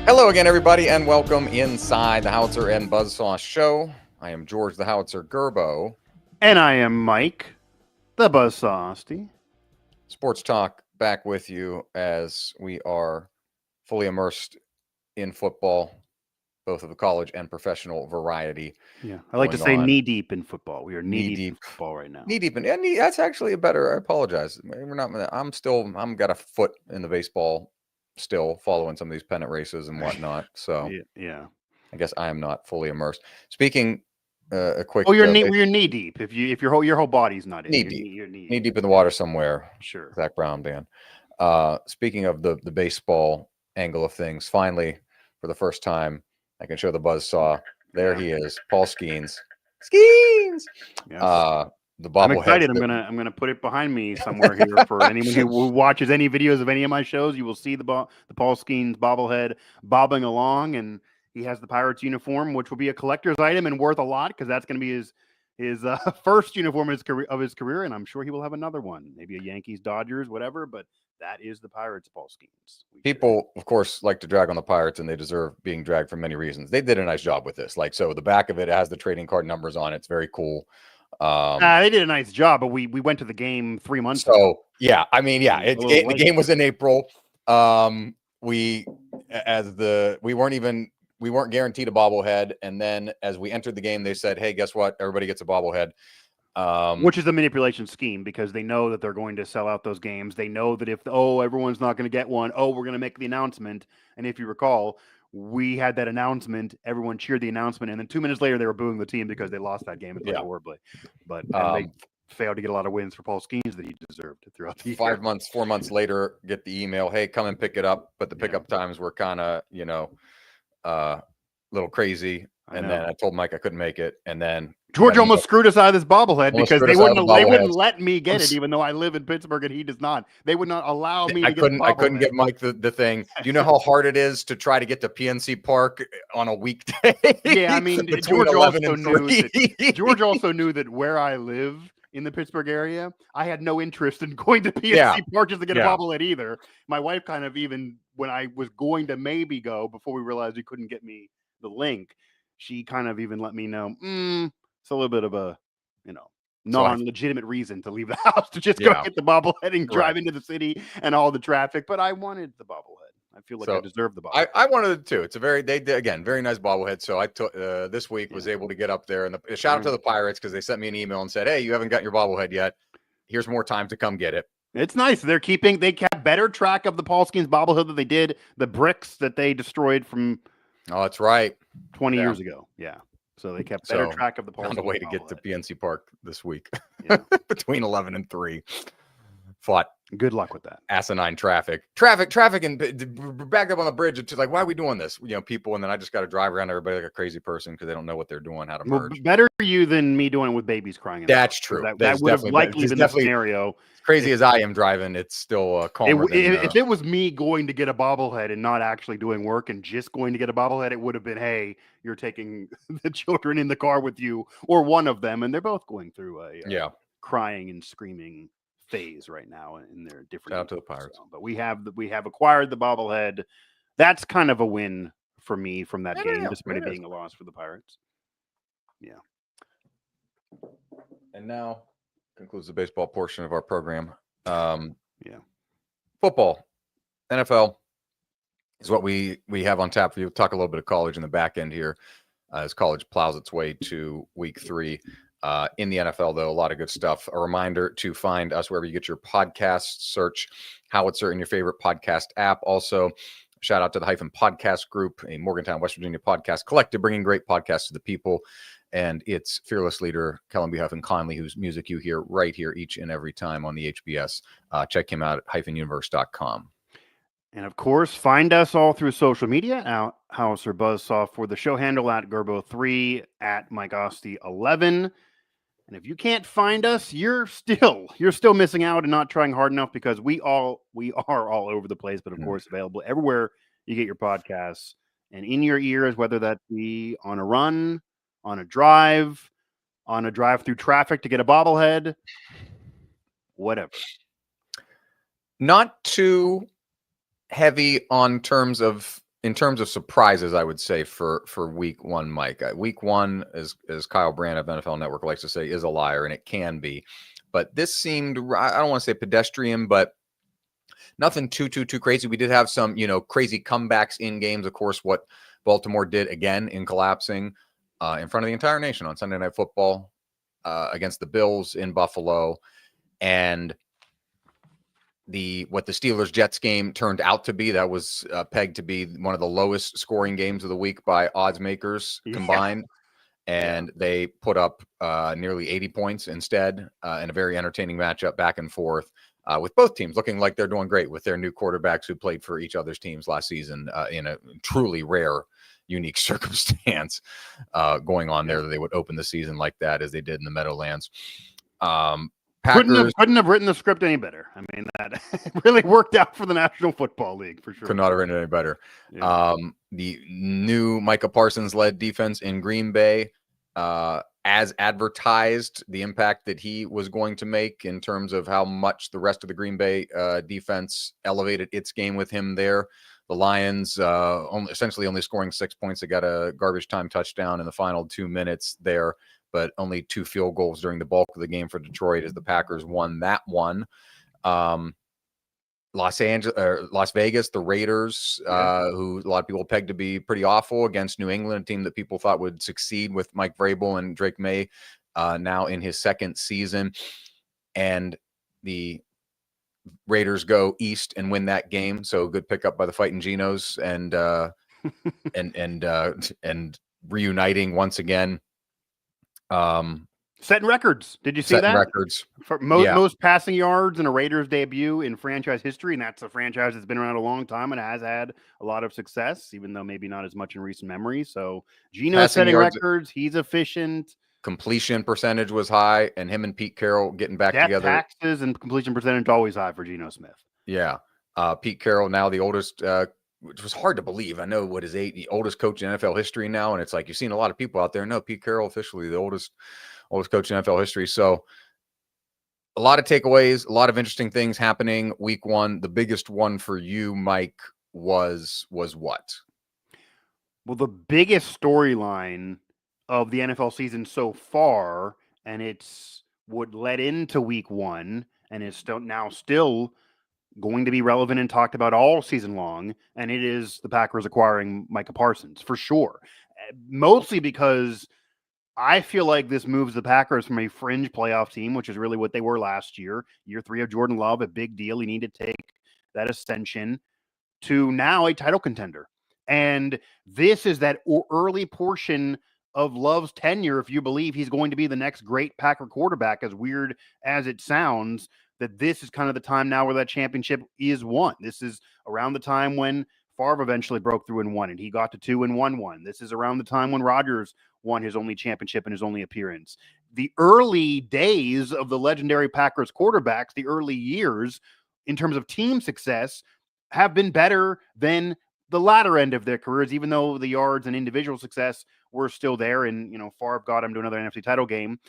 Hello again, everybody, and welcome inside the Howitzer and Buzz-saw Show. I am George the Howitzer Gerbo. And I am Mike, the Buzz-saw Asti. Sports Talk back with you as we are fully immersed in football, both of the college and professional variety. Yeah, I like to say knee-deep in football. We are knee-deep in football right now. Knee-deep that's actually a better, I apologize. I'm got a foot in the baseball still, following some of these pennant races and whatnot. So yeah. I guess I am not fully immersed. Speaking, a quick. You're knee deep. If your whole body's not in. Knee deep. You're knee deep in the water somewhere. Sure. Zach Brown band. Speaking of the baseball angle of things, finally, for the first time, I can show the Buzzsaw. There he is, Paul Skeens. Yes. The bobblehead. I'm excited. I'm gonna put it behind me somewhere here for anyone who watches any videos of any of my shows. You will see the Paul Skeens bobblehead bobbing along, and he has the Pirates uniform, which will be a collector's item and worth a lot because that's going to be his first uniform of his career, and I'm sure he will have another one, maybe a Yankees, Dodgers, whatever. But that is the Pirates Paul Skeens. People, of course, like to drag on the Pirates, and they deserve being dragged for many reasons. They did a nice job with this. So the back of it has the trading card numbers on it. It's very cool. They did a nice job, but we went to the game 3 months ago. So yeah, I mean, yeah, the game was in April. We weren't guaranteed a bobblehead, and then as we entered the game, they said, "Hey, guess what? Everybody gets a bobblehead." Which is a manipulation scheme because they know that they're going to sell out those games. They know that if everyone's not going to get one, we're going to make the announcement. And if you recall, we had that announcement. Everyone cheered the announcement, and then 2 minutes later, they were booing the team because they lost that game horribly. But they failed to get a lot of wins for Paul Skeens that he deserved throughout the year. 4 months later, get the email, "Hey, come and pick it up." But the pickup times were kind of, a little crazy. And then I told Mike I couldn't make it, and then George almost screwed us out of this bobblehead because they wouldn't let me get it, even though I live in Pittsburgh and he does not. They would not allow me to get the bobblehead. I couldn't get Mike the thing. Do you know how hard it is to try to get to PNC Park on a weekday? Yeah, I mean, George also knew that where I live in the Pittsburgh area, I had no interest in going to PNC Park just to get a bobblehead either. My wife kind of, even when I was going to maybe go before we realized you couldn't get me the link, she kind of even let me know, it's a little bit of a, non-legitimate reason to leave the house to just go get the bobblehead and drive into the city and all the traffic. But I wanted the bobblehead. I feel like I deserve the bobblehead. I wanted it too. It's very nice bobblehead. So I took this week was able to get up there, and shout out to the Pirates because they sent me an email and said, "Hey, you haven't got your bobblehead yet. Here's more time to come get it." It's nice. They kept better track of the Paul Skeens bobblehead than they did the bricks that they destroyed from. Oh, that's right. 20 years ago. Yeah. So they kept better track of the Paul Skeens. Found a way to get to PNC Park this week between 11 and 3. Fought. Good luck with that. Asinine traffic, and back up on the bridge. It's like, why are we doing this? People, and then I just got to drive around everybody like a crazy person because they don't know what they're doing, how to merge. Well, better you than me doing it with babies crying. That's true. That would have likely been the scenario. Crazy as I am driving, it's still calmer. If it was me going to get a bobblehead and not actually doing work and just going to get a bobblehead, it would have been, hey, you're taking the children in the car with you, or one of them, and they're both going through a crying and screaming phase right now in their different. Shout out to the Pirates. But we have acquired the bobblehead. That's kind of a win for me from that game, despite it being a loss for the Pirates. Yeah. And now concludes the baseball portion of our program. Football, NFL is what we have on tap for you. We'll talk a little bit of college in the back end here as college plows its way to week 3. In the NFL, though, a lot of good stuff. A reminder to find us wherever you get your podcasts. Search Howitzer in your favorite podcast app. Also, shout out to the Hyphen Podcast Group, a Morgantown, West Virginia podcast collective, bringing great podcasts to the people. And its fearless leader, Kellen B. Huffin Conley, whose music you hear right here each and every time on the HBS. Check him out at hyphenuniverse.com. And of course, find us all through social media at Howitzer Buzz-saw for the show handle at Gerbo3, at Mike Asti 11. And if you can't find us, you're still missing out and not trying hard enough because we are all over the place, but of course available everywhere you get your podcasts and in your ears, whether that be on a run, on a drive through traffic to get a bobblehead, whatever. Not too heavy on terms of in terms of surprises, I would say for week one, Mike, week one, as Kyle Brandt of NFL Network likes to say, is a liar, and it can be. But this seemed, I don't want to say pedestrian, but nothing too crazy. We did have some, crazy comebacks in games. Of course, what Baltimore did again in collapsing in front of the entire nation on Sunday Night Football against the Bills in Buffalo, and what the Steelers-Jets game turned out to be, that was pegged to be one of the lowest scoring games of the week by odds makers combined. And they put up nearly 80 points instead in a very entertaining matchup back and forth with both teams looking like they're doing great with their new quarterbacks who played for each other's teams last season in a truly rare, unique circumstance going on there, that they would open the season like that as they did in the Meadowlands. Packers couldn't have written the script any better. I mean, that really worked out for the National Football League for sure. Could not have written it any better. Yeah. The new Micah Parsons led defense in Green Bay, as advertised, the impact that he was going to make in terms of how much the rest of the Green Bay defense elevated its game with him there. The Lions essentially only scoring 6 points. They got a garbage time touchdown in the final 2 minutes there, but only 2 field goals during the bulk of the game for Detroit as the Packers won that one. Las Vegas, the Raiders, who a lot of people pegged to be pretty awful against New England, a team that people thought would succeed with Mike Vrabel and Drake May now in his second season. And the Raiders go east and win that game. So good pickup by the Fighting Genos and reuniting once again. Setting records. Did you see that? Records for most passing yards in a Raiders debut in franchise history, and that's a franchise that's been around a long time and has had a lot of success, even though maybe not as much in recent memory. So Geno setting records. He's efficient. Completion percentage was high, and him and Pete Carroll getting back together. Taxes and completion percentage always high for Geno Smith. Yeah, Pete Carroll now the oldest. Which was hard to believe. I know the oldest coach in NFL history now, and it's like you've seen a lot of people out there. No, Pete Carroll officially the oldest coach in NFL history. So a lot of takeaways, a lot of interesting things happening week one. The biggest one for you, Mike, was what? Well, the biggest storyline of the NFL season so far, and it's what led into week one, and is still going to be relevant and talked about all season long, and it is the Packers acquiring Micah Parsons, for sure. Mostly because I feel like this moves the Packers from a fringe playoff team, which is really what they were last year. Year 3 of Jordan Love, a big deal. He needed to take that ascension to now a title contender. And this is that early portion of Love's tenure, if you believe he's going to be the next great Packer quarterback, as weird as it sounds, that this is kind of the time now where that championship is won. This is around the time when Favre eventually broke through and won, and he got to 2 and won one. This is around the time when Rodgers won his only championship and his only appearance. The early days of the legendary Packers quarterbacks, the early years in terms of team success, have been better than the latter end of their careers, even though the yards and individual success were still there. And, Favre got him to another NFC title game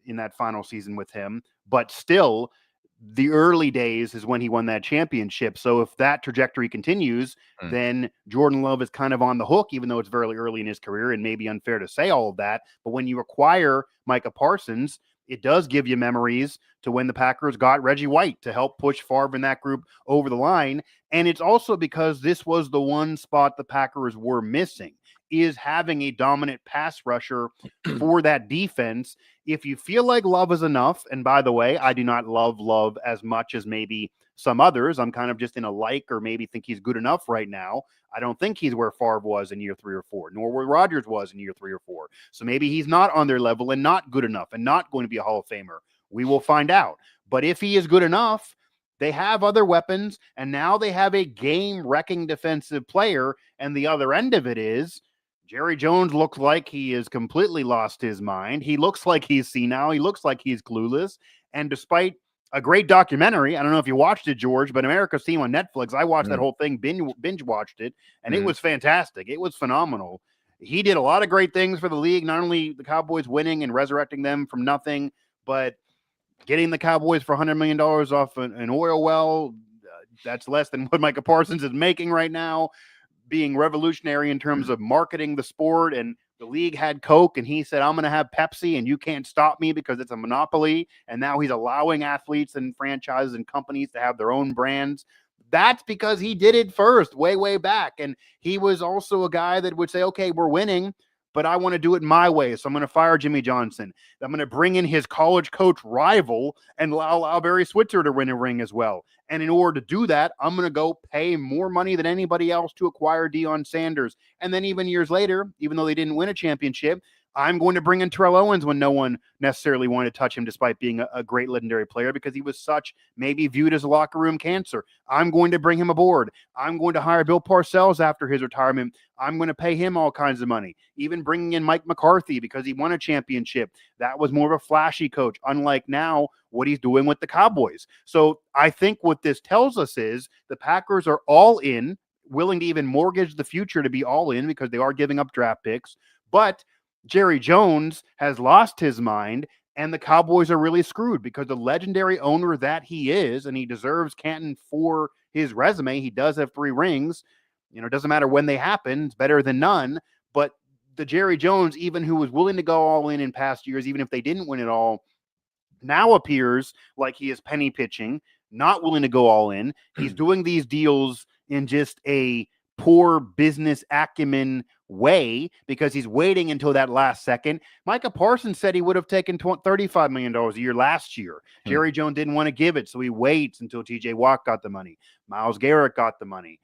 in that final season with him. But still, the early days is when he won that championship. So if that trajectory continues, then Jordan Love is kind of on the hook, even though it's very early in his career and maybe unfair to say all of that. But when you acquire Micah Parsons, it does give you memories to when the Packers got Reggie White to help push Favre in that group over the line. And it's also because this was the one spot the Packers were missing, is having a dominant pass rusher for that defense. If you feel like Love is enough, and by the way, I do not love Love as much as maybe some others. I'm kind of just in a like, or maybe think he's good enough right now. I don't think he's where Favre was in year 3 or 4, nor where Rodgers was in year 3 or 4. So maybe he's not on their level and not good enough and not going to be a Hall of Famer. We will find out. But if he is good enough, they have other weapons, and now they have a game-wrecking defensive player, and the other end of it is Jerry Jones looks like he has completely lost his mind. He looks like he's senile. He looks like he's clueless. And despite a great documentary, I don't know if you watched it, George, but America's Team on Netflix, I watched that whole thing, binge watched it, and it was fantastic. It was phenomenal. He did a lot of great things for the league, not only the Cowboys winning and resurrecting them from nothing, but getting the Cowboys for $100 million off an oil well. That's less than what Micah Parsons is making right now. being revolutionary in terms of marketing the sport, and the league had Coke and he said, I'm going to have Pepsi and you can't stop me because it's a monopoly. And now he's allowing athletes and franchises and companies to have their own brands. That's because he did it first, way, way back. And he was also a guy that would say, okay, we're winning, but I want to do it my way. So I'm going to fire Jimmy Johnson. I'm going to bring in his college coach rival and allow Barry Switzer to win a ring as well. And in order to do that, I'm going to go pay more money than anybody else to acquire Deion Sanders. And then even years later, even though they didn't win a championship, I'm going to bring in Terrell Owens when no one necessarily wanted to touch him, despite being a great legendary player, because he was such maybe viewed as a locker room cancer. I'm going to bring him aboard. I'm going to hire Bill Parcells after his retirement. I'm going to pay him all kinds of money. Even bringing in Mike McCarthy because he won a championship. That was more of a flashy coach, unlike now what he's doing with the Cowboys. So I think what this tells us is the Packers are all in, willing to even mortgage the future to be all in because they are giving up draft picks. But Jerry Jones has lost his mind, and the Cowboys are really screwed because the legendary owner that he is, and he deserves Canton for his resume. He does have 3 rings. You know, it doesn't matter when they happen. It's better than none. But the Jerry Jones, even who was willing to go all in past years, even if they didn't win it all, now appears like he is penny pitching, not willing to go all in. He's doing these deals in just a poor business acumen way because he's waiting until that last second. Micah Parsons said he would have taken $35 million a year last year. Jerry Jones didn't want to give it, so he waits until TJ Watt got the money. Myles Garrett got the money.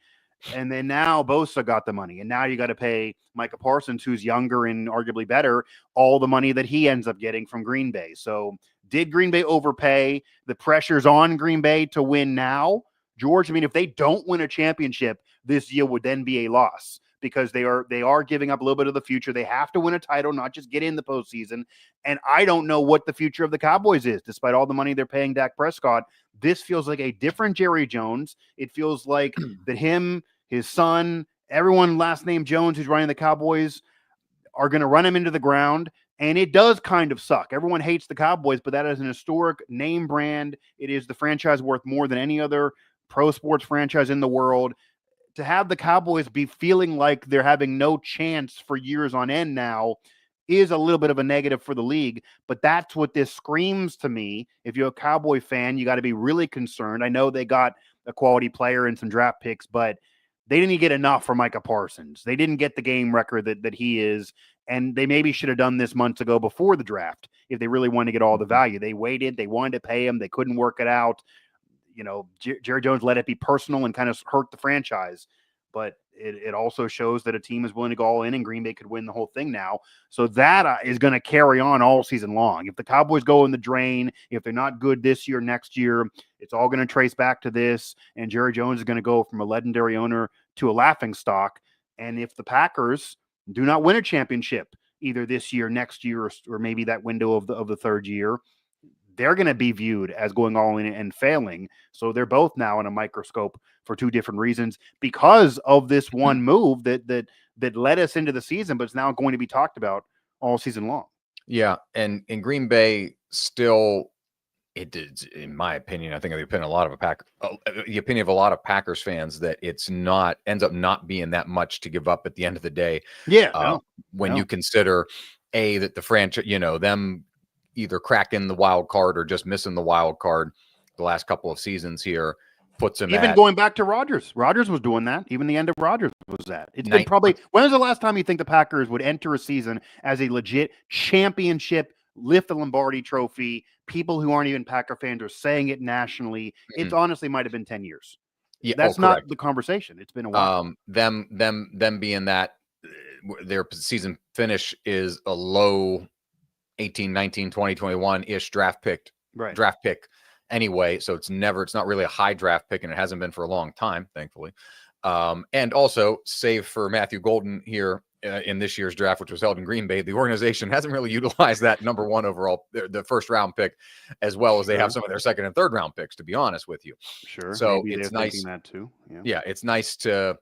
And then now Bosa got the money. And now you got to pay Micah Parsons, who's younger and arguably better, all the money that he ends up getting from Green Bay. So did Green Bay overpay? The pressure's on Green Bay to win now. George, I mean, if they don't win a championship, this year would then be a loss because they are giving up a little bit of the future. They have to win a title, not just get in the postseason. And I don't know what the future of the Cowboys is, despite all the money they're paying Dak Prescott. This feels like a different Jerry Jones. It feels like that him, his son, everyone last name Jones who's running the Cowboys are going to run him into the ground. And it does kind of suck. Everyone hates the Cowboys, but that is an historic name brand. It is the franchise worth more than any other pro sports franchise in the world. To have the Cowboys be feeling like they're having no chance for years on end now is a little bit of a negative for the league, but that's what this screams to me. If you're a Cowboy fan, you got to be really concerned. I know they got a quality player and some draft picks, but they didn't get enough for Micah Parsons. They didn't get the game record that he is, and they maybe should have done this months ago before the draft if they really wanted to get all the value. They waited. They wanted to pay him. They couldn't work it out. You know, Jerry Jones let it be personal and kind of hurt the franchise, but it also shows that a team is willing to go all in, and Green Bay could win the whole thing now. So that is going to carry on all season long. If the Cowboys go in the drain, if they're not good this year, next year, it's all going to trace back to this, and Jerry Jones is going to go from a legendary owner to a laughingstock. And if the Packers do not win a championship either this year, next year, or maybe that window of the third year, they're going to be viewed as going all in and failing. So they're both now in a microscope for 2 different reasons because of this one move that led us into the season, but it's now going to be talked about all season long. Yeah. And in Green Bay still, it did, in my opinion, I think the opinion of a lot of Packers fans, that it's ends up not being that much to give up at the end of the day. Yeah. When you consider that the franchise, them either cracking the wild card or just missing the wild card the last couple of seasons here puts him even going back to Rodgers. Rodgers was doing that. Even the end of Rodgers was that. It's been probably, when was the last time you think the Packers would enter a season as a legit championship, lift the Lombardi trophy? People who aren't even Packer fans are saying it nationally. It's honestly might have been 10 years. Yeah, that's not the conversation. It's been a while. Them being that their season finish is a low 18, 19, 20, 21-ish draft pick anyway. So it's not really a high draft pick, and it hasn't been for a long time, thankfully. And also, save for Matthew Golden here in this year's draft, which was held in Green Bay, the organization hasn't really utilized that number 1 overall, the first round pick, as well as they have some of their second and third round picks, to be honest with you. Sure. So maybe it's nice that too. Yeah, it's nice to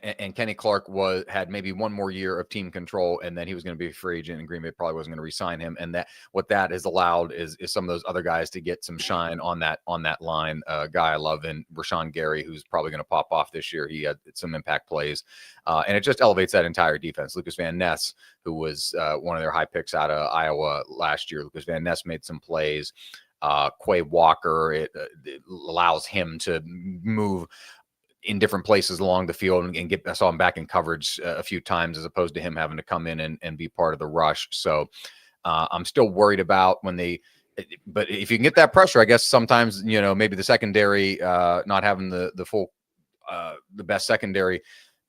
and Kenny Clark had maybe one more year of team control, and then he was going to be a free agent, and Green Bay probably wasn't going to re-sign him. And what that has allowed is some of those other guys to get some shine on that line. Guy I love in Rashawn Gary, who's probably going to pop off this year. He had some impact plays, and it just elevates that entire defense. Lucas Van Ness, who was one of their high picks out of Iowa last year, Lucas Van Ness made some plays. Quay Walker, it allows him to move in different places along the field and I saw him back in coverage a few times, as opposed to him having to come in and be part of the rush. So I'm still worried about but if you can get that pressure, I guess sometimes, maybe the secondary, not having the full, the best secondary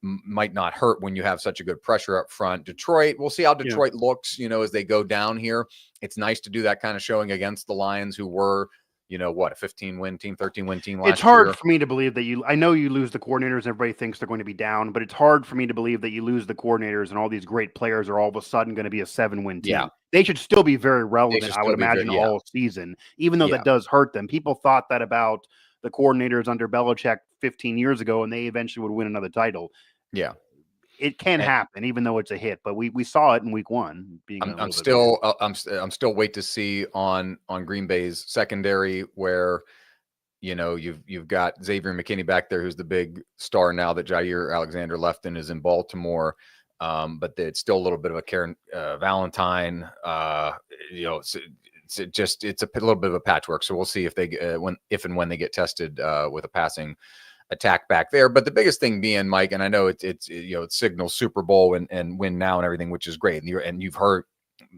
might not hurt when you have such a good pressure up front. Detroit, we'll see how Detroit looks, as they go down here. It's nice to do that kind of showing against the Lions, who were, a 15-win team, 13-win team last year. It's hard for me to believe that I know you lose the coordinators and everybody thinks they're going to be down, but it's hard for me to believe that you lose the coordinators and all these great players are all of a sudden going to be a 7-win team. Yeah. They should still be very relevant, I would imagine, all season, even though that does hurt them. People thought that about the coordinators under Belichick 15 years ago, and they eventually would win another title. Yeah. It can happen, even though it's a hit. But we saw it in week one. I'm still wait to see on Green Bay's secondary, where you've got Xavier McKinney back there, who's the big star now that Jair Alexander left and is in Baltimore. But it's still a little bit of a Karen Valentine. It's a little bit of a patchwork. So we'll see if they if and when they get tested with a passing attack back there. But the biggest thing being, Mike, and I know it signals Super Bowl and win now and everything, which is great. And you've heard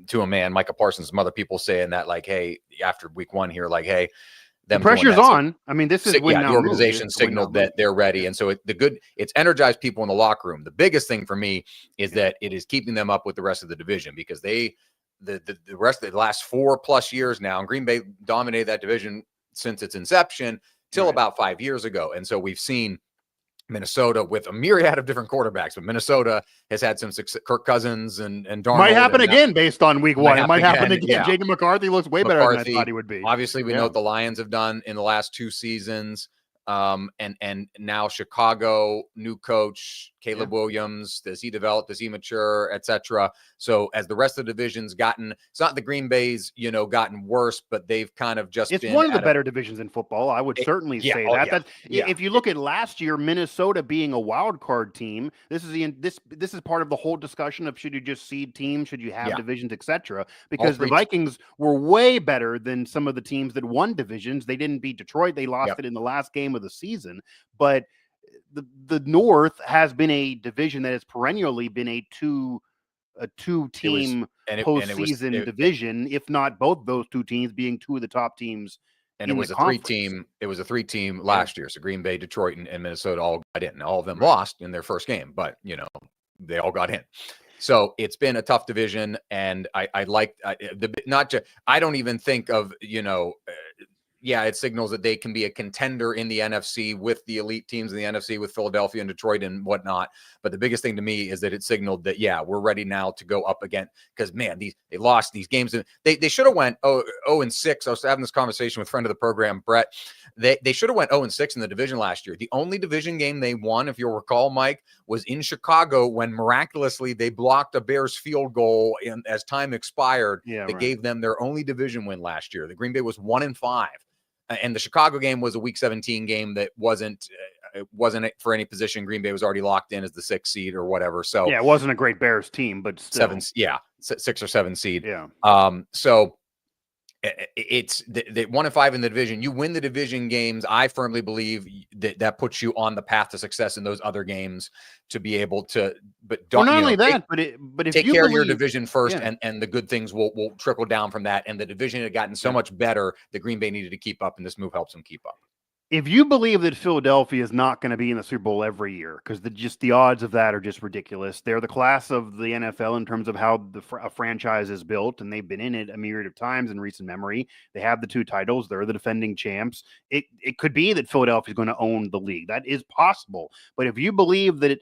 to a man, Micah Parsons, some other people saying that, like, hey, after week one here, like, hey, the pressure's on. I mean, this is the organization signaled that they're ready. And so it's energized people in the locker room. The biggest thing for me is that it is keeping them up with the rest of the division, because the rest of the last 4+ years now, and Green Bay dominated that division since its inception till about 5 years ago. And so we've seen Minnesota with a myriad of different quarterbacks, but Minnesota has had some success. Kirk Cousins and Darnold. Might happen again based on week one. It might happen again. Yeah. Jacob McCarthy looks way better than I thought he would be. Obviously, we know what the Lions have done in the last 2 seasons. And now Chicago, new coach, Caleb Williams, does he develop? Does he mature, etc.? So as the rest of the division's gotten, it's not the Green Bay's, gotten worse, but they've kind of just been one of the better divisions in football. I would certainly say that. If you look at last year, Minnesota being a wild card team, this is part of the whole discussion of should you just seed teams, should you have divisions, etc. Because the Vikings were way better than some of the teams that won divisions. They didn't beat Detroit. They lost it in the last game of the season, but the North has been a division that has perennially been a two-team postseason division, if not both those two teams being two of the top teams. And it was a 3-team. It was a 3-team last year. So Green Bay, Detroit, and Minnesota all got in. All of them lost in their first game, but they all got in. So it's been a tough division, and I don't even think of it signals that they can be a contender in the NFC with the elite teams in the NFC with Philadelphia and Detroit and whatnot. But the biggest thing to me is that it signaled that, we're ready now to go up again, because, man, they lost these games. And they should have went 0-6. I was having this conversation with a friend of the program, Brett. They should have went 0-6 in the division last year. The only division game they won, if you'll recall, Mike, was in Chicago when miraculously they blocked a Bears field goal as time expired. That gave them their only division win last year. The Green Bay was 1-5. And the Chicago game was a Week 17 game that wasn't for any position. Green Bay was already locked in as the 6th seed or whatever. So it wasn't a great Bears team, but still. 6 or 7 seed. Yeah. So it's the 1-5 in the division. You win the division games. I firmly believe that puts you on the path to success in those other games to be able to. But don't not only that, but if take care of your division first, and the good things will trickle down from that. And the division had gotten so much better that Green Bay needed to keep up, and this move helps them keep up. If you believe that Philadelphia is not going to be in the Super Bowl every year, because the odds of that are just ridiculous. They're the class of the NFL in terms of how a franchise is built, and they've been in it a myriad of times in recent memory. They have the 2 titles. They're the defending champs. It could be that Philadelphia is going to own the league. That is possible. But if you believe that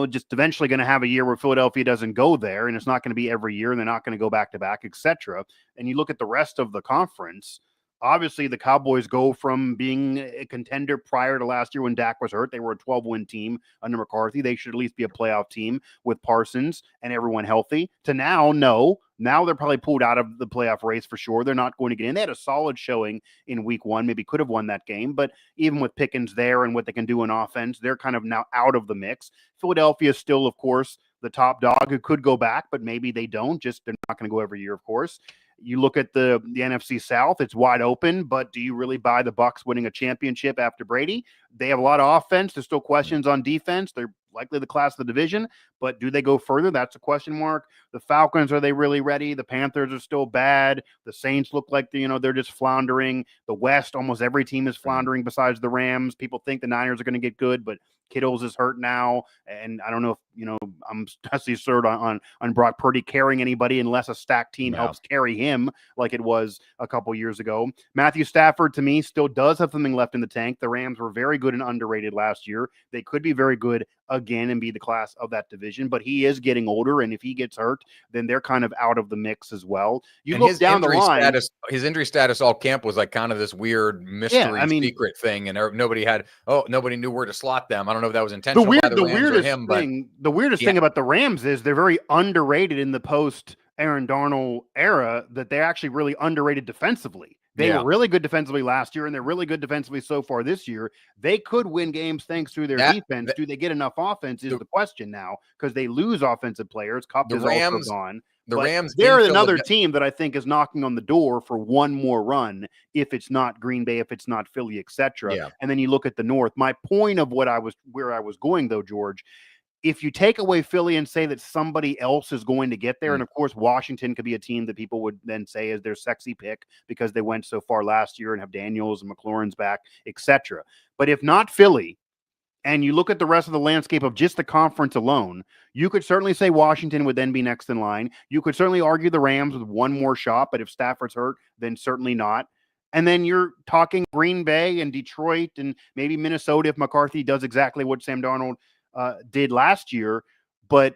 just eventually going to have a year where Philadelphia doesn't go there, and it's not going to be every year, and they're not going to go back-to-back, etc., and you look at the rest of the conference, obviously the Cowboys go from being a contender prior to last year when Dak was hurt. They were a 12-win team under McCarthy. They should at least be a playoff team with Parsons and everyone healthy. To now, no. Now they're probably pulled out of the playoff race for sure. They're not going to get in. They had a solid showing in week 1, maybe could have won that game. But even with Pickens there and what they can do in offense, they're kind of now out of the mix. Philadelphia is still, of course, the top dog who could go back, but maybe they don't. Just they're not going to go every year, of course. You look at the NFC South, it's wide open, but do you really buy the Bucs winning a championship after Brady? They have a lot of offense. There's still questions on defense. They're likely the class of the division, but do they go further? That's a question mark. The Falcons, are they really ready? The Panthers are still bad. The Saints look like they're just floundering. The West, almost every team is floundering besides the Rams. People think the Niners are going to get good, but Kittles is hurt now, and I don't know if I'm especially sure on Brock Purdy carrying anybody unless a stacked team helps carry him like it was a couple years ago. Matthew Stafford, to me, still does have something left in the tank. The Rams were very good and underrated last year. They could be very good again and be the class of that division, but he is getting older, and if he gets hurt, then they're kind of out of the mix as well. You look down the line. His injury status all camp was like kind of this weird mystery secret thing, and nobody knew where to slot them. I don't know if that was intentional by the Rams or him, the weirdest thing about the Rams is they're very underrated in the post Aaron Darnold era, that they're actually really underrated defensively. They were really good defensively last year, and they're really good defensively so far this year. They could win games thanks to their defense. Do they get enough offense is the question now, because they lose offensive players. Kupp is also gone. The Rams, they're another team that I think is knocking on the door for one more run, if it's not Green Bay, if it's not Philly, etc. Yeah. And then you look at the North. My point of where I was going, though, George, if you take away Philly and say that somebody else is going to get there, and of course Washington could be a team that people would then say is their sexy pick because they went so far last year and have Daniels and McLaurin's back, etc. But if not Philly, and you look at the rest of the landscape of just the conference alone, you could certainly say Washington would then be next in line. You could certainly argue the Rams with one more shot, but if Stafford's hurt, then certainly not. And then you're talking Green Bay and Detroit and maybe Minnesota if McCarthy does exactly what Sam Darnold did last year. But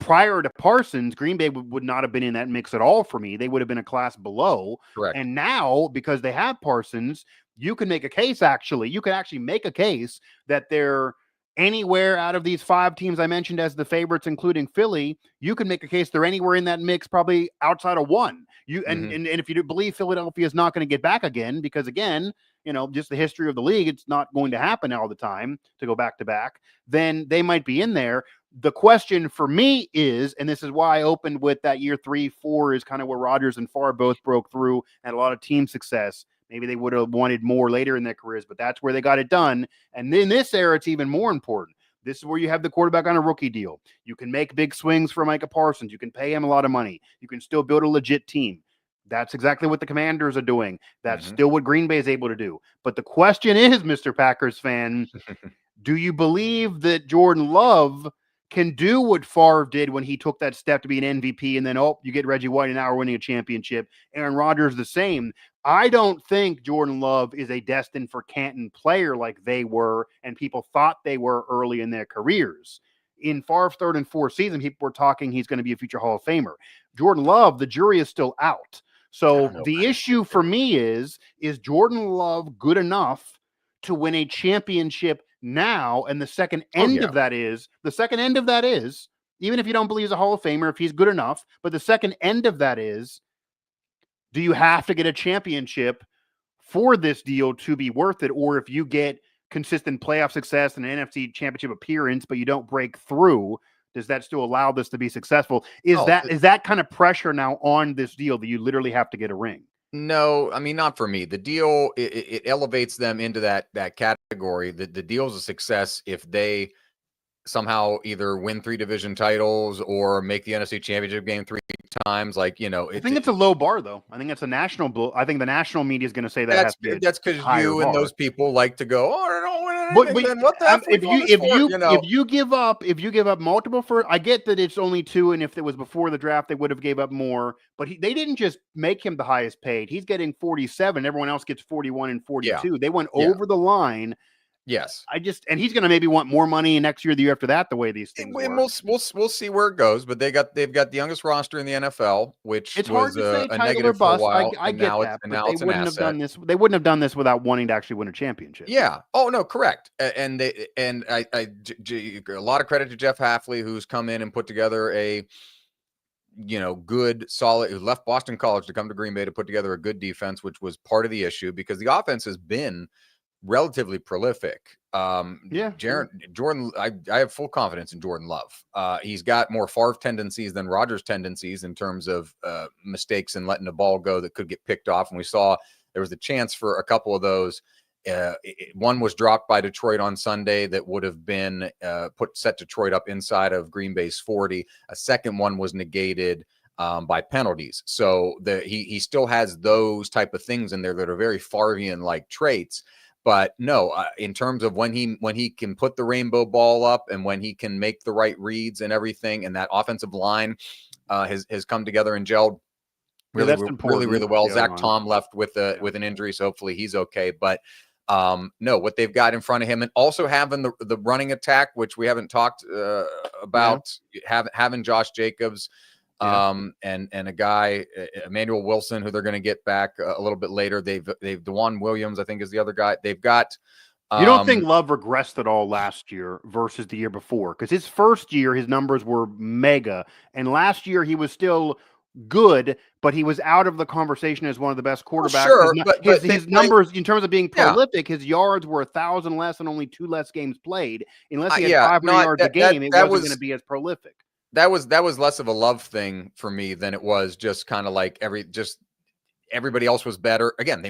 prior to Parsons, Green Bay would not have been in that mix at all for me. They would have been a class below. Correct. And now, because they have Parsons, you can make a case, actually. You can actually make a case that they're anywhere out of these 5 teams I mentioned as the favorites, including Philly. You can make a case they're anywhere in that mix, probably outside of 1. And if you believe Philadelphia is not going to get back again, because again, just the history of the league, it's not going to happen all the time to go back to back, then they might be in there. The question for me is, and this is why I opened with that year 3-4 is kind of where Rodgers and Favre both broke through and a lot of team success. Maybe they would have wanted more later in their careers, but that's where they got it done. And in this era, it's even more important. This is where you have the quarterback on a rookie deal. You can make big swings for Micah Parsons. You can pay him a lot of money. You can still build a legit team. That's exactly what the Commanders are doing. That's still what Green Bay is able to do. But the question is, Mr. Packers fan, do you believe that Jordan Love can do what Favre did when he took that step to be an MVP, and then, you get Reggie White and now we're winning a championship? Aaron Rodgers the same. I don't think Jordan Love is a destined for Canton player like they were and people thought they were early in their careers. In Favre's 3rd and 4th season, people were talking he's going to be a future Hall of Famer. Jordan Love, the jury is still out. So the issue for me is Jordan Love good enough to win a championship now? And the second end of that is, even if you don't believe he's a Hall of Famer, if he's good enough, but the second end of that is, do you have to get a championship for this deal to be worth it? Or if you get consistent playoff success and an NFC championship appearance, but you don't break through, does that still allow this to be successful? Is that kind of pressure now on this deal that you literally have to get a ring? No, I mean, not for me. The deal, it elevates them into that category. The deal's a success if they somehow either win 3 division titles or make the NFC Championship game 3 times. I think it's a low bar, though. I think it's a national blow. I think the national media is going to say that's because you and those people like to go, I don't win anything. Then what the heck? If you give up multiple I get that it's only 2, and if it was before the draft, they would have gave up more. But they didn't just make him the highest paid. He's getting 47. Everyone else gets 41 and 42. They went over the line. Yes. And he's going to maybe want more money next year, the year after that, the way these things work. We'll see where it goes, but they've got the youngest roster in the NFL, which it's was hard to say a title negative or bust. for a while. I get that, but they wouldn't have done this. They wouldn't have done this without wanting to actually win a championship. Yeah. Oh no, correct. And a lot of credit to Jeff Hafley, who's come in and put together a good, solid, who left Boston College to come to Green Bay to put together a good defense, which was part of the issue because the offense has been relatively prolific. Jordan, I have full confidence in Jordan Love. He's got more Favre tendencies than Rodgers tendencies in terms of mistakes and letting the ball go that could get picked off. And we saw there was a chance for a couple of those. One was dropped by Detroit on Sunday that would have been set Detroit up inside of Green Bay's 40. A second one was negated by penalties. So he still has those type of things in there that are very Favrean-like traits. But no, in terms of when he can put the rainbow ball up and when he can make the right reads and everything, and that offensive line has come together and gelled really well. Zach Tom left with an injury, so hopefully he's okay. But no, what they've got in front of him, and also having the running attack, which we haven't talked about, having Josh Jacobs. And a guy, Emmanuel Wilson, who they're going to get back a little bit later. They've DeJuan Williams, I think, is the other guy. They've got. You don't think Love regressed at all last year versus the year before? Because his first year, his numbers were mega, and last year he was still good, but he was out of the conversation as one of the best quarterbacks. Sure, his numbers in terms of being prolific, his yards were 1,000 less and only 2 less games played. Unless he had 500 yards a game, it wasn't going to be as prolific. That was less of a Love thing for me than it was just kind of like everybody else was better. Again,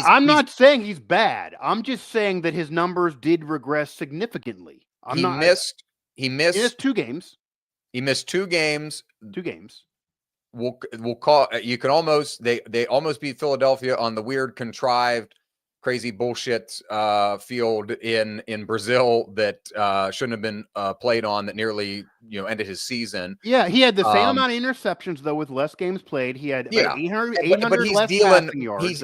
I'm not saying he's bad. I'm just saying that his numbers did regress signitightly. He missed 2 games. He missed 2 games. 2 games. We'll call you can almost they almost beat Philadelphia on the weird contrived crazy bullshit field in Brazil that shouldn't have been played on, that nearly ended his season. Yeah, he had the same amount of interceptions though with less games played. He had 800 less passing yards.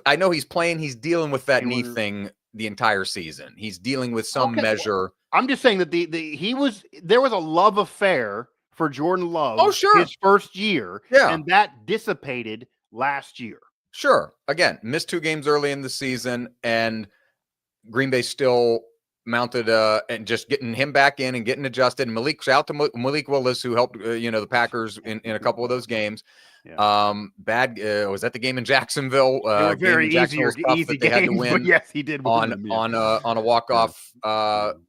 I know he's playing. He's dealing with that knee thing the entire season. He's dealing with some measure. I'm just saying that there was a love affair for Jordan Love. Oh, sure. His first year, and that dissipated last year. Sure. Again, missed 2 games early in the season, and Green Bay still mounted and just getting him back in and getting adjusted. And shout out to Malik Willis, who helped the Packers in a couple of those games. Yeah. Was that the game in Jacksonville? Very easy games, had to win. But yes, he did on a walk-off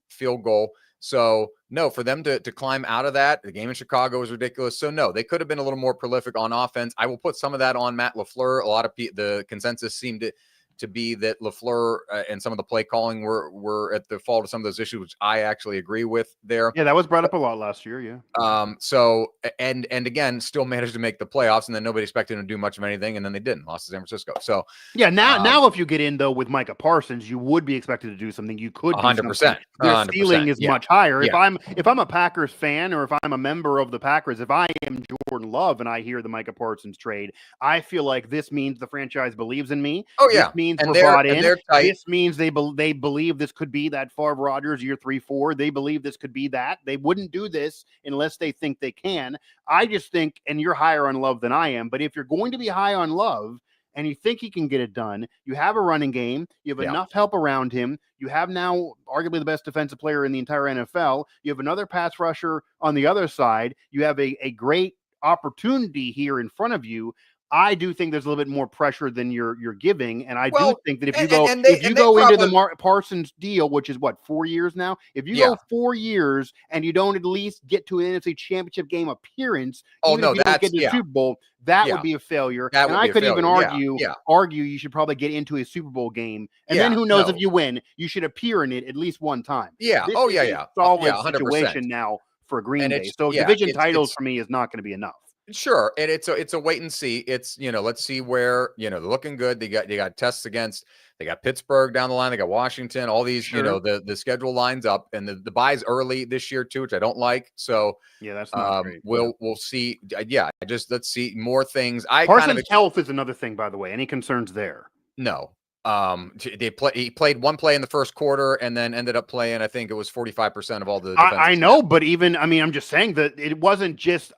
field goal. So no, for them to climb out of that, the game in Chicago was ridiculous. So no, they could have been a little more prolific on offense. I will put some of that on Matt LaFleur. A lot of the consensus seemed to be that LaFleur and some of the play calling were at the fault of some of those issues, which I actually agree with there. Yeah, that was brought up a lot last year. Yeah. So and again, still managed to make the playoffs, and then nobody expected him to do much of anything, and then they didn't. Lost to San Francisco. So yeah, now if you get in though with Micah Parsons, you would be expected to do something. You could 100%. Their ceiling is much higher. If I'm a Packers fan, or if I'm a member of the Packers, if I am Jordan Love and I hear the Micah Parsons trade, I feel like this means the franchise believes in me. Oh yeah, this means we're brought in. This means they believe this could be that Favre Rodgers year 3-4. They believe this could be that. They wouldn't do this unless they think they can. I just think, and you're higher on Love than I am, but if you're going to be high on Love and you think he can get it done, you have a running game, you have enough help around him, you have now arguably the best defensive player in the entire NFL, you have another pass rusher on the other side, you have a great opportunity here in front of you. I do think there's a little bit more pressure than you're giving, and I do think that if you go into the Parsons deal, which is what, 4 years now, if you go 4 years and you don't at least get to an NFC Championship game appearance, if you don't get to the Super Bowl, that would be a failure. And I could even argue you should probably get into a Super Bowl game, and then who knows if you win, you should appear in it at least one time. Yeah. This is a solid situation now for Green Bay. So division titles for me is not going to be enough. Sure, and it's a wait and see. It's let's see where they're looking good. They got tests against. They got Pittsburgh down the line. They got Washington. All these, the schedule lines up, and the buys early this year too, which I don't like. So yeah, that's not great. We'll see. Let's see more things. Parsons' health is another thing, by the way. Any concerns there? No. He played one play in the first quarter and then ended up playing, I think it was 45% of all the I know, but even, I mean, I'm just saying that it wasn't just,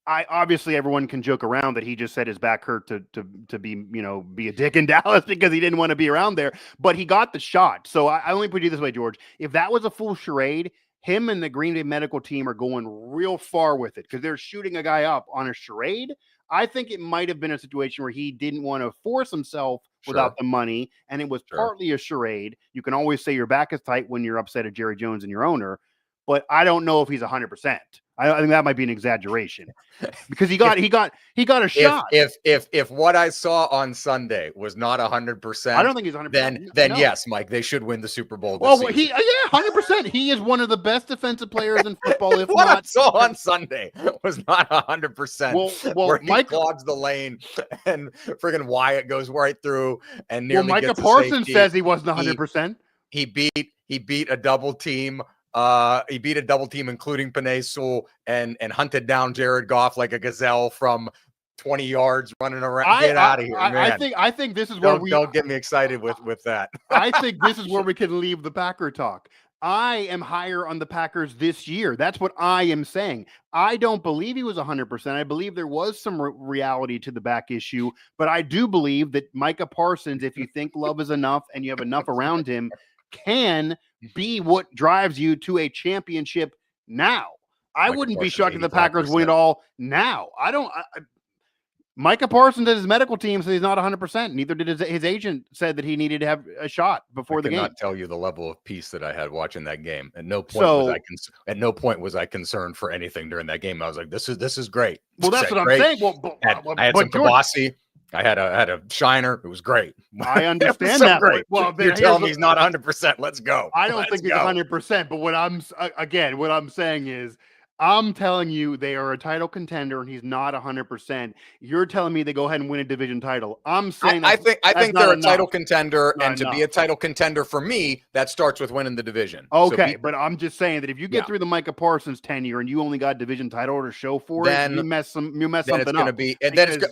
obviously everyone can joke around that he just said his back hurt to be, be a dick in Dallas because he didn't want to be around there, but he got the shot. So I only put you this way, George, if that was a full charade, him and the Green Bay medical team are going real far with it because they're shooting a guy up on a charade. I think it might have been a situation where he didn't want to force himself without the money, and it was partly a charade. You can always say your back is tight when you're upset at Jerry Jones and your owner, but I don't know if he's 100%. I think that might be an exaggeration because he got a shot. If what I saw on Sunday was not 100%, I don't think he's 100%. Then yes, Mike, they should win the Super Bowl. Well, 100%. He is one of the best defensive players in football. If what not, I saw on Sunday was not 100%. Well, Mike clogs the lane and friggin' Wyatt goes right through and nearly. Well, Micah Parsons says he wasn't 100%. He beat a double team. He beat a double team, including Penei Sewell, and hunted down Jared Goff like a gazelle from 20 yards running around. Get out of here, man. I think this is where don't get me excited with that. I think this is where we can leave the Packer talk. I am higher on the Packers this year. That's what I am saying. I don't believe he was 100%. I believe there was some reality to the back issue, but I do believe that Micah Parsons, if you think love is enough and you have enough around him, can be what drives you to a championship now. I wouldn't be shocked if the Packers win it all now. Micah Parsons and his medical team said he's not 100%. Neither did his agent said that he needed to have a shot before the game. I cannot tell you the level of peace that I had watching that game. At no point was I concerned for anything during that game. I was like, this is great. Well, that's what I'm saying. I had some Kibasi. I had a Shiner. It was great. I understand that. Great. Well, you're telling me he's not 100%. Let's go. I don't think he's 100%. But what I'm saying is, I'm telling you they are a title contender and he's not 100%. You're telling me they go ahead and win a division title. I'm saying I think they're a title contender, and to be a title contender for me, that starts with winning the division. Okay, but I'm just saying that if you get through the Micah Parsons tenure and you only got division title to show for it, you mess something up.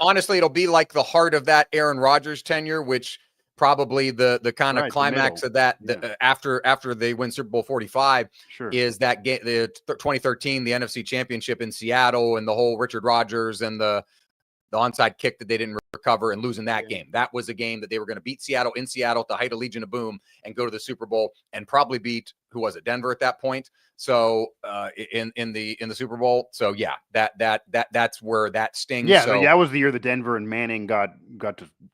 Honestly, it'll be like the heart of that Aaron Rodgers tenure, which probably the kind of climax of that after they win Super Bowl 45 is that game, the 2013, the NFC Championship in Seattle, and the whole Richard Rodgers and the onside kick that they didn't recover and losing that game. That was a game that they were going to beat Seattle in Seattle at the height of Legion of Boom and go to the Super Bowl and probably beat, who was it, Denver at that point. So in the Super Bowl. So yeah, that's where that stings. Yeah, that was the year that Denver and Manning got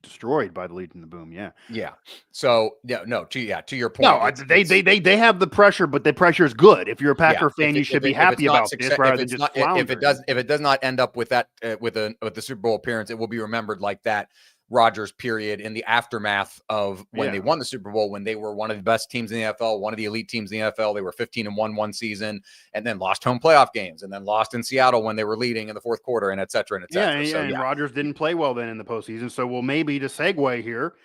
destroyed by the Legion of Boom. Yeah. So to your point. No, they have the pressure, but the pressure is good. If you're a Packer fan, you should be happy about this rather than just floundering. If it does not end up with that with the Super Bowl appearance, it will be remembered like that Rodgers period in the aftermath of when they won the Super Bowl, when they were one of the best teams in the NFL, one of the elite teams in the NFL. They were 15-1 one season, and then lost home playoff games, and then lost in Seattle when they were leading in the fourth quarter, and et cetera, and et cetera. And Rodgers didn't play well then in the postseason. So maybe to segue here,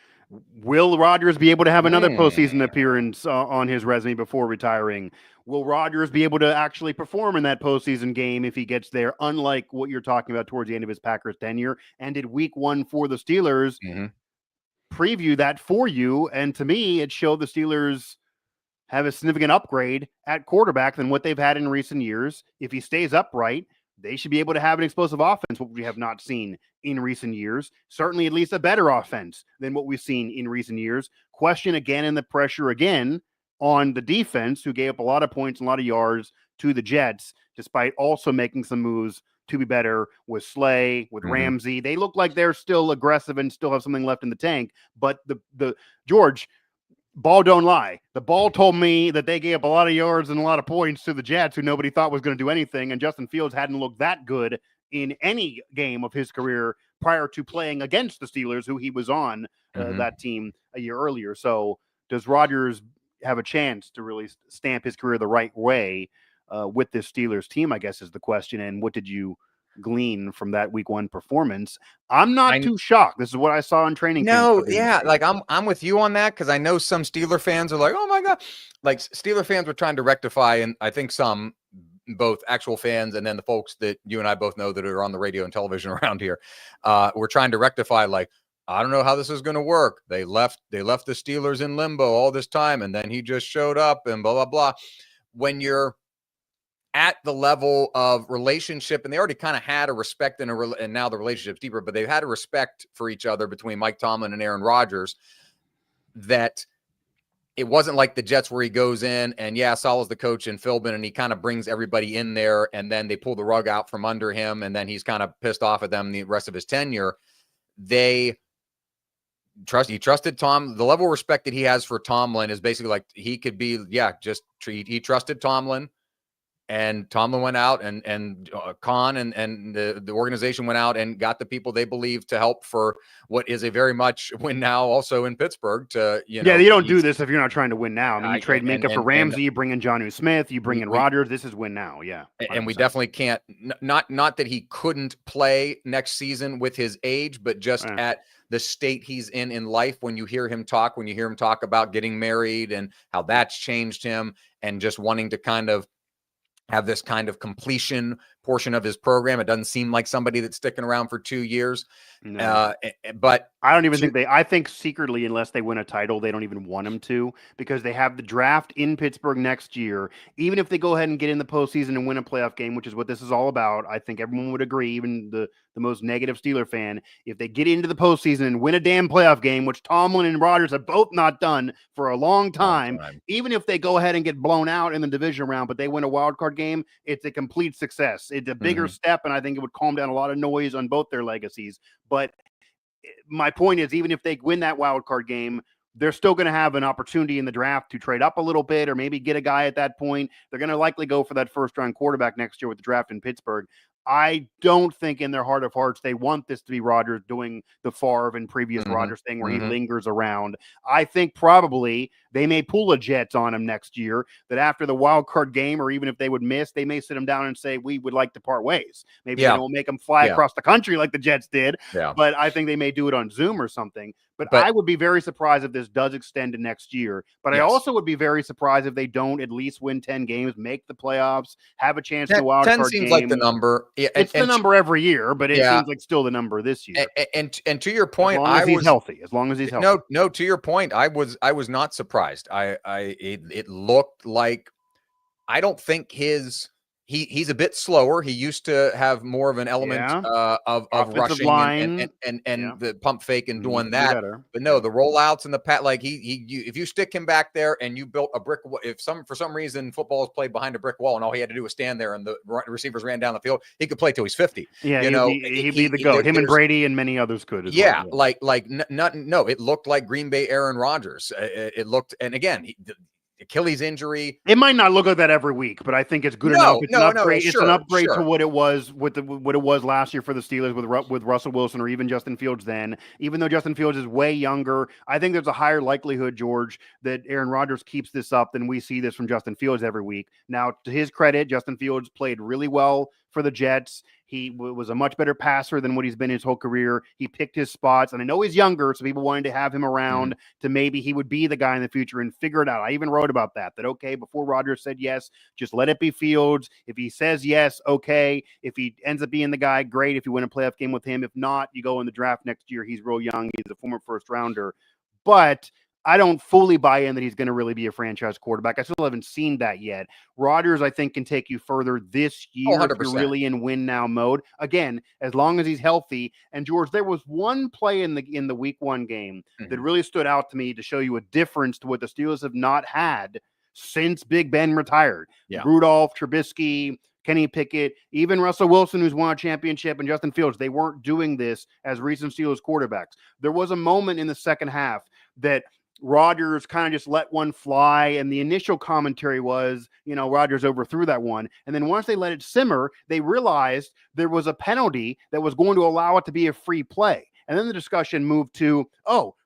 will Rodgers be able to have another postseason appearance on his resume before retiring? Will Rodgers be able to actually perform in that postseason game if he gets there, unlike what you're talking about towards the end of his Packers tenure? And did week one for the Steelers preview that for you? And to me, it showed the Steelers have a significant upgrade at quarterback than what they've had in recent years. If he stays upright, they should be able to have an explosive offense, what we have not seen in recent years. Certainly at least a better offense than what we've seen in recent years. Question again, and the pressure again on the defense, who gave up a lot of points and a lot of yards to the Jets, despite also making some moves to be better with Slay, with Ramsey. They look like they're still aggressive and still have something left in the tank. But the George, ball don't lie. The ball told me that they gave up a lot of yards and a lot of points to the Jets, who nobody thought was going to do anything. And Justin Fields hadn't looked that good in any game of his career prior to playing against the Steelers, who he was on that team a year earlier. So does Rodgers have a chance to really stamp his career the right way with this Steelers team, I guess is the question. And what did you glean from that week one performance? I'm not too shocked. This is what I saw in training camp. Like I'm with you on that, because I know some Steeler fans are like, oh my God. Like Steeler fans were trying to rectify, and I think some, both actual fans and then the folks that you and I both know that are on the radio and television around here, we're trying to rectify, like, I don't know how this is going to work. They left the Steelers in limbo all this time, and then he just showed up and blah, blah, blah. When you're at the level of relationship, and they already kind of had a respect and now the relationship's deeper, but they've had a respect for each other between Mike Tomlin and Aaron Rodgers, that it wasn't like the Jets where he goes in and Saleh's the coach and Philbin, and he kind of brings everybody in there and then they pull the rug out from under him and then he's kind of pissed off at them the rest of his tenure. He trusted Tom. The level of respect that he has for Tomlin is basically like he could be, he trusted Tomlin. And Tomlin went out and Khan and the organization went out and got the people they believe to help for what is a very much win now also in Pittsburgh you don't do this if you're not trying to win now. I mean, you trade Minka for Ramsey, you bring in Jonnu Smith, you bring in Rodgers. This is win now. Yeah. 100%. And we definitely can't, not that he couldn't play next season with his age, but just at the state he's in life, when you hear him talk about getting married and how that's changed him and just wanting to kind of have this kind of completion portion of his program. It doesn't seem like somebody that's sticking around for 2 years. No. But I don't even think I think secretly, unless they win a title, they don't even want him to, because they have the draft in Pittsburgh next year. Even if they go ahead and get in the postseason and win a playoff game, which is what this is all about, I think everyone would agree, even the most negative Steeler fan, if they get into the postseason and win a damn playoff game, which Tomlin and Rodgers have both not done for a long time, even if they go ahead and get blown out in the division round, but they win a wild card game, it's a complete success. It's a bigger step, and I think it would calm down a lot of noise on both their legacies. But my point is, even if they win that wild card game, they're still going to have an opportunity in the draft to trade up a little bit or maybe get a guy at that point. They're going to likely go for that first-round quarterback next year with the draft in Pittsburgh. I don't think in their heart of hearts they want this to be Rodgers doing the Favre and previous Rodgers thing where he lingers around. I think probably they may pull a Jets on him next year, that after the wild card game, or even if they would miss, they may sit him down and say, we would like to part ways. Maybe they don't make him fly across the country like the Jets did, but I think they may do it on Zoom or something. But I would be very surprised if this does extend to next year. But I also would be very surprised if they don't at least win 10 games, make the playoffs, have a chance to wild card 10 seems like the number. Yeah, it's the number every year, but it seems like still the number this year. And to your point, as long as he's healthy. As long as he's healthy. No. To your point, I was not surprised. It looked like, I don't think he's a bit slower. He used to have more of an element of rushing and the pump fake and doing that. But no, the rollouts and the pat, like if you stick him back there and you built a brick, for some reason football is played behind a brick wall and all he had to do was stand there and the receivers ran down the field, he could play till he's 50. Yeah, he'd be the GOAT. Him and Brady and many others could as well. No, it looked like Green Bay Aaron Rodgers. It looked, and again, Achilles injury. It might not look like that every week, but I think it's good enough. It's an upgrade. It's an upgrade to what it was what it was last year for the Steelers with Russell Wilson or even Justin Fields then. Even though Justin Fields is way younger, I think there's a higher likelihood, George, that Aaron Rodgers keeps this up than we see this from Justin Fields every week. Now, to his credit, Justin Fields played really well for the Jets. He was a much better passer than what he's been his whole career. He picked his spots, and I know he's younger, so people wanted to have him around to maybe he would be the guy in the future and figure it out. I even wrote about that, okay, before Rodgers said yes, just let it be Fields. If he says yes, okay. If he ends up being the guy, great. If you win a playoff game with him. If not, you go in the draft next year. He's real young. He's a former first rounder. But I don't fully buy in that he's going to really be a franchise quarterback. I still haven't seen that yet. Rodgers, I think, can take you further this year if you're really in win now mode. Again, as long as he's healthy. And George, there was one play in the week one game that really stood out to me to show you a difference to what the Steelers have not had since Big Ben retired. Rudolph, Trubisky, Kenny Pickett, even Russell Wilson, who's won a championship, and Justin Fields, they weren't doing this as recent Steelers quarterbacks. There was a moment in the second half that Rodgers kind of just let one fly, and the initial commentary was, Rodgers overthrew that one. And then once they let it simmer, they realized there was a penalty that was going to allow it to be a free play. And then the discussion moved to,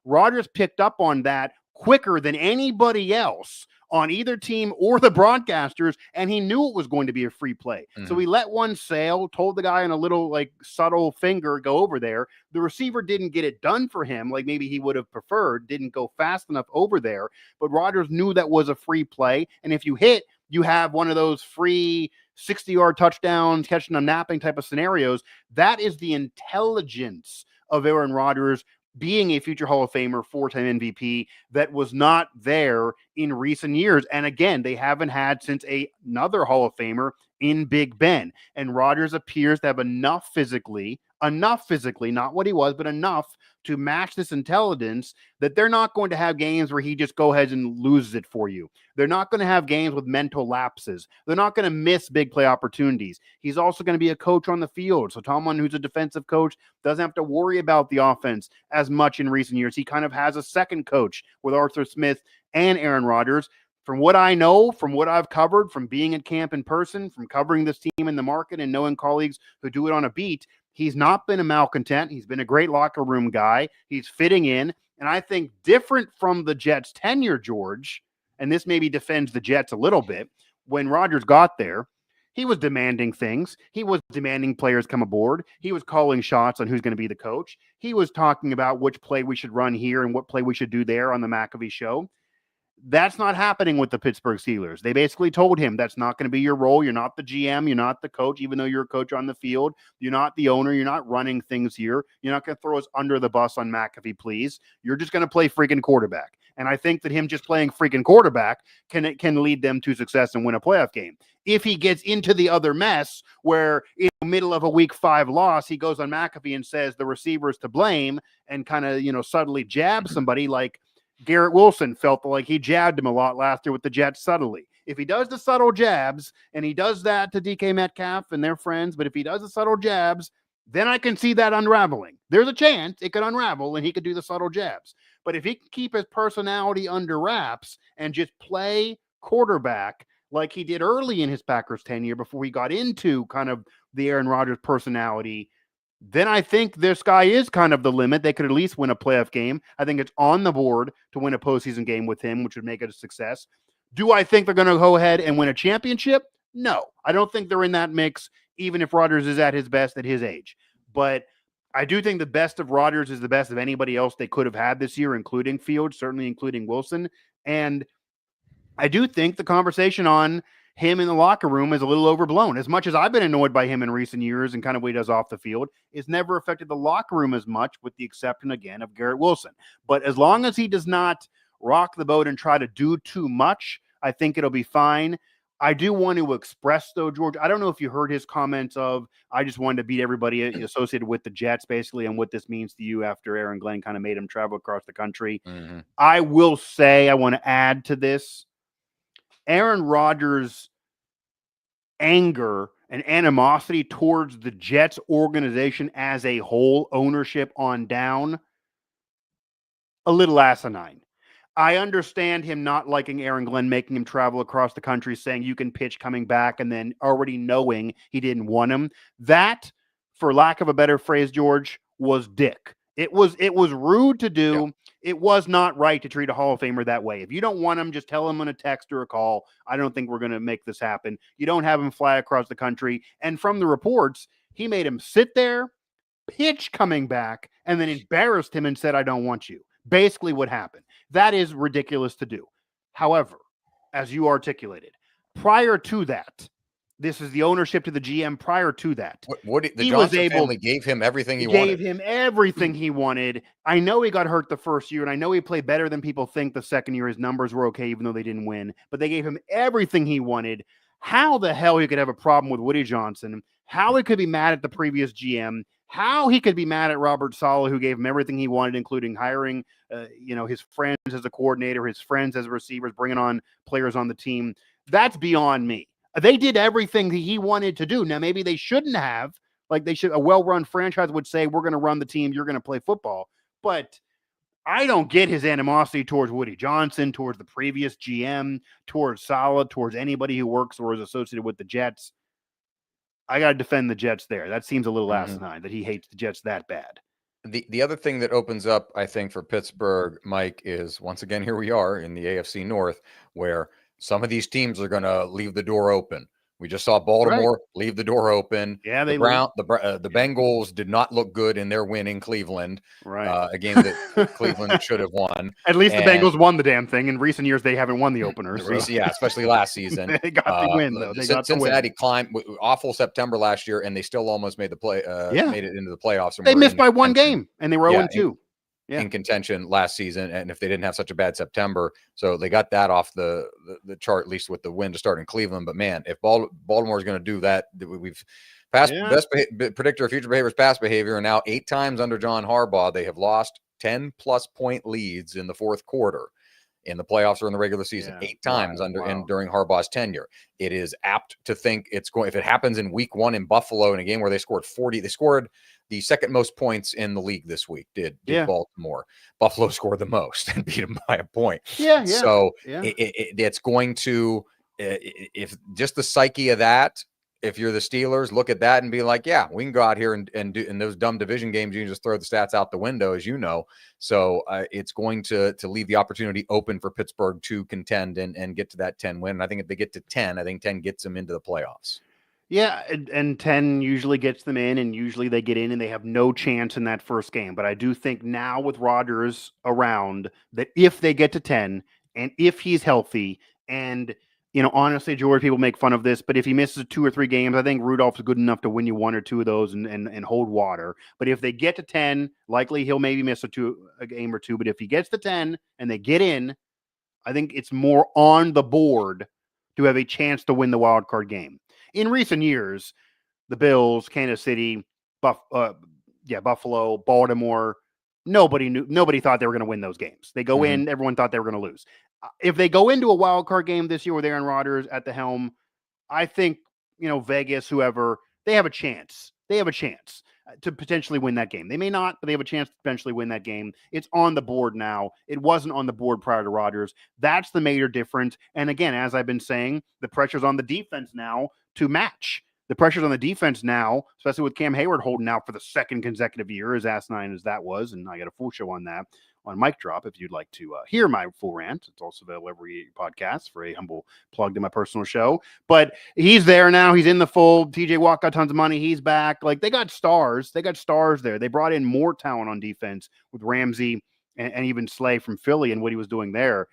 Rodgers picked up on that quicker than anybody else on either team or the broadcasters, and he knew it was going to be a free play. So he let one sail, told the guy in a little subtle finger, go over there. The receiver didn't get it done for him like maybe he would have preferred, didn't go fast enough over there, but Rodgers knew that was a free play. And if you hit, you have one of those free 60-yard touchdowns, catching them napping type of scenarios. That is the intelligence of Aaron Rodgers being a future Hall of Famer, 4-time MVP that was not there in recent years. And again, they haven't had since another Hall of Famer in Big Ben. And Rodgers appears to have enough physically, not what he was, but enough to match this intelligence that they're not going to have games where he just go ahead and loses it for you. They're not going to have games with mental lapses. They're not going to miss big play opportunities. He's also going to be a coach on the field. So Tomlin, who's a defensive coach, doesn't have to worry about the offense as much in recent years. He kind of has a second coach with Arthur Smith and Aaron Rodgers. From what I know, from what I've covered, from being at camp in person, from covering this team in the market and knowing colleagues who do it on a beat, he's not been a malcontent. He's been a great locker room guy. He's fitting in. And I think different from the Jets' tenure, George, and this maybe defends the Jets a little bit, when Rodgers got there, he was demanding things. He was demanding players come aboard. He was calling shots on who's going to be the coach. He was talking about which play we should run here and what play we should do there on the McAfee show. That's not happening with the Pittsburgh Steelers. They basically told him that's not going to be your role. You're not the GM. You're not the coach, even though you're a coach on the field. You're not the owner. You're not running things here. You're not going to throw us under the bus on McAfee, please. You're just going to play freaking quarterback. And I think that him just playing freaking quarterback can lead them to success and win a playoff game. If he gets into the other mess where in the middle of a week 5 loss, he goes on McAfee and says the receiver's to blame and kind of, subtly jabs somebody like Garrett Wilson felt like he jabbed him a lot last year with the Jets subtly. If he does the subtle jabs, and he does that to DK Metcalf and their friends, but if he does the subtle jabs, then I can see that unraveling. There's a chance it could unravel and he could do the subtle jabs. But if he can keep his personality under wraps and just play quarterback like he did early in his Packers tenure before he got into kind of the Aaron Rodgers personality, then I think this guy is kind of the limit. They could at least win a playoff game. I think it's on the board to win a postseason game with him, which would make it a success. Do I think they're going to go ahead and win a championship? No, I don't think they're in that mix, even if Rodgers is at his best at his age. But I do think the best of Rodgers is the best of anybody else they could have had this year, including Fields, certainly including Wilson. And I do think the conversation on him in the locker room is a little overblown. As much as I've been annoyed by him in recent years and kind of what he does off the field, it's never affected the locker room as much, with the exception, again, of Garrett Wilson. But as long as he does not rock the boat and try to do too much, I think it'll be fine. I do want to express, though, George, I don't know if you heard his comments of, I just wanted to beat everybody associated with the Jets, basically, and what this means to you after Aaron Glenn kind of made him travel across the country. Mm-hmm. I will say, I want to add to this, Aaron Rodgers' anger and animosity towards the Jets organization as a whole, ownership on down, a little asinine. I understand him not liking Aaron Glenn, making him travel across the country, saying you can pitch coming back, and then already knowing he didn't want him. That, for lack of a better phrase, George, was dick. It was rude to do. Yeah. It was not right to treat a Hall of Famer that way. If you don't want him, just tell him on a text or a call. I don't think we're going to make this happen. You don't have him fly across the country. And from the reports, he made him sit there, pitch coming back, and then embarrassed him and said, I don't want you. Basically what happened. That is ridiculous to do. However, as you articulated, prior to that, this is the ownership to the GM. Prior to that, the Johnson family gave him everything he wanted. Gave him everything he wanted. I know he got hurt the first year, and I know he played better than people think the second year. His numbers were okay, even though they didn't win. But they gave him everything he wanted. How the hell he could have a problem with Woody Johnson? How he could be mad at the previous GM? How he could be mad at Robert Saleh, who gave him everything he wanted, including hiring, his friends as a coordinator, his friends as receivers, bringing on players on the team. That's beyond me. They did everything that he wanted to do. Now, maybe they shouldn't have. Like, they should. A well-run franchise would say, we're going to run the team, you're going to play football. But I don't get his animosity towards Woody Johnson, towards the previous GM, towards Saleh, towards anybody who works or is associated with the Jets. I got to defend the Jets there. That seems a little asinine that he hates the Jets that bad. The other thing that opens up, I think, for Pittsburgh, Mike, is once again, here we are in the AFC North, where some of these teams are going to leave the door open. We just saw Baltimore leave the door open. Yeah, the Bengals did not look good in their win in Cleveland. Right, a game that Cleveland should have won. At least the Bengals won the damn thing. In recent years, they haven't won the opener. Yeah, especially last season. They got the win though. Cincinnati climbed awful September last year, and they still almost made the play. Made it into the playoffs. They missed by one game, and they were 0-2. in contention last season, and if they didn't have such a bad September. So they got that off the chart, at least with the win to start in Cleveland. But man, if Baltimore is going to do that, we've best predictor of future behavior is past behavior, and now 8 times under John Harbaugh they have lost 10+ point leads in the fourth quarter in the playoffs or in the regular season. 8 times during Harbaugh's tenure. It is apt to think it's going, if it happens in week 1 in Buffalo in a game where they scored 40, they scored the second most points in the league this week. Did Baltimore. Buffalo scored the most and beat them by a point. So it's going to, if just the psyche of that, if you're the Steelers, look at that and be like, yeah, we can go out here and do in those dumb division games. You can just throw the stats out the window, as you know. So it's going to leave the opportunity open for Pittsburgh to contend and get to that 10 win. And I think if they get to 10, I think 10 gets them into the playoffs. Yeah, and 10 usually gets them in, and usually they get in and they have no chance in that first game. But I do think now with Rodgers around that if they get to 10 and if he's healthy and honestly, George, people make fun of this, but if he misses 2 or 3 games, I think Rudolph's good enough to win you 1 or 2 of those and hold water. But if they get to 10, likely he'll maybe miss a game or 2. But if he gets to 10 and they get in, I think it's more on the board to have a chance to win the wild card game. In recent years, the Bills, Kansas City, Buffalo, Baltimore, nobody thought they were going to win those games. They go in, everyone thought they were going to lose. If they go into a wild card game this year with Aaron Rodgers at the helm, I think, Vegas, whoever, they have a chance. They have a chance to potentially win that game. They may not, but they have a chance to potentially win that game. It's on the board now. It wasn't on the board prior to Rodgers. That's the major difference. And again, as I've been saying, the pressure's on the defense now to match. The pressure's on the defense now, especially with Cam Hayward holding out for the second consecutive year, as asinine as that was. And I got a full show on that on Mic Drop if you'd like to hear my full rant. It's also available every podcast for a humble plug to my personal show. But he's there now. He's in the fold. TJ Watt got tons of money. He's back. Like, they got stars. They got stars there. They brought in more talent on defense with Ramsey and even Slay from Philly and what he was doing there.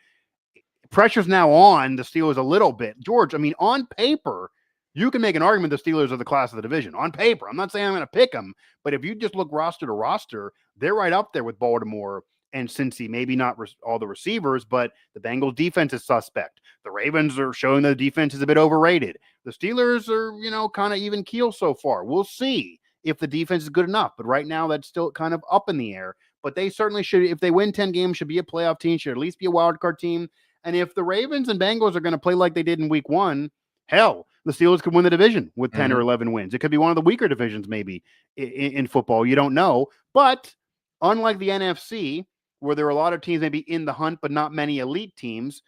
Pressure's now on the Steelers a little bit. George, I mean, on paper, you can make an argument the Steelers are the class of the division. On paper, I'm not saying I'm going to pick them, but if you just look roster to roster, they're right up there with Baltimore and Cincy. Maybe not all the receivers, but the Bengals defense is suspect. The Ravens are showing the defense is a bit overrated. The Steelers are, kind of even keel so far. We'll see if the defense is good enough, but right now that's still kind of up in the air. But they certainly should, if they win 10 games, should be a playoff team, should at least be a wild card team. And if the Ravens and Bengals are going to play like they did in week 1, hell, the Steelers could win the division with 10 or 11 wins. It could be one of the weaker divisions maybe in football. You don't know. But unlike the NFC, where there are a lot of teams maybe in the hunt, but not many elite teams,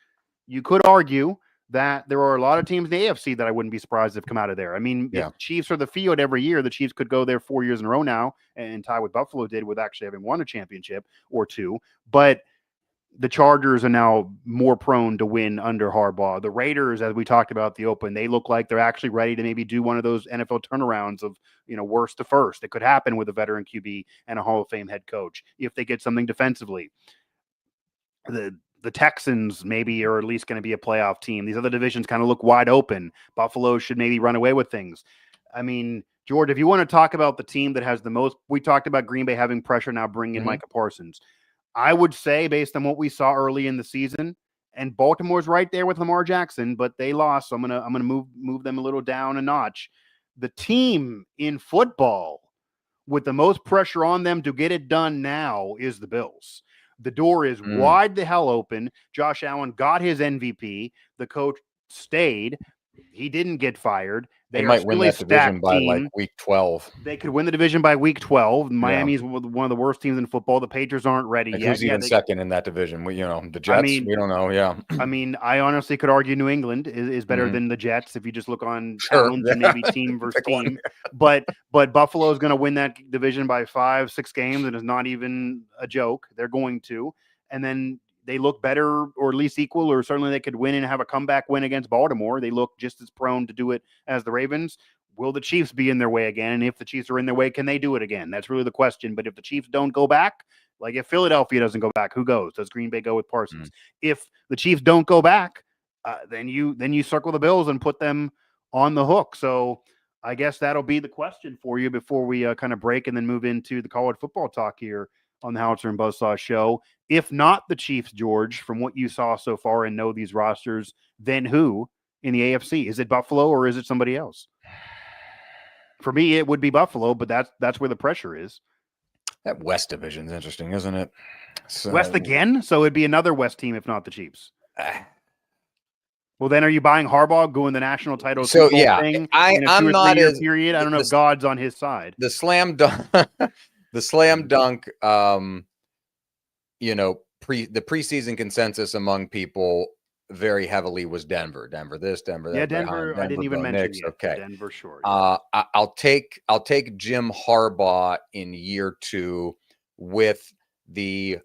you could argue that there are a lot of teams in the AFC that I wouldn't be surprised if come out of there. I mean, if Chiefs are the field every year, the Chiefs could go there 4 years in a row now and tie what Buffalo did with actually having won a championship or 2. But the Chargers are now more prone to win under Harbaugh. The Raiders, as we talked about the open, they look like they're actually ready to maybe do one of those NFL turnarounds of, worst to first. It could happen with a veteran QB and a Hall of Fame head coach if they get something defensively. The Texans maybe are at least going to be a playoff team. These other divisions kind of look wide open. Buffalo should maybe run away with things. I mean, George, if you want to talk about the team that has the most, we talked about Green Bay having pressure now bringing in Micah Parsons. I would say, based on what we saw early in the season, and Baltimore's right there with Lamar Jackson, but they lost, so I'm gonna move them a little down a notch. The team in football with the most pressure on them to get it done now is the Bills. The door is wide the hell open. Josh Allen got his MVP. The coach stayed. He didn't get fired. They might win that division by like week 12. They could win the division by week 12. Miami's one of the worst teams in football. The Patriots aren't ready yet. Who's even second in that division? The Jets. We don't know. Yeah. I mean, I honestly could argue New England is better than the Jets if you just look on talent and maybe team versus team. But Buffalo is going to win that division by 5-6 games, and it's not even a joke. They're going to, and then they look better or at least equal, or certainly they could win and have a comeback win against Baltimore. They look just as prone to do it as the Ravens. Will the Chiefs be in their way again? And if the Chiefs are in their way, can they do it again? That's really the question. But if the Chiefs don't go back, like if Philadelphia doesn't go back, who goes? Does Green Bay go with Parsons? If the Chiefs don't go back, then you circle the Bills and put them on the hook. So I guess that'll be the question for you before we kind of break and then move into the college football talk here on the Howitzer and Buzz-saw Show. If not the Chiefs, George, from what you saw so far and know these rosters, then who in the AFC? Is it Buffalo or is it somebody else? For me, it would be Buffalo, but that's where the pressure is. That West division is interesting, isn't it? So, West again? So it'd be another West team if not the Chiefs. Well, then are you buying Harbaugh going the national title? So yeah, thing I'm not as period. I don't know if God's on his side. The slam dunk, the preseason consensus among people very heavily was Denver. Denver this, Denver that. Yeah, Denver I didn't even mention yet. Okay, Denver, sure. I'll take Jim Harbaugh in year 2 with the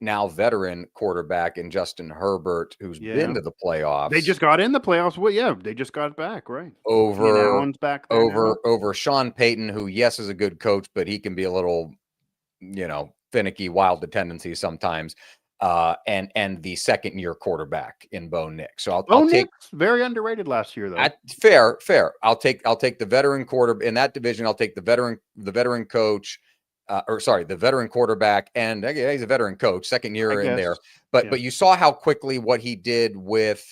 now veteran quarterback in Justin Herbert, who's been to the playoffs. They just got in the playoffs. Well, yeah, they just got back, right? Over back there over Sean Payton, who yes is a good coach, but he can be a little, finicky, wild tendencies sometimes. And the second year quarterback in Bo Nix. So I'll take very underrated last year though. Fair. I'll take the veteran quarterback in that division. I'll take the veteran coach. The veteran quarterback, and he's a veteran coach, second year in there. But you saw how quickly what he did with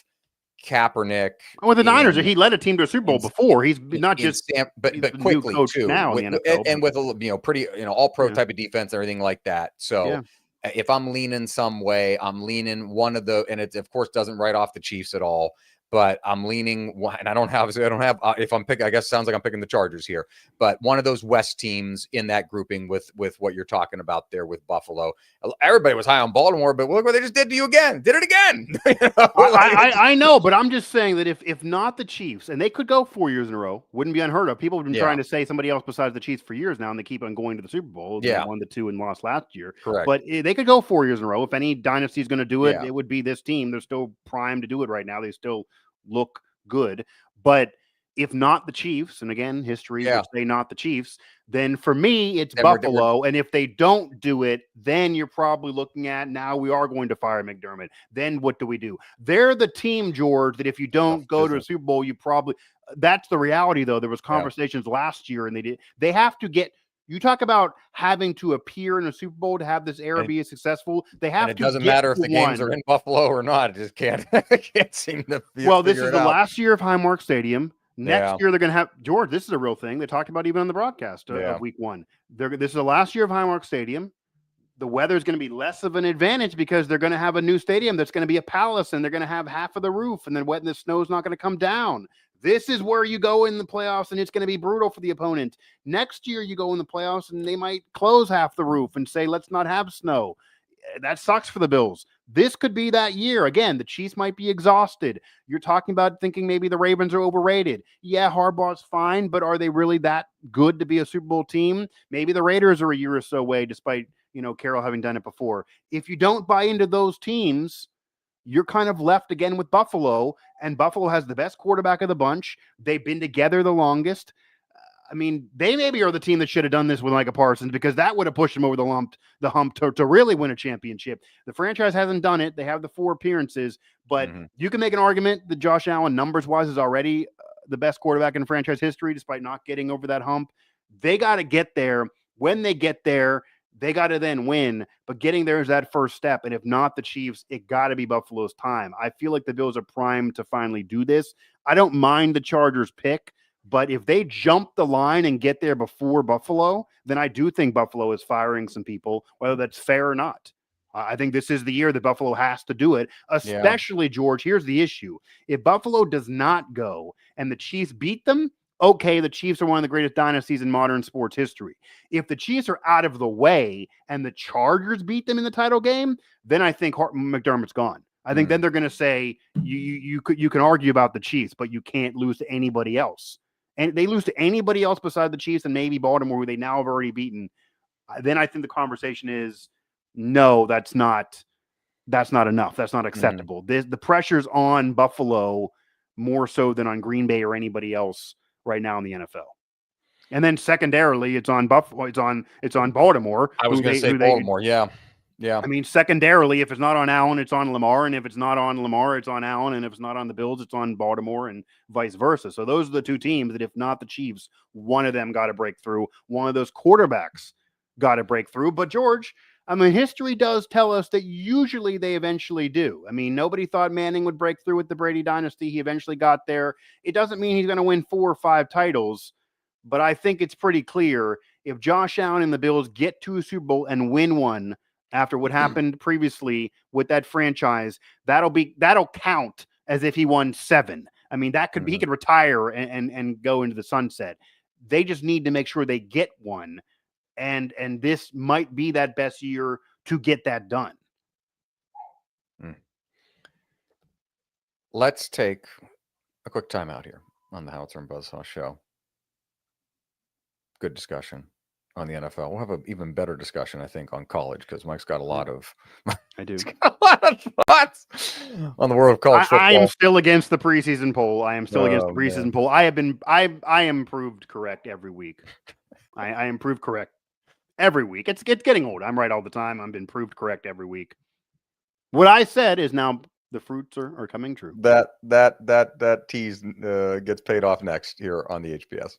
Kaepernick. With the Niners, he led a team to a Super Bowl before. He's not just, but quickly too. Now in the NFL, and with a pretty all pro type of defense and everything like that. So if I'm leaning some way, I'm leaning one of the, and it of course doesn't write off the Chiefs at all. But I'm leaning one, and I don't have. If I'm picking, I guess it sounds like I'm picking the Chargers here. But one of those West teams in that grouping with what you're talking about there with Buffalo. Everybody was high on Baltimore, but look what they just did to you again. Did it again. I know, but I'm just saying that if not the Chiefs, and they could go 4 years in a row, wouldn't be unheard of. People have been trying to say somebody else besides the Chiefs for years now, and they keep on going to the Super Bowl. They won the 2 and lost last year. Correct. But they could go 4 years in a row. If any dynasty is going to do it, it would be this team. They're still primed to do it right now. They still look good. But if not the Chiefs, and again, history would say not the Chiefs, then for me, it's Buffalo. And if they don't do it, then you're probably looking at, now we are going to fire McDermott. Then what do we do? They're the team, George, that if you don't go to a Super Bowl, you probably, that's the reality though. There was conversations last year and they have to get, you talk about having to appear in a Super Bowl to have this era be successful. They have to. It doesn't matter if the games are in Buffalo or not. It just can't seem to. Well, this is the last year of Highmark Stadium. Next year they're going to have George. This is a real thing. They talked about even on the broadcast of Week 1. This is the last year of Highmark Stadium. The weather is going to be less of an advantage because they're going to have a new stadium that's going to be a palace, and they're going to have half of the roof, and then the snow is not going to come down. This is where you go in the playoffs, and it's going to be brutal for the opponent. Next year, you go in the playoffs, and they might close half the roof and say, let's not have snow. That sucks for the Bills. This could be that year. Again, the Chiefs might be exhausted. You're talking about thinking maybe the Ravens are overrated. Yeah, Harbaugh's fine, but are they really that good to be a Super Bowl team? Maybe the Raiders are a year or so away, despite, Carroll having done it before. If you don't buy into those teams, you're kind of left again with Buffalo, and Buffalo has the best quarterback of the bunch. They've been together the longest. I mean, they maybe are the team that should have done this with Micah Parsons, because that would have pushed them over the hump to really win a championship. The franchise hasn't done it. They have the 4 appearances, but you can make an argument that Josh Allen, numbers-wise, is already the best quarterback in franchise history, despite not getting over that hump. They got to get there. When they get there, they got to then win, but getting there is that first step. And if not the Chiefs, it got to be Buffalo's time. I feel like the Bills are primed to finally do this. I don't mind the Chargers pick, but if they jump the line and get there before Buffalo, then I do think Buffalo is firing some people, whether that's fair or not. I think this is the year that Buffalo has to do it, especially, George. Here's the issue. If Buffalo does not go and the Chiefs beat them, okay, the Chiefs are one of the greatest dynasties in modern sports history. If the Chiefs are out of the way and the Chargers beat them in the title game, then I think McDermott's gone. I think then they're going to say you can argue about the Chiefs, but you can't lose to anybody else. And they lose to anybody else beside the Chiefs and maybe Baltimore, who they now have already beaten. Then I think the conversation is, no, that's not enough. That's not acceptable. The pressure's on Buffalo more so than on Green Bay or anybody else right now in the NFL. And then secondarily, it's on Buffalo. It's on Baltimore. I was going to say Baltimore. Yeah. I mean, secondarily, if it's not on Allen, it's on Lamar. And if it's not on Lamar, it's on Allen. And if it's not on the Bills, it's on Baltimore, and vice versa. So those are the 2 teams that, if not the Chiefs, one of them got to break through. One of those quarterbacks got to break through. But George, I mean, history does tell us that usually they eventually do. I mean, nobody thought Manning would break through with the Brady dynasty. He eventually got there. It doesn't mean he's going to win 4 or 5 titles, but I think it's pretty clear if Josh Allen and the Bills get to a Super Bowl and win one after what happened previously with that franchise, that'll count as if he won 7. I mean, that could be, he could retire and go into the sunset. They just need to make sure they get one. And this might be that best year to get that done. Let's take a quick time out here on the Howitzer and Buzz-saw Show. Good discussion on the NFL. We'll have an even better discussion, I think, on college because Mike's got a lot of I do a lot of thoughts on the world of college football. I am still against the preseason poll. I am still against the preseason poll. I am proved correct every week. I am proved correct every week. It's getting old. I'm right all the time. I've been proved correct every week. What I said is now the fruits are coming true. That tease gets paid off next here on the HBS.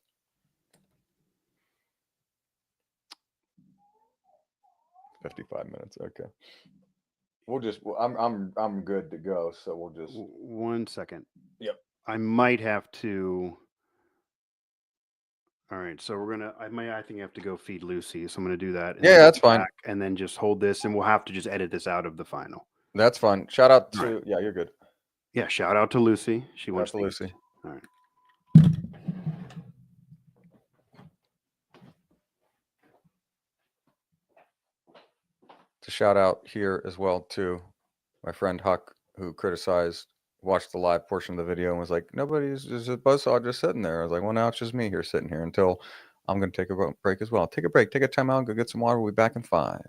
$55 minutes. Okay. We'll just. I'm good to go. So we'll just. 1 second. Yep. I might have to. All right, so I think I have to go feed Lucy, so I'm gonna do that. Yeah, that's fine. And then just hold this, and we'll have to just edit this out of the final. That's fine. Shout out to yeah, you're good. Yeah, shout out to Lucy. She wants to Lucy. All right. To shout out here as well to my friend Huck, who watched the live portion of the video and was like, nobody's just a buzzsaw just sitting there. I was like, well, now it's just me here sitting here until I'm going to take a break as well. Take a break, take a time out, go get some water. We'll be back in 5.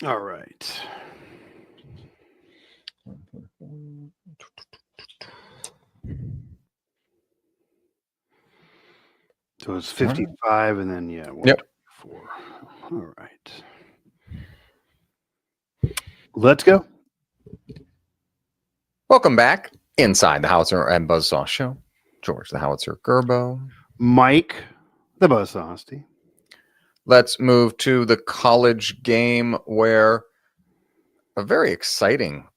All right. So it's 55 and then, 124. All right. Let's go. Welcome back inside the Howitzer and Buzz-saw Show. George, the Howitzer Gerbo. Mike, the Buzz-saw Asti. Let's move to the college game where a very exciting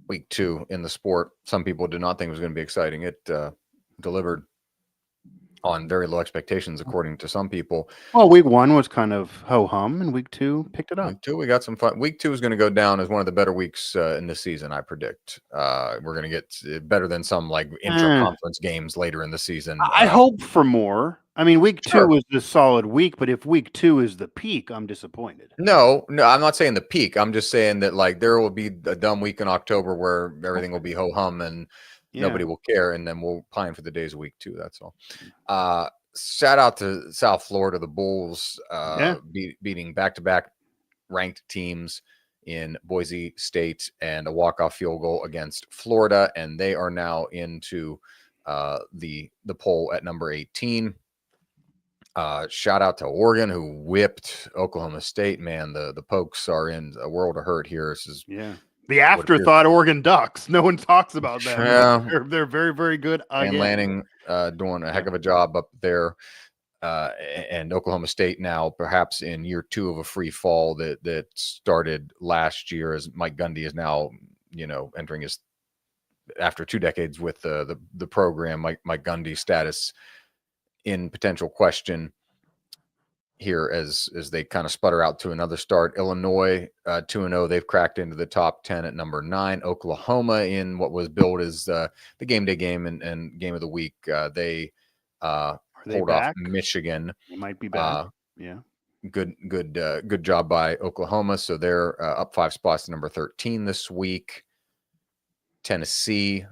week 2 in the sport. Some people did not think it was going to be exciting. It delivered on very low expectations, according to some people. Well, week 1 was kind of ho-hum, and week 2 picked it up. Week 2, we got some fun. Week 2 is going to go down as one of the better weeks in the season, I predict. We're going to get better than some like intra-conference games later in the season. I hope for more. I mean, week 2 was the solid week, but if week 2 is the peak, I'm disappointed. No, I'm not saying the peak. I'm just saying that like there will be a dumb week in October where everything will be ho-hum and nobody will care, and then we'll pine for the days of week 2. That's all. Shout out to South Florida, the Bulls beating back-to-back ranked teams in Boise State and a walk-off field goal against Florida, and they are now into the poll at number 18. Shout out to Oregon, who whipped Oklahoma State. Man, the Pokes are in a world of hurt here. This is the afterthought Oregon Ducks. No one talks about them. Yeah. They're very, very good. And Lanning doing a heck of a job up there. And Oklahoma State now perhaps in year 2 of a free fall that started last year, as Mike Gundy is now, entering his, after 2 decades with the program, Mike Gundy's status in potential question here as they kind of sputter out to another start. Illinois 2-0. They've cracked into the top 10 at number 9. Oklahoma, in what was billed as the game day game and game of the week, they hold off Michigan. They might be back. Good job by Oklahoma. So they're up 5 spots to number 13 this week. Tennessee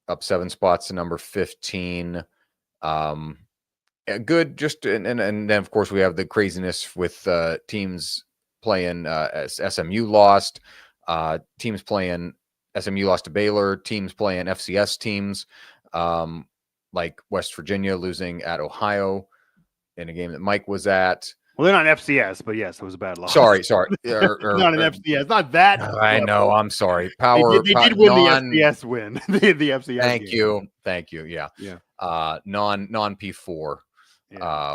up 7 spots to number 15. Good. Just and then of course we have the craziness with teams playing. SMU lost. Teams playing. SMU lost to Baylor. Teams playing FCS teams, like West Virginia losing at Ohio in a game that Mike was at. Well, they're not FCS, but yes, it was a bad loss. Sorry. Not an FCS. Not that. I know. I'm sorry. Power. They did win the FCS win. the FCS. Thank you. Yeah. Non P4.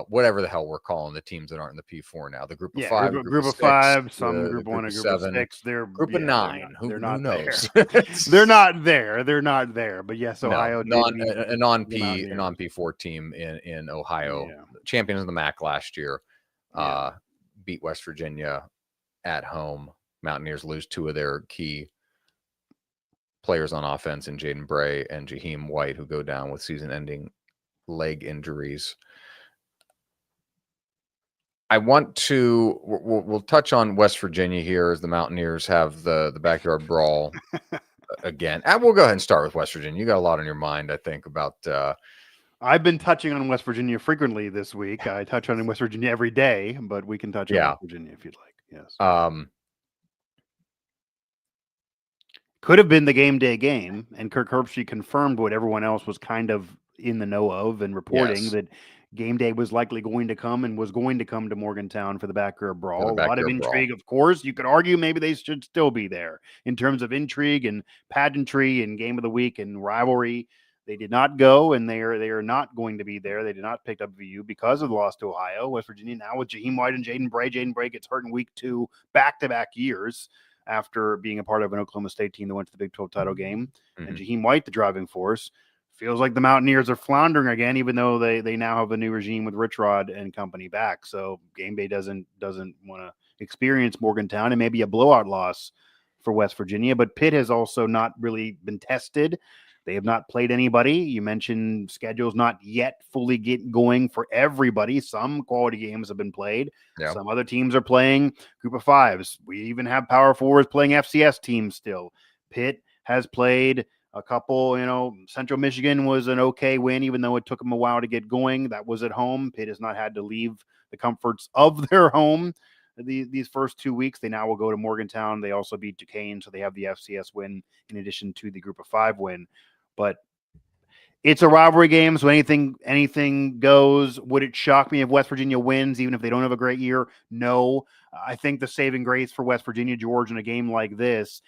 Whatever the hell we're calling the teams that aren't in the P4 now. The group of 5, group of 5, some group 1, and group 7. Of 6. They're group of 9. Who knows? They're not there. They're not there. But yes, Ohio. A non P4 team in Ohio. Champions of the MAC last year. Beat West Virginia at home. Mountaineers lose 2 of their key players on offense in Jaden Bray and Jaheim White, who go down with season-ending leg injuries. I want to we'll touch on West Virginia here as the Mountaineers have the Backyard Brawl again. And we'll go ahead and start with West Virginia. You got a lot on your mind, I think, about I've been touching on West Virginia frequently this week. I touch on West Virginia every day, but we can touch on West Virginia if you'd like. Yes. Could have been the game day game, and Kirk Herbstreit confirmed what everyone else was kind of in the know of and reporting that game day was likely going to come and was going to come to Morgantown for the Backyard Brawl. A lot of intrigue, of course. You could argue maybe they should still be there in terms of intrigue and pageantry and game of the week and rivalry. They did not go, and they are not going to be there. They did not pick up VU because of the loss to Ohio. West Virginia now with Jaheim White and Jaden Bray. Jaden Bray gets hurt in week 2 back-to-back years after being a part of an Oklahoma State team that went to the Big 12 title game. And Jaheim White, the driving force. Feels like the Mountaineers are floundering again, even though they now have a new regime with Rich Rod and company back. So game day doesn't want to experience Morgantown, and maybe a blowout loss for West Virginia. But Pitt has also not really been tested. They have not played anybody. You mentioned schedules not yet fully going for everybody. Some quality games have been played. Some other teams are playing group of 5s. We even have power forwards playing FCS teams still. Pitt has played a couple, Central Michigan was an okay win, even though it took them a while to get going. That was at home. Pitt has not had to leave the comforts of their home. these first 2 weeks. They now will go to Morgantown. They also beat Duquesne, so they have the FCS win in addition to the Group of 5 win. But it's a rivalry game, so anything goes. Would it shock me if West Virginia wins, even if they don't have a great year? No. I think the saving grace for West Virginia, George, in a game like this,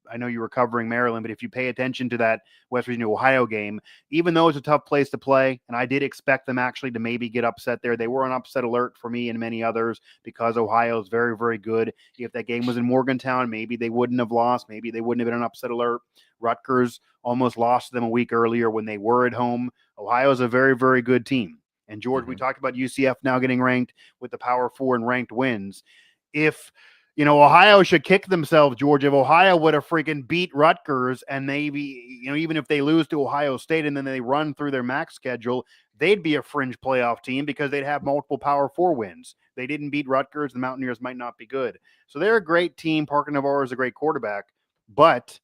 I know you were covering Maryland, but if you pay attention to that West Virginia-Ohio game, even though it's a tough place to play, and I did expect them actually to maybe get upset there, they were on upset alert for me and many others because Ohio is very, very good. If that game was in Morgantown, maybe they wouldn't have lost. Maybe they wouldn't have been on upset alert. Rutgers almost lost to them a week earlier when they were at home. Ohio is a very, very good team. And, George, we talked about UCF now getting ranked with the Power 4 and ranked wins. If Ohio should kick themselves, George. If Ohio would have freaking beat Rutgers and maybe, even if they lose to Ohio State and then they run through their MAC schedule, they'd be a fringe playoff team because they'd have multiple Power 4 wins. They didn't beat Rutgers. The Mountaineers might not be good. So they're a great team. Parker Navarro is a great quarterback. But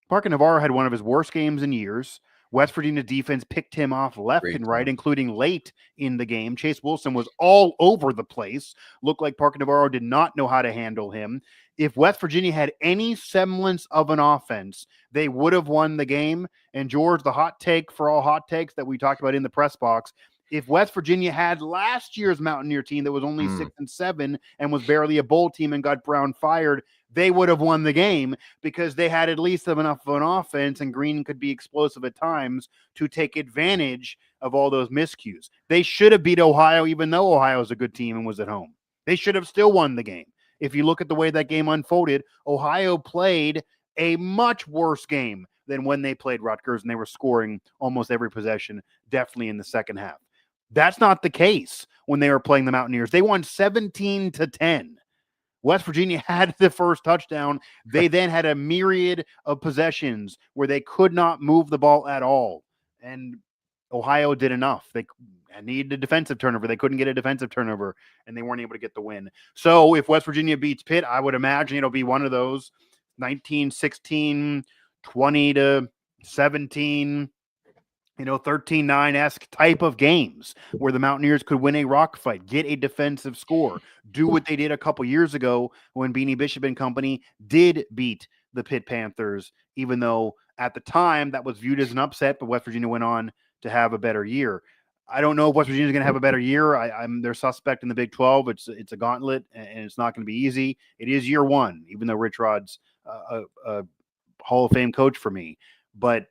Parker Navarro had one of his worst games in years. West Virginia defense picked him off left and right, including late in the game. Chase Wilson was all over the place. Looked like Parker Navarro did not know how to handle him. If West Virginia had any semblance of an offense, they would have won the game. And, George, the hot take for all hot takes that we talked about in the press box, if West Virginia had last year's Mountaineer team that was only 6-7 and was barely a bowl team and got Brown fired, they would have won the game because they had at least enough of an offense and Green could be explosive at times to take advantage of all those miscues. They should have beat Ohio, even though Ohio is a good team and was at home. They should have still won the game. If you look at the way that game unfolded, Ohio played a much worse game than when they played Rutgers, and they were scoring almost every possession, definitely in the second half. That's not the case when they were playing the Mountaineers. They won 17-10. West Virginia had the first touchdown. They then had a myriad of possessions where they could not move the ball at all. And Ohio did enough. They needed a defensive turnover. They couldn't get a defensive turnover, and they weren't able to get the win. So if West Virginia beats Pitt, I would imagine it'll be one of those 19-16, 20-17, 13-9-esque type of games where the Mountaineers could win a rock fight, get a defensive score, do what they did a couple years ago when Beanie Bishop and company did beat the Pitt Panthers, even though at the time that was viewed as an upset, but West Virginia went on to have a better year. I don't know if West Virginia is going to have a better year. I'm their suspect in the Big 12. It's a gauntlet, and it's not going to be easy. It is year one, even though Rich Rod's a Hall of Fame coach for me. But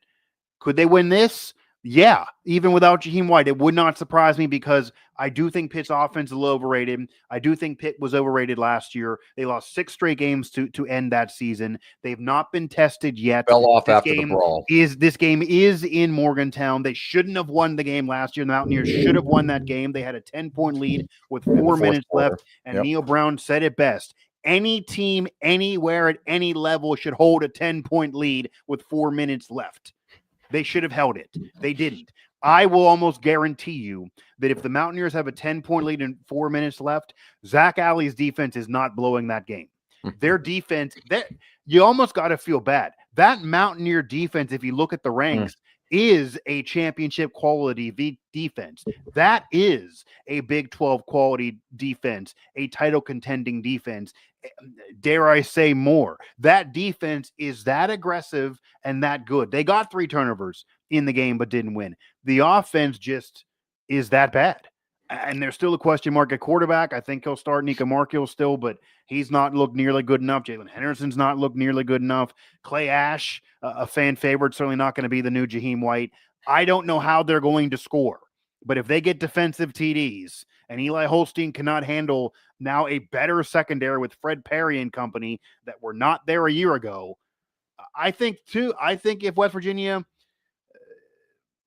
could they win this? Yeah, even without Jaheim White, it would not surprise me because I do think Pitt's offense is a little overrated. I do think Pitt was overrated last year. They lost 6 straight games to end that season. They've not been tested yet. Fell off after the brawl. This game is in Morgantown. They shouldn't have won the game last year. The Mountaineers should have won that game. They had a 10-point lead with 4 minutes left, and Neil Brown said it best. Any team, anywhere, at any level should hold a 10-point lead with 4 minutes left. They should have held it. They didn't. I will almost guarantee you that if the Mountaineers have a 10-point lead and 4 minutes left, Zach Alley's defense is not blowing that game. Their defense, you almost got to feel bad. That Mountaineer defense, if you look at the ranks, is a championship quality defense. That is a Big 12 quality defense, a title contending defense. Dare I say more? That defense is that aggressive and that good. They got 3 turnovers in the game but didn't win. The offense just is that bad. And there's still a question mark at quarterback. I think he'll start Nika Markle still, but he's not looked nearly good enough. Jalen Henderson's not looked nearly good enough. Clay Ash, a fan favorite, certainly not going to be the new Jaheim White. I don't know how they're going to score. But if they get defensive TDs and Eli Holstein cannot handle now a better secondary with Fred Perry and company that were not there a year ago, I think if West Virginia,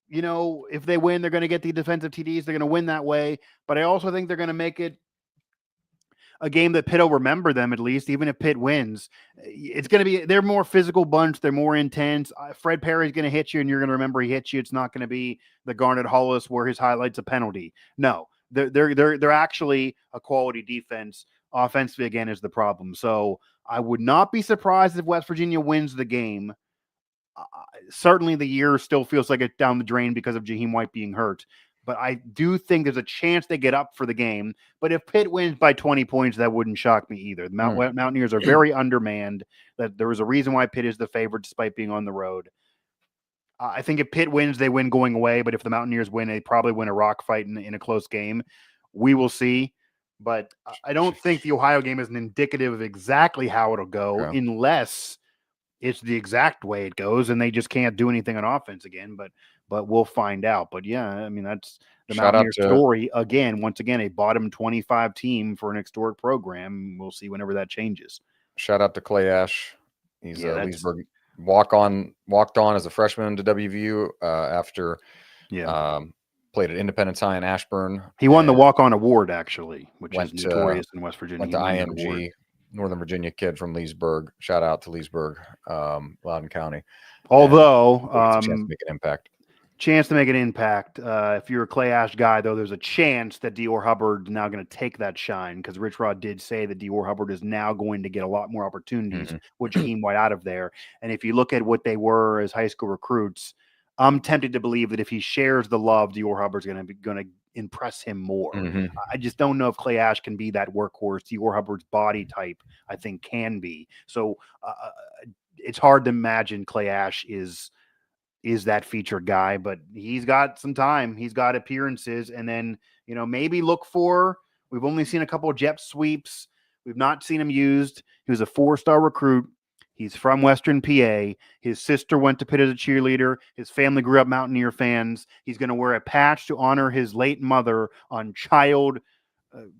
if they win, they're going to get the defensive TDs. They're going to win that way. But I also think they're going to make it a game that Pitt will remember them, at least, even if Pitt wins. It's going to be, they're more physical bunch. They're more intense. Fred Perry's going to hit you, and you're going to remember he hit you. It's not going to be the Garnet Hollis where his highlight's a penalty. No, they're actually a quality defense. Offensively, again, is the problem. So I would not be surprised if West Virginia wins the game. Certainly the year still feels like it's down the drain because of Jaheim White being hurt. But I do think there's a chance they get up for the game. But if Pitt wins by 20 points, that wouldn't shock me either. The Mountaineers are very undermanned. That there was a reason why Pitt is the favorite despite being on the road. I think if Pitt wins, they win going away. But if the Mountaineers win, they probably win a rock fight in a close game. We will see. But I don't think the Ohio game is an indicative of exactly how it'll go unless it's the exact way it goes and they just can't do anything on offense again. But we'll find out. But yeah, I mean, that's the Mountaineers story. Once again, a bottom 25 team for an historic program. We'll see whenever that changes. Shout out to Clay Ash. He's a Leesburg walked on as a freshman into WVU after played at Independence High in Ashburn. He won the walk-on award, actually, which is notorious in West Virginia. Went to IMG, Northern Virginia kid from Leesburg. Shout out to Leesburg, Loudoun County. Although chance to make an impact. If you're a Clay Ash guy, though, there's a chance that Dior Hubbard's now going to take that shine, because Rich Rod did say that Dior Hubbard is now going to get a lot more opportunities with Jaheim White out of there. And if you look at what they were as high school recruits, I'm tempted to believe that if he shares the love, Dior Hubbard's going to impress him more. I just don't know if Clay Ash can be that workhorse. Dior Hubbard's body type, I think, can be. So it's hard to imagine Clay Ash is that featured guy, but he's got some time. He's got appearances, and then, maybe look for, we've only seen a couple of jet sweeps. We've not seen him used. He was a 4-star recruit. He's from Western PA. His sister went to Pitt as a cheerleader. His family grew up Mountaineer fans. He's going to wear a patch to honor his late mother on Child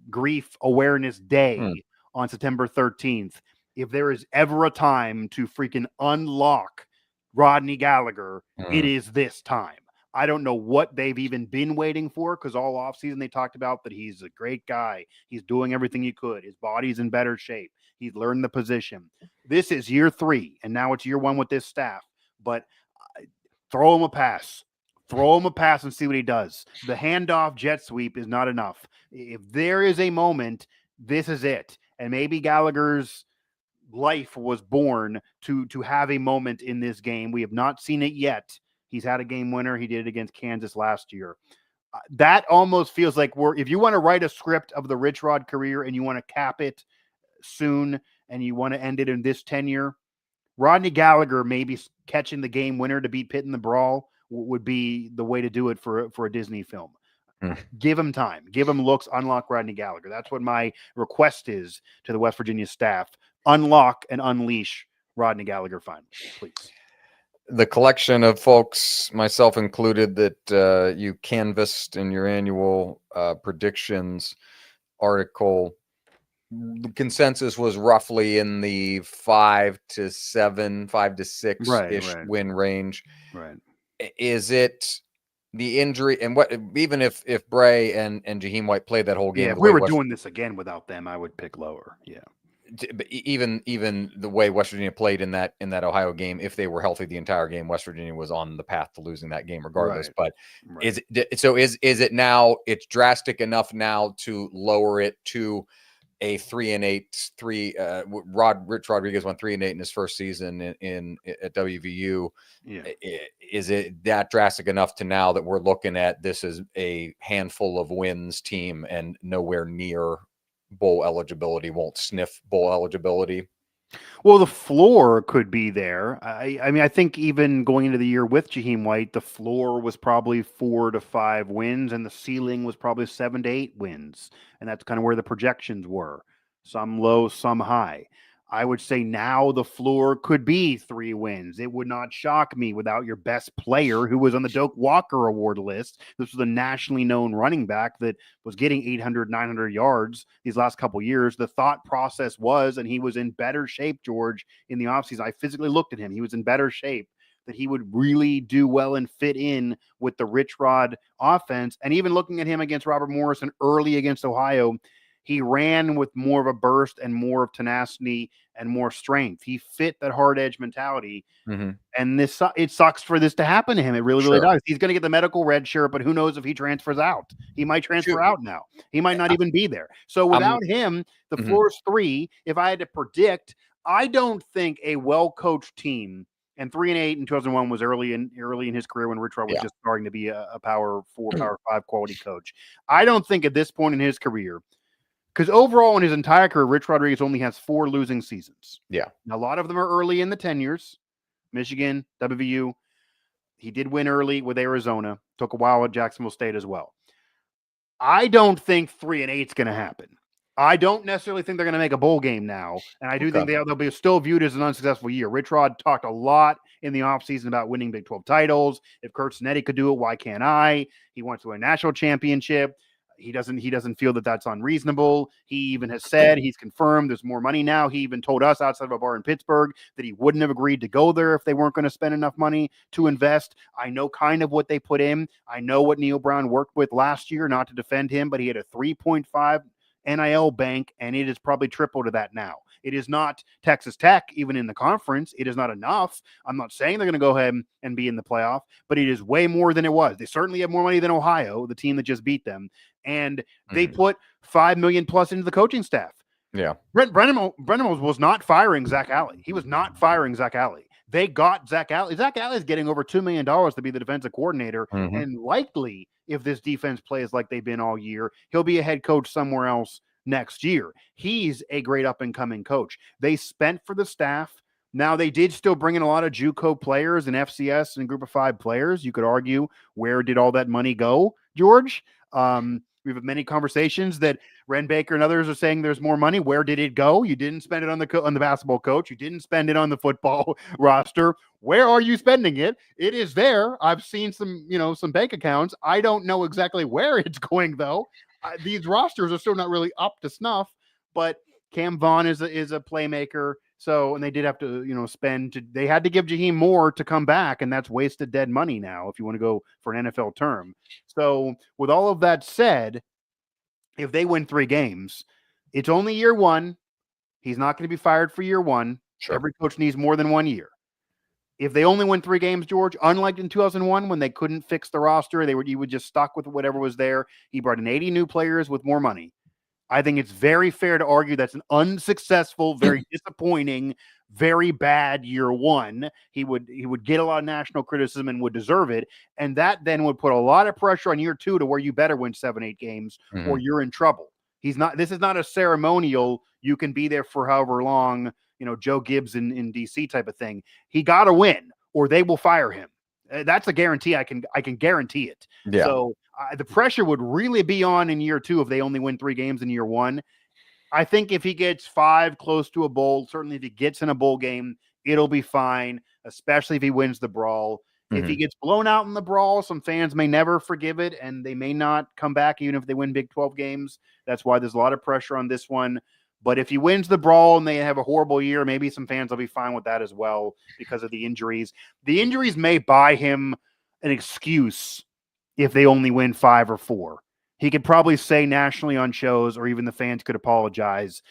Grief Awareness Day on September 13th. If there is ever a time to freaking unlock Rodney Gallagher, it is this time. I don't know what they've even been waiting for, because all offseason they talked about that he's a great guy. He's doing everything he could. His body's in better shape. He's learned the position. This is year 3, and now it's year 1 with this staff. But throw him a pass. Throw him a pass and see what he does. The handoff jet sweep is not enough. If there is a moment, this is it. And maybe Gallagher's life was born to have a moment in this game. We have not seen it yet. He's had a game winner. He did it against Kansas last year. That almost feels like if you want to write a script of the Rich Rod career and you want to cap it soon and you want to end it in this tenure, Rodney Gallagher maybe catching the game winner to beat Pitt in the brawl would be the way to do it for a Disney film. Give him time. Give him looks. Unlock Rodney Gallagher. That's what my request is to the West Virginia staff. Unlock and unleash Rodney Gallagher finally, please. The collection of folks, myself included, that you canvassed in your annual predictions article, the consensus was roughly in the 5 to 7, 5 to 6-ish win range. Right. Is it the injury, and what, even if Bray and Jaheim White played that whole game? Yeah, if we were doing this again without them, I would pick lower. Yeah. But even the way West Virginia played in that Ohio game, if they were healthy the entire game, West Virginia was on the path to losing that game regardless. But is it now, it's drastic enough now to lower it to a 3-8? Rich Rodriguez went 3-8 in his first season at WVU. Yeah. Is it that drastic enough to now that we're looking at this as a handful of wins team and nowhere near bowl eligibility, won't sniff bowl eligibility? Well, the floor could be there. I mean, I think even going into the year with Jaheim White, the floor was probably 4 to 5 wins, and the ceiling was probably 7 to 8 wins. And that's kind of where the projections were. Some low, some high. I would say now the floor could be 3 wins. It would not shock me without your best player, who was on the Doak Walker Award list. This was a nationally known running back that was getting 800, 900 yards these last couple years. The thought process was, and he was in better shape, George, in the offseason. I physically looked at him. He was in better shape, that he would really do well and fit in with the Rich Rod offense. And even looking at him against Robert Morrison early against Ohio, he ran with more of a burst and more of tenacity and more strength. He fit that hard edge mentality. And it sucks for this to happen to him. It really, really does. He's going to get the medical red shirt, but who knows if he transfers out? He might transfer out now. He might not even be there. So without him, the floor is 3. If I had to predict, I don't think a well-coached team And 3-8 in 2001 was early in his career when Rich Rod was just starting to be a power 4, power 5 quality coach. I don't think at this point in his career, because overall in his entire career, Rich Rodriguez only has 4 losing seasons. Yeah. Now, a lot of them are early in the tenures. Michigan, WVU. He did win early with Arizona. Took a while at Jacksonville State as well. I don't think 3-8 is going to happen. I don't necessarily think they're going to make a bowl game now. And I do think they'll be still viewed as an unsuccessful year. Rich Rod talked a lot in the offseason about winning Big 12 titles. If Kurt Snetti could do it, why can't I? He wants to win a national championship. He doesn't feel that that's unreasonable. He even has said, he's confirmed there's more money now. He even told us outside of a bar in Pittsburgh that he wouldn't have agreed to go there if they weren't going to spend enough money to invest. I know kind of what they put in. I know what Neil Brown worked with last year, not to defend him, but he had a 3.5 NIL bank, and it is probably triple to that now. It is not Texas Tech, even in the conference. It is not enough. I'm not saying they're going to go ahead and be in the playoff, but it is way more than it was. They certainly have more money than Ohio, the team that just beat them. And they put $5 million plus into the coaching staff. Yeah. Brennan was not firing Zach Alley. He was not firing Zach Alley. They got Zach Alley. Zach Alley is getting over $2 million to be the defensive coordinator. And likely, if this defense plays like they've been all year, he'll be a head coach somewhere else next year. He's a great up-and-coming coach. They spent for the staff. Now, they did still bring in a lot of JUCO players and FCS and Group of 5 players. You could argue, where did all that money go, George? We've had many conversations that Ren Baker and others are saying there's more money. Where did it go? You didn't spend it on the basketball coach. You didn't spend it on the football roster. Where are you spending it? It is there. I've seen some bank accounts. I don't know exactly where it's going though. These rosters are still not really up to snuff, but Cam Vaughn is a playmaker. So, and they did have to, they had to give Jaheim Moore to come back, and that's wasted dead money now if you want to go for an NFL term. So, with all of that said, if they win 3 games, it's only year 1. He's not going to be fired for year 1. Sure. Every coach needs more than 1 year. If they only win 3 games, George, unlike in 2001 when they couldn't fix the roster, you would just stuck with whatever was there. He brought in 80 new players with more money. I think it's very fair to argue that's an unsuccessful, very disappointing, very bad year 1. He would get a lot of national criticism and would deserve it. And that then would put a lot of pressure on year 2 to where you better win 7-8 games or you're in trouble. This is not a ceremonial, you can be there for however long, Joe Gibbs in DC type of thing. He got to win or they will fire him. That's a guarantee. I can guarantee it. Yeah. So the pressure would really be on in year 2 if they only win 3 games in year 1. I think if he gets 5 close to a bowl, certainly if he gets in a bowl game, it'll be fine, especially if he wins the brawl. If he gets blown out in the brawl, some fans may never forgive it, and they may not come back even if they win Big 12 games. That's why there's a lot of pressure on this one. But if he wins the brawl and they have a horrible year, maybe some fans will be fine with that as well because of the injuries. The injuries may buy him an excuse if they only win 5 or 4. He could probably say nationally on shows, or even the fans could apologize.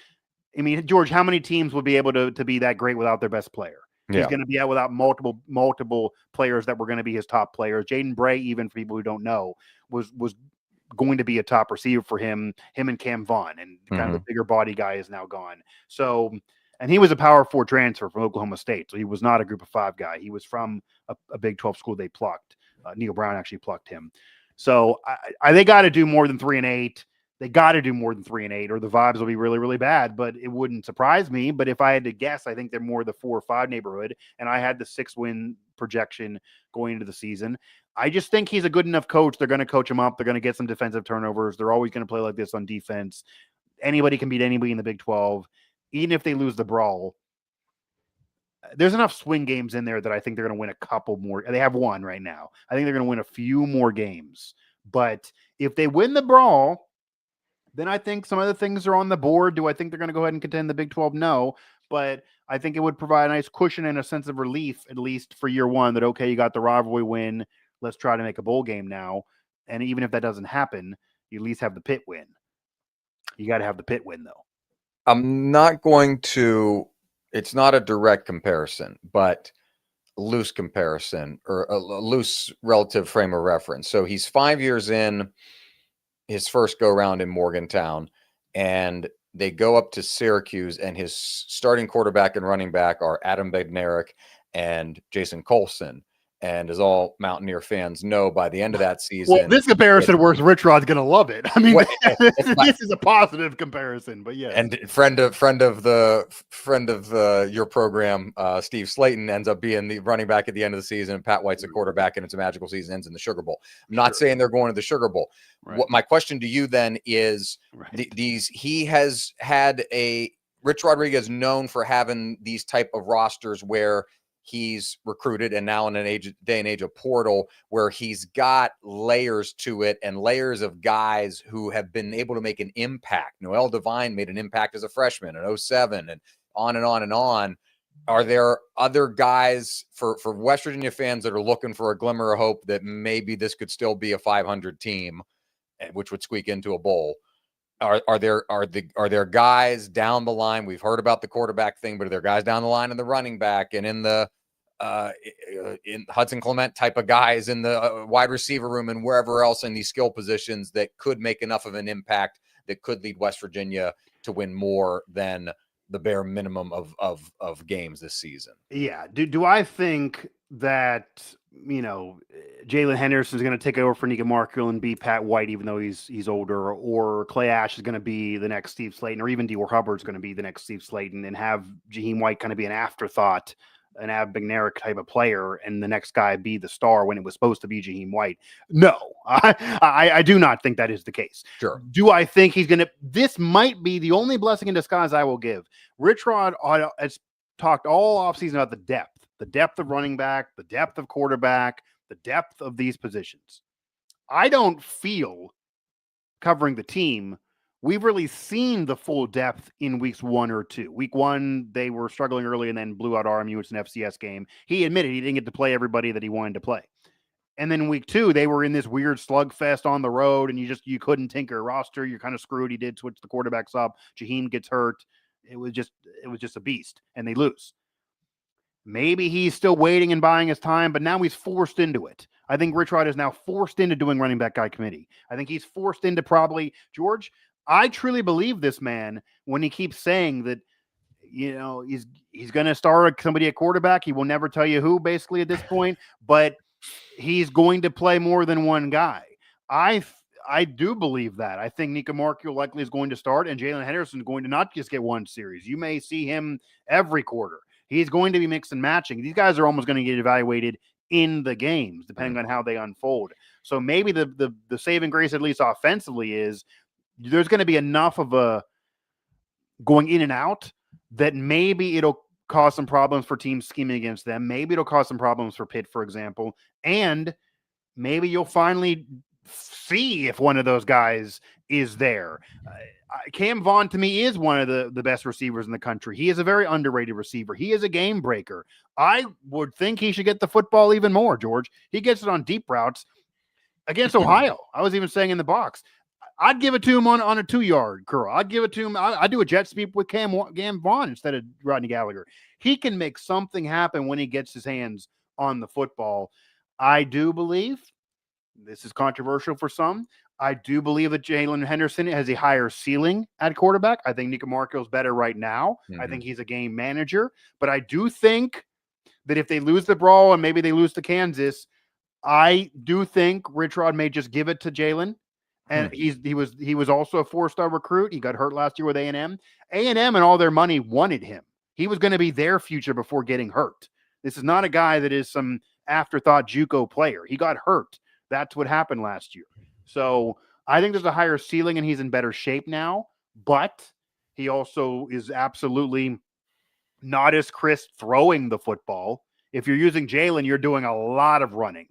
I mean, George, how many teams would be able to be that great without their best player? Yeah. He's going to be out without multiple players that were going to be his top players. Jaden Bray, even for people who don't know, was going to be a top receiver for him and Cam Vaughn, and kind of the bigger body guy is now gone. So, and he was a Power 4 transfer from Oklahoma State. So he was not a Group of 5 guy. He was from a Big 12 school they plucked. Neil Brown actually plucked him. So they got to do more than 3-8. They got to do more than 3-8, or the vibes will be really, really bad. But it wouldn't surprise me. But if I had to guess, I think they're more the 4 or 5 neighborhood. And I had the 6-win projection going into the season. I just think he's a good enough coach. They're going to coach him up. They're going to get some defensive turnovers. They're always going to play like this on defense. Anybody can beat anybody in the Big 12, even if they lose the brawl. There's enough swing games in there that I think they're going to win a couple more. They have 1 right now. I think they're going to win a few more games. But if they win the brawl, then I think some other things are on the board. Do I think they're going to go ahead and contend the Big 12? No. But I think it would provide a nice cushion and a sense of relief, at least for year 1, that, okay, you got the rivalry win. Let's try to make a bowl game now. And even if that doesn't happen, you at least have the Pitt win. You got to have the Pitt win, though. I'm not going to... It's not a direct comparison, but loose comparison, or a loose relative frame of reference. So he's 5 years in his first go round in Morgantown, and they go up to Syracuse, and his starting quarterback and running back are Adam Bednarik and Jason Colson. And as all Mountaineer fans know, by the end of that season, well, this comparison works. Rich Rod's going to love it. I mean, this is a positive comparison, but yeah. And friend of your program, Steve Slayton, ends up being the running back at the end of the season, and Pat White's the quarterback, and it's a magical season, ends in the Sugar Bowl. I'm not saying they're going to the Sugar Bowl. Right. What my question to you then is, he has had Rich Rodriguez known for having these type of rosters where he's recruited, and now in an day and age of portal, where he's got layers to it and layers of guys who have been able to make an impact. Noel Devine made an impact as a freshman in 2007, and on and on and on. Are there other guys for West Virginia fans that are looking for a glimmer of hope that maybe this could still be a 500 team, which would squeak into a bowl? Are there guys down the line? We've heard about the quarterback thing, but are there guys down the line in the running back and in the in Hudson Clement type of guys in the wide receiver room and wherever else in these skill positions that could make enough of an impact that could lead West Virginia to win more than the bare minimum of games this season? Yeah. Do I think that, Jalen Henderson is going to take over for Nika Markle and be Pat White, even though he's older, or Clay Ash is going to be the next Steve Slayton, or even Dior Hubbard's going to be the next Steve Slayton, and have Jaheim White kind of be an afterthought, an Ab Bednarik type of player, and the next guy be the star when it was supposed to be Jaheim White? No, I do not think that is the case. Sure. Do I think he's going to? This might be the only blessing in disguise I will give. Rich Rod has talked all offseason about the depth of running back, the depth of quarterback, the depth of these positions. I don't feel, covering the team, we've really seen the full depth in weeks 1 or 2. Week 1, they were struggling early and then blew out RMU. It's an FCS game. He admitted he didn't get to play everybody that he wanted to play. And then week 2, they were in this weird slugfest on the road, and you couldn't tinker a roster. You're kind of screwed. He did switch the quarterbacks up. Jaheim gets hurt. It was just a beast, and they lose. Maybe he's still waiting and buying his time, but now he's forced into it. I think Rich Rod is now forced into doing running back guy committee. I think he's forced into George, I truly believe this man when he keeps saying that, he's going to start somebody at quarterback. He will never tell you who, basically, at this point, but he's going to play more than one guy. I do believe that. I think Nika Markle likely is going to start, and Jalen Henderson is going to not just get one series. You may see him every quarter. He's going to be mixed and matching. These guys are almost going to get evaluated in the games, depending on how they unfold. So maybe the saving grace, at least offensively, is there's going to be enough of a going in and out that maybe it'll cause some problems for teams scheming against them. Maybe it'll cause some problems for Pitt, for example. And maybe you'll finally see if one of those guys is there. Cam Vaughn, to me, is one of the best receivers in the country. He is a very underrated receiver. He is a game breaker. I would think he should get the football even more, George. He gets it on deep routes against Ohio. I was even saying in the box, I'd give it to him on a 2-yard curl. I'd give it to him. I'd do a jet sweep with Cam Vaughn instead of Rodney Gallagher. He can make something happen when he gets his hands on the football. I do believe, this is controversial for some, I do believe that Jalen Henderson has a higher ceiling at quarterback. I think Nika Markle is better right now. Mm-hmm. I think he's a game manager. But I do think that if they lose the Brawl and maybe they lose to Kansas, I do think Rich Rod may just give it to Jalen. And he was also a 4-star recruit. He got hurt last year with A&M. A&M and all their money wanted him. He was going to be their future before getting hurt. This is not a guy that is some afterthought JUCO player. He got hurt. That's what happened last year. So I think there's a higher ceiling and he's in better shape now, but he also is absolutely not as crisp throwing the football. If you're using Jalen, you're doing a lot of running.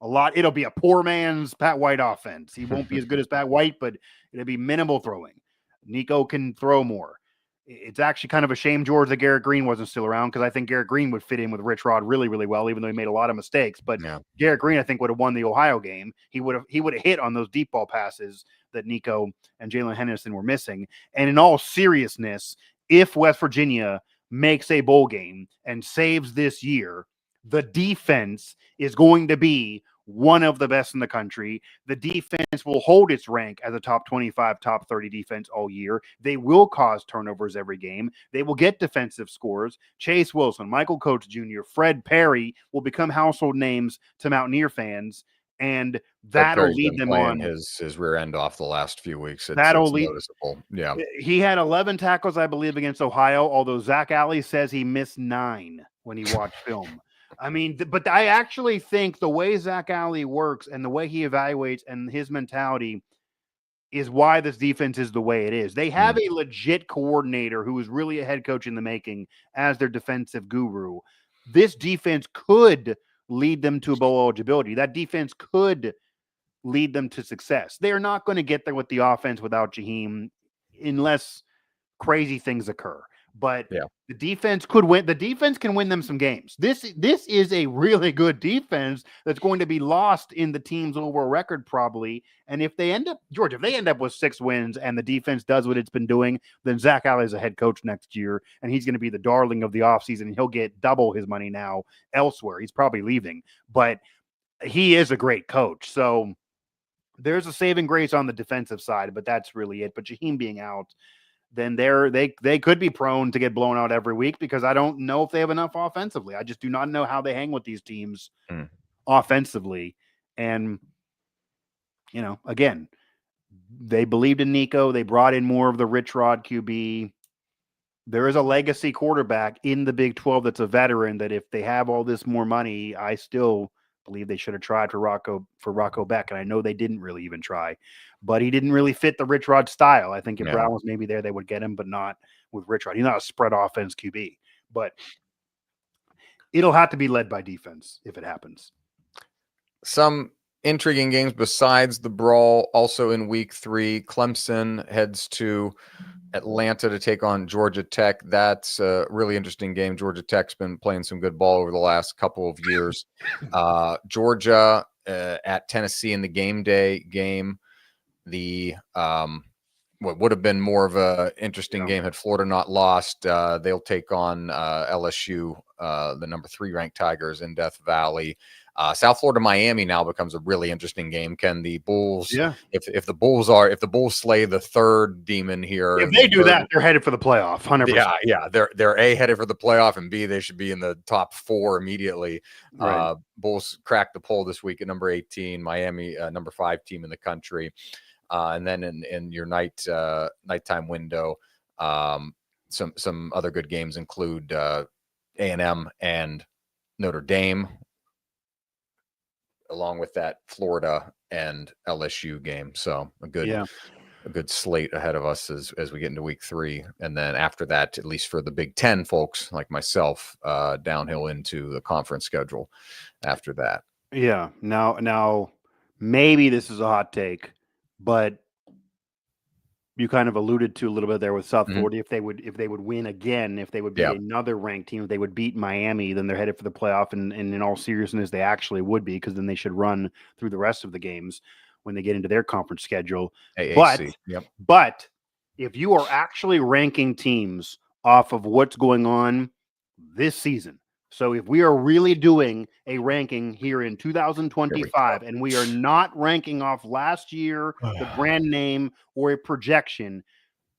It'll be a poor man's Pat White offense. He won't be as good as Pat White, but it'll be minimal throwing. Nico can throw more. It's actually kind of a shame, George, that Garrett Green wasn't still around, because I think Garrett Green would fit in with Rich Rod really, really well, even though he made a lot of mistakes. But yeah, Garrett Green, I think, would have won the Ohio game. He would have hit on those deep ball passes that Nico and Jalen Henderson were missing. And in all seriousness, if West Virginia makes a bowl game and saves this year, the defense is going to be one of the best in the country. The defense will hold its rank as a top 25, top 30 defense all year. They will cause turnovers every game. They will get defensive scores. Chase Wilson, Michael Coates Jr., Fred Perry will become household names to Mountaineer fans, and that'll lead them on. His rear end off the last few weeks. That'll lead. Noticeable. Yeah, he had 11 tackles, I believe, against Ohio, although Zach Alley says he missed 9 when he watched film. I mean, but I actually think the way Zach Alley works and the way he evaluates and his mentality is why this defense is the way it is. They have a legit coordinator who is really a head coach in the making as their defensive guru. This defense could lead them to bowl eligibility. That defense could lead them to success. They are not going to get there with the offense without Jaheim unless crazy things occur. But the defense could win. The defense can win them some games. This is a really good defense that's going to be lost in the team's overall record probably. And if they end up, George, if they end up with 6 wins and the defense does what it's been doing, then Zach Alley is a head coach next year, and he's going to be the darling of the offseason, and he'll get double his money now elsewhere. He's probably leaving, but he is a great coach. So there's a saving grace on the defensive side, but that's really it. But Jaheim being out, then they could be prone to get blown out every week because I don't know if they have enough offensively. I just do not know how they hang with these teams offensively. And, you know, again, they believed in Nico. They brought in more of the Rich Rod QB. There is a legacy quarterback in the Big 12 that's a veteran that if they have all this more money, I still believe they should have tried for Rocco Beck. And I know they didn't really even try, but he didn't really fit the Rich Rod style. I think if Brown was maybe there, they would get him, but not with Rich Rod. He's not a spread offense QB, but it'll have to be led by defense if it happens. Some intriguing games besides the brawl. Also in week 3, Clemson heads to Atlanta to take on Georgia Tech. That's a really interesting game. Georgia Tech's been playing some good ball over the last couple of years. Georgia at Tennessee in the game day game. The what would have been more of a interesting game had Florida not lost. They'll take on LSU, the number 3 ranked Tigers in Death Valley. South Florida, Miami now becomes a really interesting game. Can the Bulls, if the Bulls slay the third demon here, if they do that, they're headed for the playoff. 100%. Yeah. They're A, headed for the playoff, and B, they should be in the top 4 immediately. Right. Bulls cracked the poll this week at number 18. Miami, number 5 team in the country. And then in your nighttime window, some other good games include A&M and Notre Dame, along with that Florida and LSU game. So a good slate ahead of us as we get into week 3. And then after that, at least for the Big Ten folks like myself, downhill into the conference schedule after that. Yeah. Now maybe this is a hot take, but you kind of alluded to a little bit there with South Florida. If they would win again, if they would be another ranked team, if they would beat Miami, then they're headed for the playoff. And in all seriousness, they actually would be, because then they should run through the rest of the games when they get into their conference schedule. AAC. But if you are actually ranking teams off of what's going on this season, so if we are really doing a ranking here in 2025 and we are not ranking off last year, the brand name or a projection,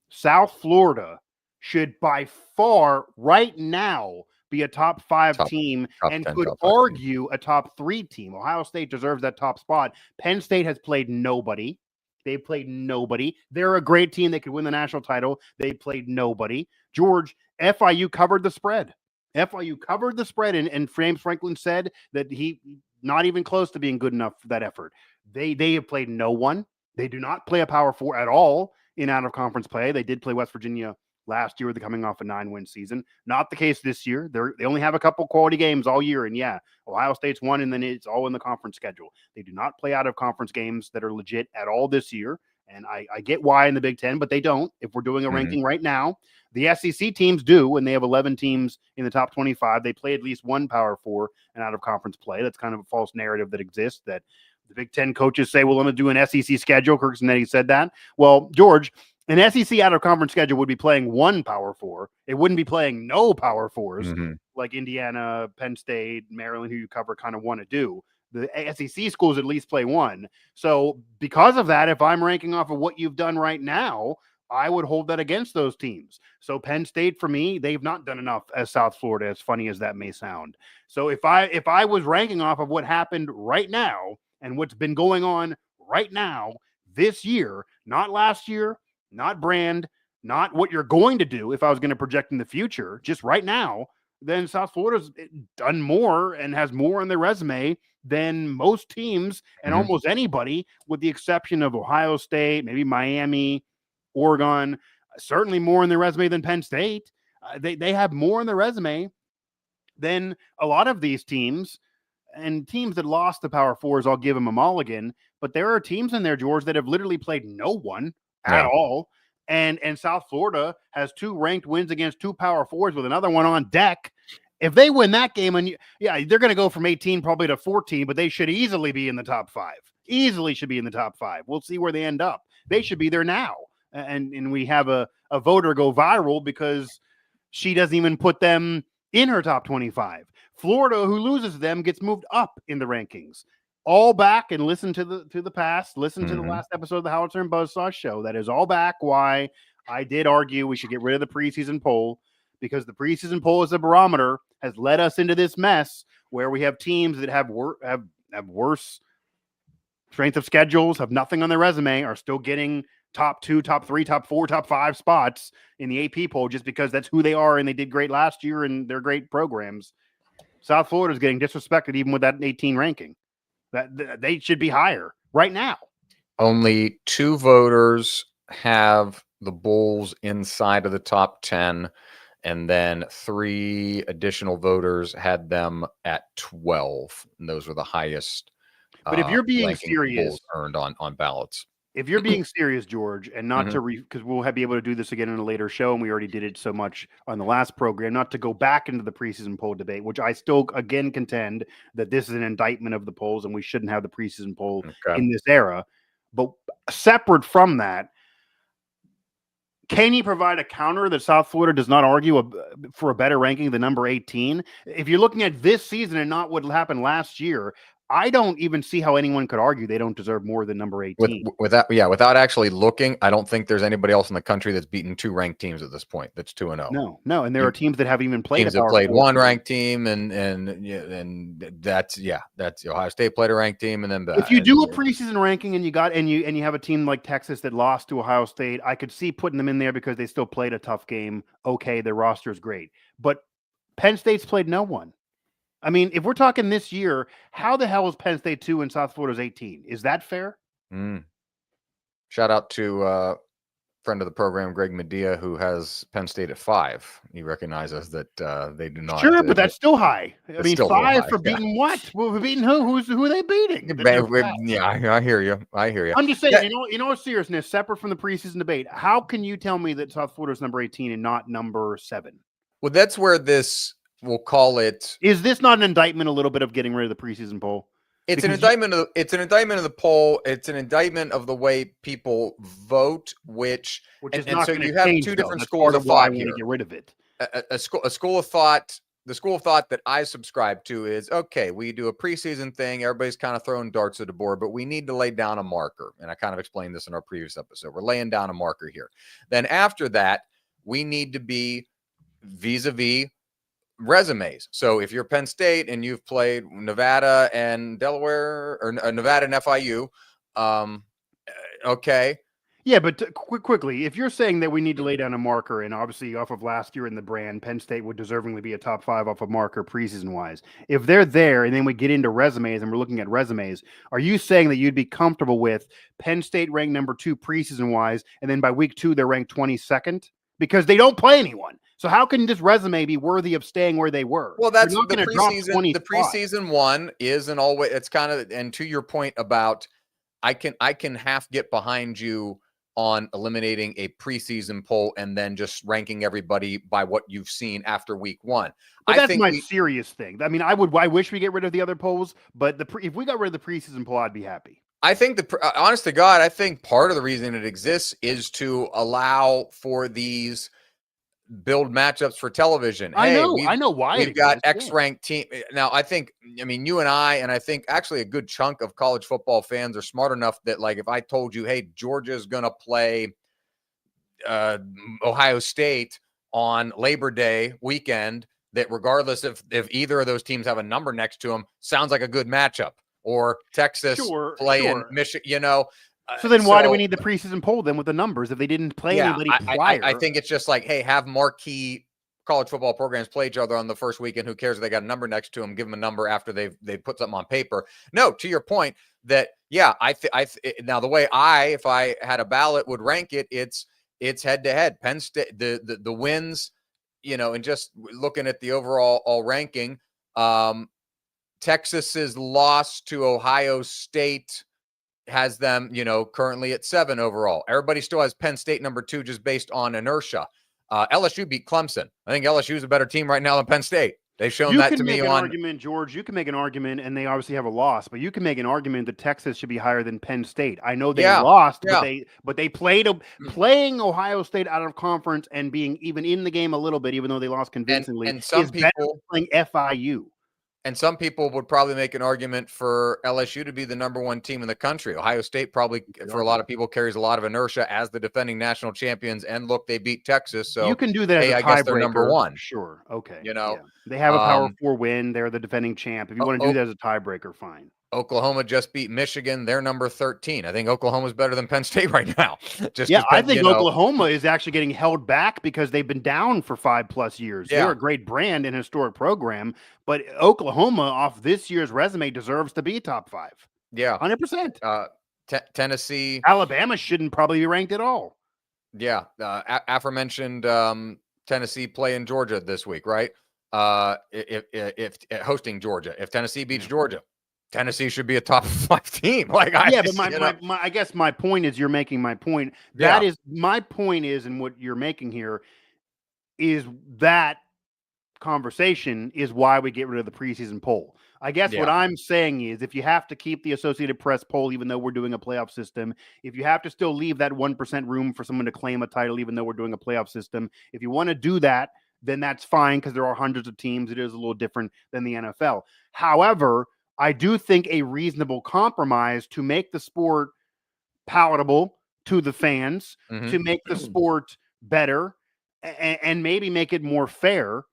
South Florida should by far right now be a top 5 team and could argue a top 3 team. Ohio State deserves that top spot. Penn State has played nobody. They played nobody. They're a great team. They could win the national title. They played nobody. George, FIU covered the spread. FIU covered the spread, and James Franklin said that he not even close to being good enough for that effort. They have played no one. They do not play a Power 4 at all in out-of-conference play. They did play West Virginia last year. They're coming off a 9-win season. Not the case this year. They only have a couple quality games all year, and Ohio State's won, and then it's all in the conference schedule. They do not play out-of-conference games that are legit at all this year, and I get why in the Big Ten, but they don't. If we're doing a ranking right now, the SEC teams do, and they have 11 teams in the top 25. They play at least one Power 4 and out-of-conference play. That's kind of a false narrative that exists, that the Big Ten coaches say, well, I'm going to do an SEC schedule. Kirk Zanetti said that. Well, George, an SEC out-of-conference schedule would be playing one Power 4. It wouldn't be playing no Power 4s like Indiana, Penn State, Maryland, who you cover, kind of want to do. The SEC schools at least play one. So because of that, if I'm ranking off of what you've done right now, I would hold that against those teams. So Penn State, for me, they've not done enough as South Florida, as funny as that may sound. So if I was ranking off of what happened right now and what's been going on right now this year, not last year, not brand, not what you're going to do, if I was going to project in the future, just right now, then South Florida's done more and has more on their resume than most teams and almost anybody, with the exception of Ohio State, maybe Miami, Oregon, certainly more on their resume than Penn State. They have more on their resume than a lot of these teams, and teams that lost the Power Fours, I'll give them a mulligan, but there are teams in there, George, that have literally played no one at all. And South Florida has 2 ranked wins against 2 Power Fours with another one on deck. If they win that game, and they're going to go from 18 probably to 14, but they should easily be in the top 5. Easily should be in the top 5. We'll see where they end up. They should be there now. And we have a voter go viral because she doesn't even put them in her top 25. Florida, who loses to them, gets moved up in the rankings. All back, and listen to the past. Listen to the last episode of the Howitzer and Buzz-saw Show. That is all back why I did argue we should get rid of the preseason poll, because the preseason poll as a barometer has led us into this mess where we have teams that have worse strength of schedules, have nothing on their resume, are still getting top 2, top 3, top 4, top 5 spots in the AP poll just because that's who they are and they did great last year and they're great programs. South Florida is getting disrespected even with that 18 ranking. That they should be higher right now. Only 2 voters have the Bulls inside of the top 10, and then 3 additional voters had them at 12. And those were the highest. But if you're being serious, earned on ballots. If you're being serious, George, and not to because we'll be able to do this again in a later show, and we already did it so much on the last program, not to go back into the preseason poll debate, which I still again contend that this is an indictment of the polls and we shouldn't have the preseason poll in this era. But separate from that, can you provide a counter that South Florida does not argue for a better ranking than number 18? If you're looking at this season and not what happened last year, I don't even see how anyone could argue they don't deserve more than number 18. Without actually looking, I don't think there's anybody else in the country that's beaten 2 ranked teams at this point. That's 2-0. No, and there are teams that haven't even played. Teams that played 1 ranked team, and that's Ohio State played a ranked team, and then if you do a preseason ranking and you have a team like Texas that lost to Ohio State, I could see putting them in there because they still played a tough game. Okay, their roster is great, but Penn State's played no one. I mean, if we're talking this year, how the hell is Penn State 2 and South Florida's 18? Is that fair? Shout out to friend of the program, Greg Medea, who has Penn State at 5. He recognizes that they do not. Sure, but that's still high. I mean, 5 for beating what? Well, for beating who? Who are they beating? Yeah, I hear you. I'm just saying, you know, seriousness, separate from the preseason debate, how can you tell me that South Florida's number 18 and not number 7? Well, that's where this. We'll call it. Is this not an indictment a little bit of getting rid of the preseason poll? It's an indictment of the poll. It's an indictment of the way people vote, which is not so you have change, 2 different schools of thought here. Get rid of it. A school of thought. The school of thought that I subscribe to is, okay, we do a preseason thing. Everybody's kind of throwing darts at the board, but we need to lay down a marker. And I kind of explained this in our previous episode. We're laying down a marker here. Then after that, we need to be vis-a-vis resumes. So if you're Penn State and you've played Nevada and Delaware, or Nevada and FIU, okay. Yeah, but quickly, if you're saying that we need to lay down a marker, and obviously off of last year in the brand, Penn State would deservingly be a top 5 off of marker preseason-wise. If they're there and then we get into resumes and we're looking at resumes, are you saying that you'd be comfortable with Penn State ranked number 2 preseason-wise, and then by week 2 they're ranked 22nd? Because they don't play anyone. So how can this resume be worthy of staying where they were? Well, that's the preseason. The preseason one is an always. It's kind of, and to your point about, I can half get behind you on eliminating a preseason poll and then just ranking everybody by what you've seen after week 1. But that's my serious thing. I mean, I wish we get rid of the other polls, but if we got rid of the preseason poll, I'd be happy. I think honest to God, I think part of the reason it exists is to allow for these build matchups for television. I know why we've got X-ranked team. Now, I mean, you and I think actually a good chunk of college football fans are smart enough that, like, if I told you, hey, Georgia's going to play Ohio State on Labor Day weekend, that regardless if either of those teams have a number next to them, sounds like a good matchup. Or Texas playing Michigan, So then why do we need the preseason poll then with the numbers if they didn't play anybody prior? I think it's just like, hey, have marquee college football programs play each other on the first weekend. Who cares if they got a number next to them? Give them a number after they put something on paper. No, to your point that, now the way if I had a ballot would rank it, it's head to head. Penn State, the wins, and just looking at the overall ranking, Texas's loss to Ohio State has them, currently at 7 overall. Everybody still has Penn State number 2 just based on inertia. LSU beat Clemson. I think LSU is a better team right now than Penn State. They've shown that to me. You can make an argument, George. You can make an argument, and they obviously have a loss, but you can make an argument that Texas should be higher than Penn State. I know they lost, but they played playing Ohio State out of conference and being even in the game a little bit, even though they lost convincingly. And some people playing FIU. And some people would probably make an argument for LSU to be the number 1 team in the country. Ohio State probably, for a lot of people, carries a lot of inertia as the defending national champions. And look, they beat Texas, so you can do that. I guess they're number 1. Sure, okay. They have a Power 4 win. They're the defending champ. If you want to do that as a tiebreaker, fine. Oklahoma just beat Michigan. They're number 13. I think Oklahoma's better than Penn State right now. I think Oklahoma is actually getting held back because they've been down for 5+ years. They're a great brand and historic program, but Oklahoma off this year's resume deserves to be top 5. Yeah. 100%. Tennessee. Alabama shouldn't probably be ranked at all. Yeah. Aforementioned Tennessee playing Georgia this week, right? If hosting Georgia, if Tennessee beats Georgia, Tennessee should be a top 5 team. I guess my point is you're making my point. That is my point is, and what you're making here is that conversation is why we get rid of the preseason poll. I guess what I'm saying is if you have to keep the Associated Press poll, even though we're doing a playoff system, if you have to still leave that 1% room for someone to claim a title, even though we're doing a playoff system, if you want to do that, then that's fine because there are hundreds of teams. It is a little different than the NFL. However, I do think a reasonable compromise to make the sport palatable to the fans, to make the sport better, and maybe make it more fair,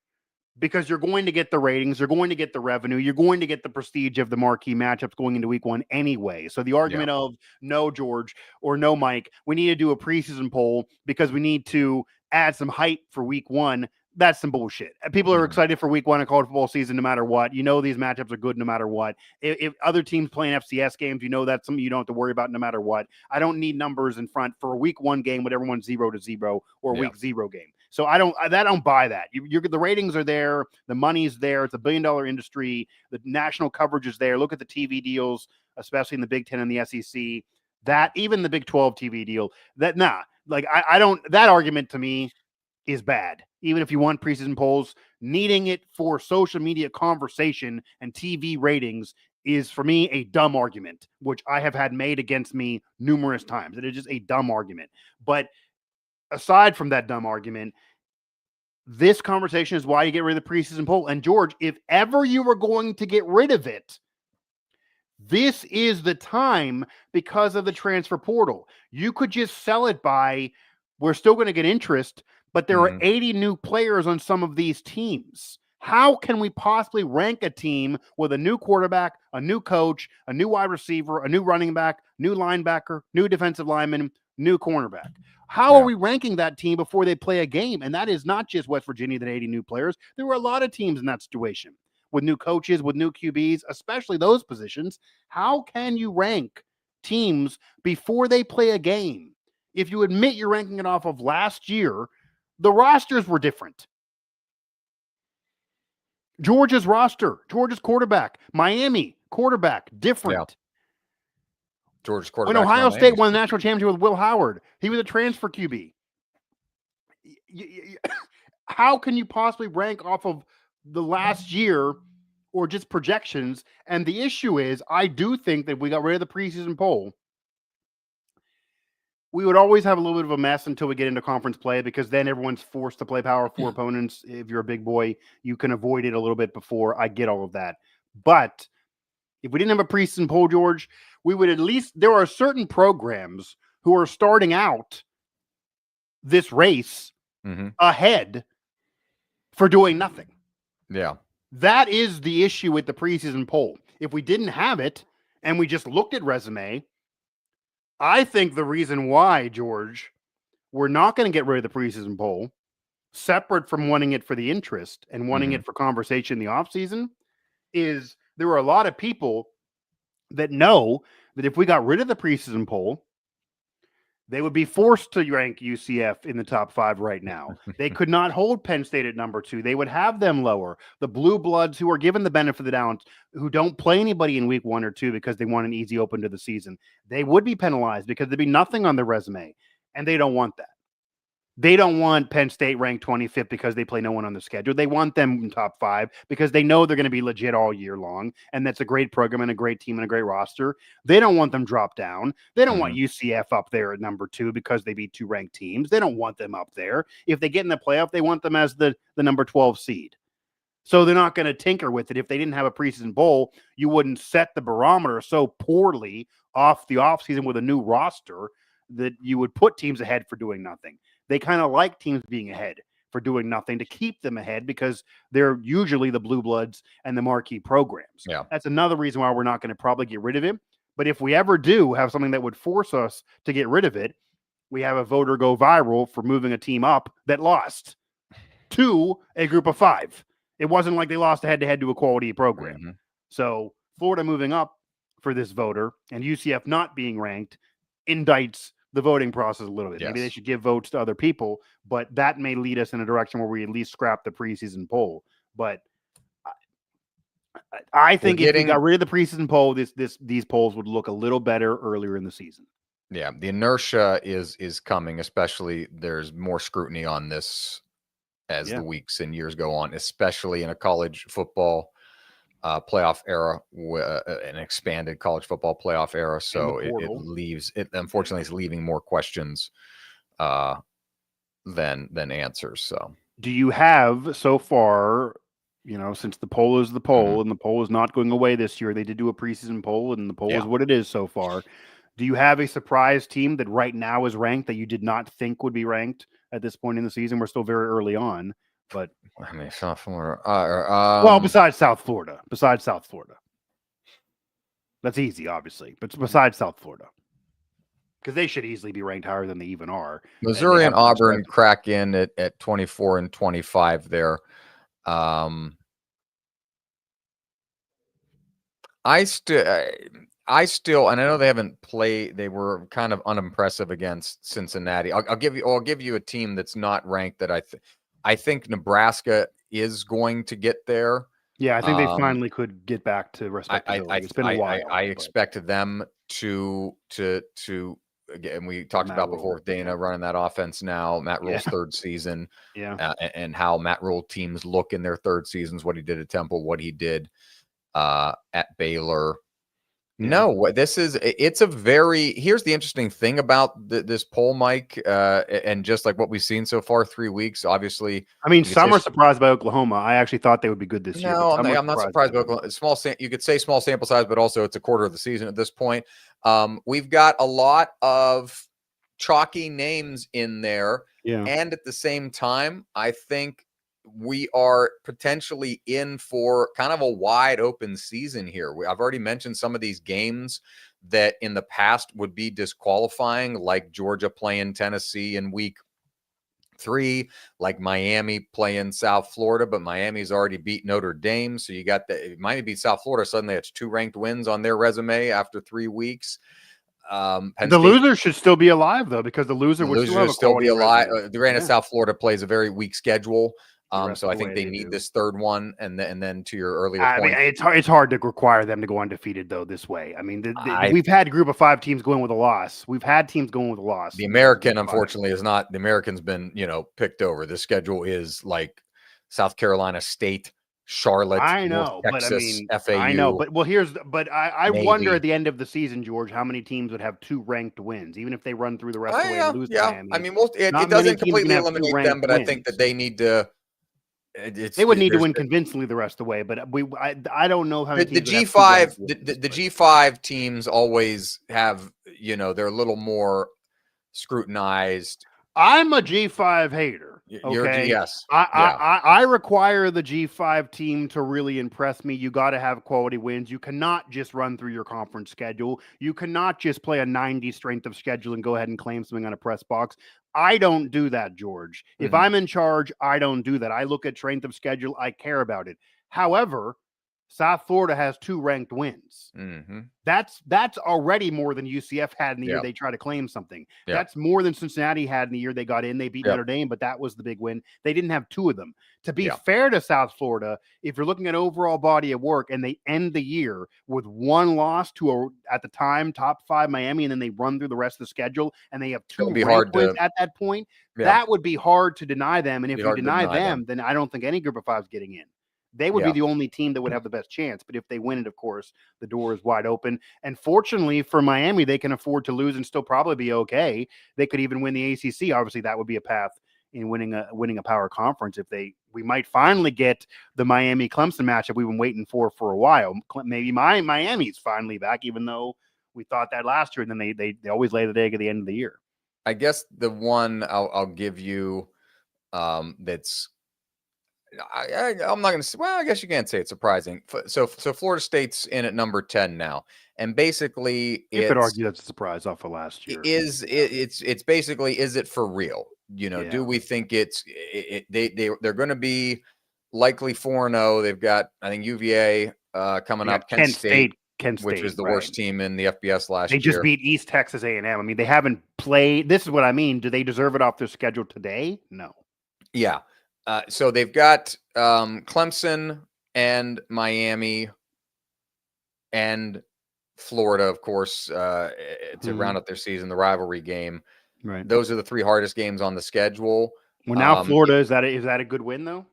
because you're going to get the ratings, you're going to get the revenue, you're going to get the prestige of the marquee matchups going into week 1 anyway. So the argument of no George or no Mike, we need to do a preseason poll because we need to add some hype for week 1. That's some bullshit. People are excited for week 1 of college football season no matter what. These matchups are good no matter what. If other teams playing FCS games, that's something you don't have to worry about no matter what. I don't need numbers in front for a week 1 game with everyone 0-0 or a week 0 game. So I don't buy that. The ratings are there. The money's there. It's $1 billion industry. The national coverage is there. Look at the TV deals, especially in the Big 10 and the SEC. That even the Big 12 TV deal. That argument to me is bad. Even if you want preseason polls, needing it for social media conversation and TV ratings is, for me, a dumb argument, which I have had made against me numerous times. It is just a dumb argument. But aside from that dumb argument, this conversation is why you get rid of the preseason poll. And George, if ever you were going to get rid of it, this is the time because of the transfer portal. You could just sell it by, we're still going to get interest, but there are 80 new players on some of these teams. How can we possibly rank a team with a new quarterback, a new coach, a new wide receiver, a new running back, new linebacker, new defensive lineman, new cornerback? How are we ranking that team before they play a game? And that is not just West Virginia, that 80 new players. There were a lot of teams in that situation with new coaches, with new QBs, especially those positions. How can you rank teams before they play a game? If you admit you're ranking it off of last year, the rosters were different. Georgia's roster, Georgia's quarterback, Miami quarterback, different. Georgia's quarterback. When Ohio State won the national championship with Will Howard, he was a transfer QB. How can you possibly rank off of the last year or just projections? And the issue is, I do think that if we got rid of the preseason poll, we would always have a little bit of a mess until we get into conference play, because then everyone's forced to play Power 4 opponents. If you're a big boy, you can avoid it a little bit before. I get all of that. But if we didn't have a preseason poll, George, we would at least, there are certain programs who are starting out this race ahead for doing nothing. Yeah. That is the issue with the preseason poll. If we didn't have it and we just looked at resume, I think the reason why, George, we're not going to get rid of the preseason poll, separate from wanting it for the interest and wanting it for conversation in the offseason, is there are a lot of people that know that if we got rid of the preseason poll, they would be forced to rank UCF in the top 5 right now. They could not hold Penn State at number 2. They would have them lower. The Blue Bloods, who are given the benefit of the doubt, who don't play anybody in week 1 or 2 because they want an easy open to the season, they would be penalized because there'd be nothing on their resume, and they don't want that. They don't want Penn State ranked 25th because they play no one on the schedule. They want them in top 5 because they know they're going to be legit all year long. And that's a great program and a great team and a great roster. They don't want them dropped down. They don't want UCF up there at number 2 because they beat 2 ranked teams. They don't want them up there. If they get in the playoff, they want them as the number 12 seed. So they're not going to tinker with it. If they didn't have a preseason bowl, you wouldn't set the barometer so poorly off the offseason with a new roster that you would put teams ahead for doing nothing. They kind of like teams being ahead for doing nothing to keep them ahead because they're usually the Blue Bloods and the marquee programs. Yeah. That's another reason why we're not going to probably get rid of it. But if we ever do have something that would force us to get rid of it, we have a voter go viral for moving a team up that lost to a group of 5. It wasn't like they lost a head-to-head to a quality program. So Florida moving up for this voter and UCF not being ranked indicts the voting process a little bit. Maybe they should give votes to other people, but that may lead us in a direction where we at least scrap the preseason poll. But I think if we got rid of the preseason poll, these polls would look a little better earlier in the season. Yeah, the inertia is coming, especially there's more scrutiny on this as the weeks and years go on, especially in a college football playoff era, an expanded college football playoff era. So it unfortunately is leaving more questions than answers. So do you have so far, since the poll is the poll and the poll is not going away this year, they did do a preseason poll and the poll is what it is so far. Do you have a surprise team that right now is ranked that you did not think would be ranked at this point in the season? We're still very early on. But I mean, South Florida. Well, besides South Florida, that's easy, obviously. But besides South Florida, because they should easily be ranked higher than they even are. Missouri and Auburn crack in at 24 and 25 there. I still, and I know they haven't played. They were kind of unimpressive against Cincinnati. I'll give you a team that's not ranked that I think Nebraska is going to get there. Yeah, I think they finally could get back to respectability. It's been a while. I expect them to again, we talked about before with Dana running that offense now, Matt Rule's third season, and how Matt Rule teams look in their third seasons, what he did at Temple, what he did at Baylor. No, here's the interesting thing about this poll, Mike, and just like what we've seen so far, 3 weeks, obviously. I mean, some are surprised by Oklahoma. I actually thought they would be good this year. No, I'm not surprised by Oklahoma. You could say small sample size, but also it's a quarter of the season at this point. We've got a lot of chalky names in there. Yeah. And at the same time, I think we are potentially in for kind of a wide open season here. I've already mentioned some of these games that in the past would be disqualifying, like Georgia playing Tennessee in week 3, like Miami playing South Florida, but Miami's already beat Notre Dame. So you got Miami beat South Florida. Suddenly it's 2 ranked wins on their resume after 3 weeks. The loser should still be alive though, because the loser would still be alive. Granted, South Florida plays a very weak schedule. So I think they need this third one, and then to your earlier point, I mean, it's hard to require them to go undefeated though this way. I mean, we've had a group of 5 teams going with a loss. We've had teams going with a loss. The American, unfortunately, is not. The American's been picked over. The schedule is like South Carolina State, Charlotte, I know, North Texas, but I mean, FAU. I know, but I wonder Navy. at the end of the season, George, how many teams would have 2 ranked wins, even if they run through the rest of the way and lose to Miami. I mean, Not it many doesn't teams completely can have 2 eliminate them, ranked but I wins. think that they need to. They would need to win convincingly the rest of the way, but I don't know how many the teams would have 2 G5 ranked wins, the G5 teams always have, they're a little more scrutinized. I'm a G5 hater. Okay. Yes. I require the G5 team to really impress me. You got to have quality wins. You cannot just run through your conference schedule. You cannot just play a 90 strength of schedule and go ahead and claim something on a press box. I don't do that, George. If I'm in charge, I don't do that. I look at strength of schedule. I care about it. However, South Florida has 2 ranked wins. That's already more than UCF had in the year they tried to claim something. That's more than Cincinnati had in the year they got in. They beat Notre Dame, but that was the big win. They didn't have 2 of them. To be fair to South Florida, if you're looking at overall body of work and they end the year with 1 loss to at the time top 5 Miami, and then they run through the rest of the schedule and they have 2 ranked wins at that point, that would be hard to deny them. And if you deny them, then I don't think any group of 5 is getting in. They would be the only team that would have the best chance. But if they win it, of course, the door is wide open. And fortunately for Miami, they can afford to lose and still probably be okay. They could even win the ACC. Obviously, that would be a path in winning a power conference. We might finally get the Miami Clemson matchup we've been waiting for a while. Maybe Miami's finally back, even though we thought that last year. And then they always lay the egg at the end of the year. I guess the one I'll give you that's. I'm not going to say, well, I guess you can't say it's surprising. So Florida State's in at number 10 now. And basically, you could argue that's a surprise off of last year. It's basically, is it for real? Do we think they're going to be likely 4-0? They've got, I think, UVA coming up, Kent State, which was the worst team in the FBS last year. They just beat East Texas A&M. I mean, they haven't played. This is what I mean. Do they deserve it off their schedule today? No. Yeah. So they've got Clemson and Miami and Florida, of course, to round up their season, the rivalry game. Right. Those are the 3 hardest games on the schedule. Well, now Florida, is that a good win though?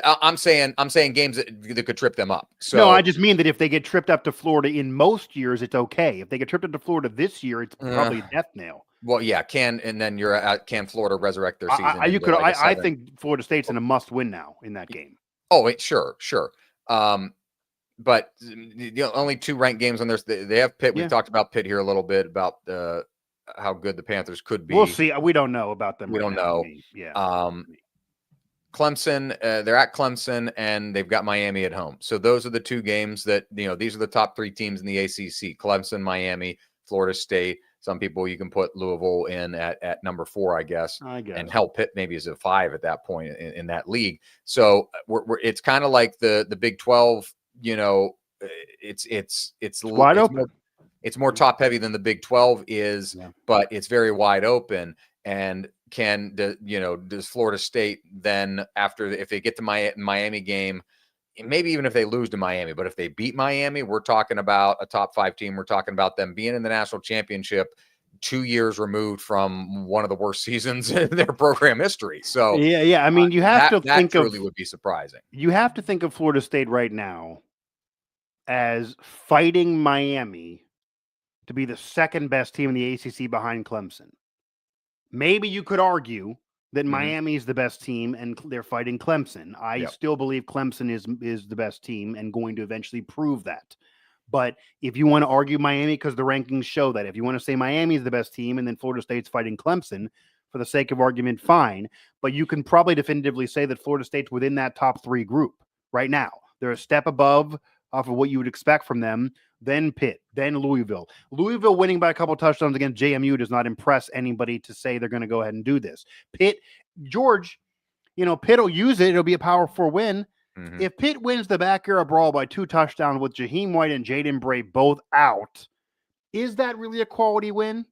I'm saying games that could trip them up. So no, I just mean that if they get tripped up to Florida in most years, it's okay. If they get tripped up to Florida this year, it's probably a death nail. Well, yeah, can Florida reresurrect their season? I think Florida State's in a must-win now in that game. Oh, sure. But only 2 ranked games on theirs. They have Pitt. We've talked about Pitt here a little bit about how good the Panthers could be. We'll see. We don't know about them. We don't know. Yeah. Clemson, they're at Clemson and they've got Miami at home. So those are the 2 games that these are the top 3 teams in the ACC: Clemson, Miami, Florida State. Some people you can put Louisville in at number 4, I guess. And hell, Pitt maybe is a 5 at that point in that league. So it's kind of like the Big 12. It's wide open. It's more top heavy than the Big 12 is, but it's very wide open. And does Florida State then if they get to Miami game? Maybe even if they lose to Miami, but if they beat Miami, we're talking about a top 5 team. We're talking about them being in the national championship 2 years removed from one of the worst seasons in their program history. So I mean, you have to think that truly would be surprising. You have to think of Florida State right now as fighting Miami to be the 2nd best team in the ACC behind Clemson. Maybe you could argue that Miami is the best team and they're fighting Clemson. I still believe Clemson is the best team and going to eventually prove that. But if you want to argue Miami, because the rankings show that, if you want to say Miami is the best team and then Florida State's fighting Clemson, for the sake of argument, fine. But you can probably definitively say that Florida State's within that top 3 group right now. They're a step above off of what you would expect from them. Then Pitt, then Louisville. Louisville winning by a couple touchdowns against JMU does not impress anybody to say they're going to go ahead and do this. Pitt, George, Pitt will use it. It'll be a Power 4 win. If Pitt wins the Backyard Brawl by 2 touchdowns with Jaheim White and Jaden Bray both out, is that really a quality win?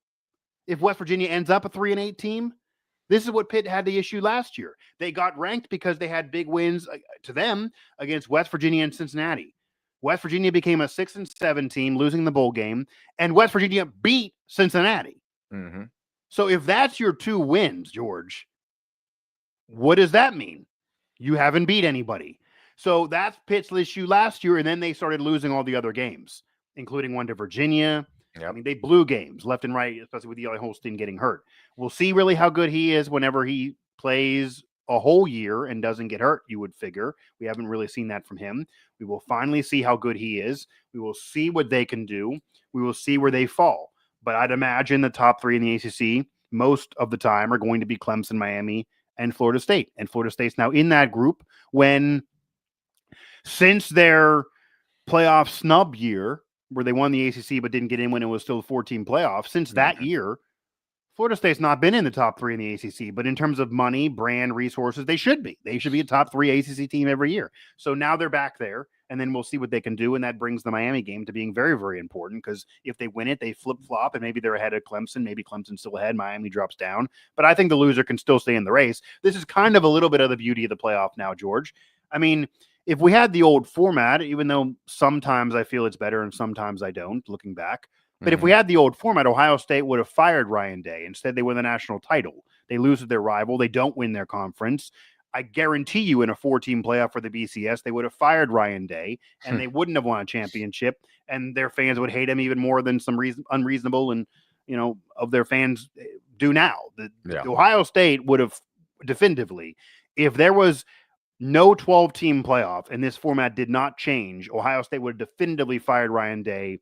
If West Virginia ends up a 3-8 team, this is what Pitt had the issue last year. They got ranked because they had big wins to them against West Virginia and Cincinnati. West Virginia became a 6-7 team, losing the bowl game, and West Virginia beat Cincinnati. So if that's your 2 wins, George, what does that mean? You haven't beat anybody. So that's Pitt's issue last year, and then they started losing all the other games, including one to Virginia. Yep. I mean, they blew games left and right, especially with Eli Holstein getting hurt. We'll see really how good he is whenever he plays a whole year and doesn't get hurt, you would figure. We haven't really seen that from him. We will finally see how good he is. We will see what they can do. We will see where they fall. But I'd imagine the top three in the ACC most of the time are going to be Clemson, Miami, and Florida State. And Florida State's now in that group since their playoff snub year, where they won the ACC but didn't get in when it was still a 14 playoff, since that year, Florida State's not been in the top three in the ACC, but in terms of money, brand, resources, they should be. They should be a top three ACC team every year. So now they're back there, and then we'll see what they can do, and that brings the Miami game to being very, very important, because if they win it, they flip-flop, and maybe they're ahead of Clemson. Maybe Clemson's still ahead. Miami drops down. But I think the loser can still stay in the race. This is kind of a little bit of the beauty of the playoff now, George. I mean, if we had the old format, even though sometimes I feel it's better and sometimes I don't, looking back, but if we had the old format, Ohio State would have fired Ryan Day. Instead, they win the national title. They lose to their rival. They don't win their conference. I guarantee you in a 4-team playoff for the BCS, they would have fired Ryan Day, and they wouldn't have won a championship, and their fans would hate him even more than some unreasonable and, of their fans do now. The Ohio State would have definitively, if there was no 12-team playoff and this format did not change, Ohio State would have definitively fired Ryan Day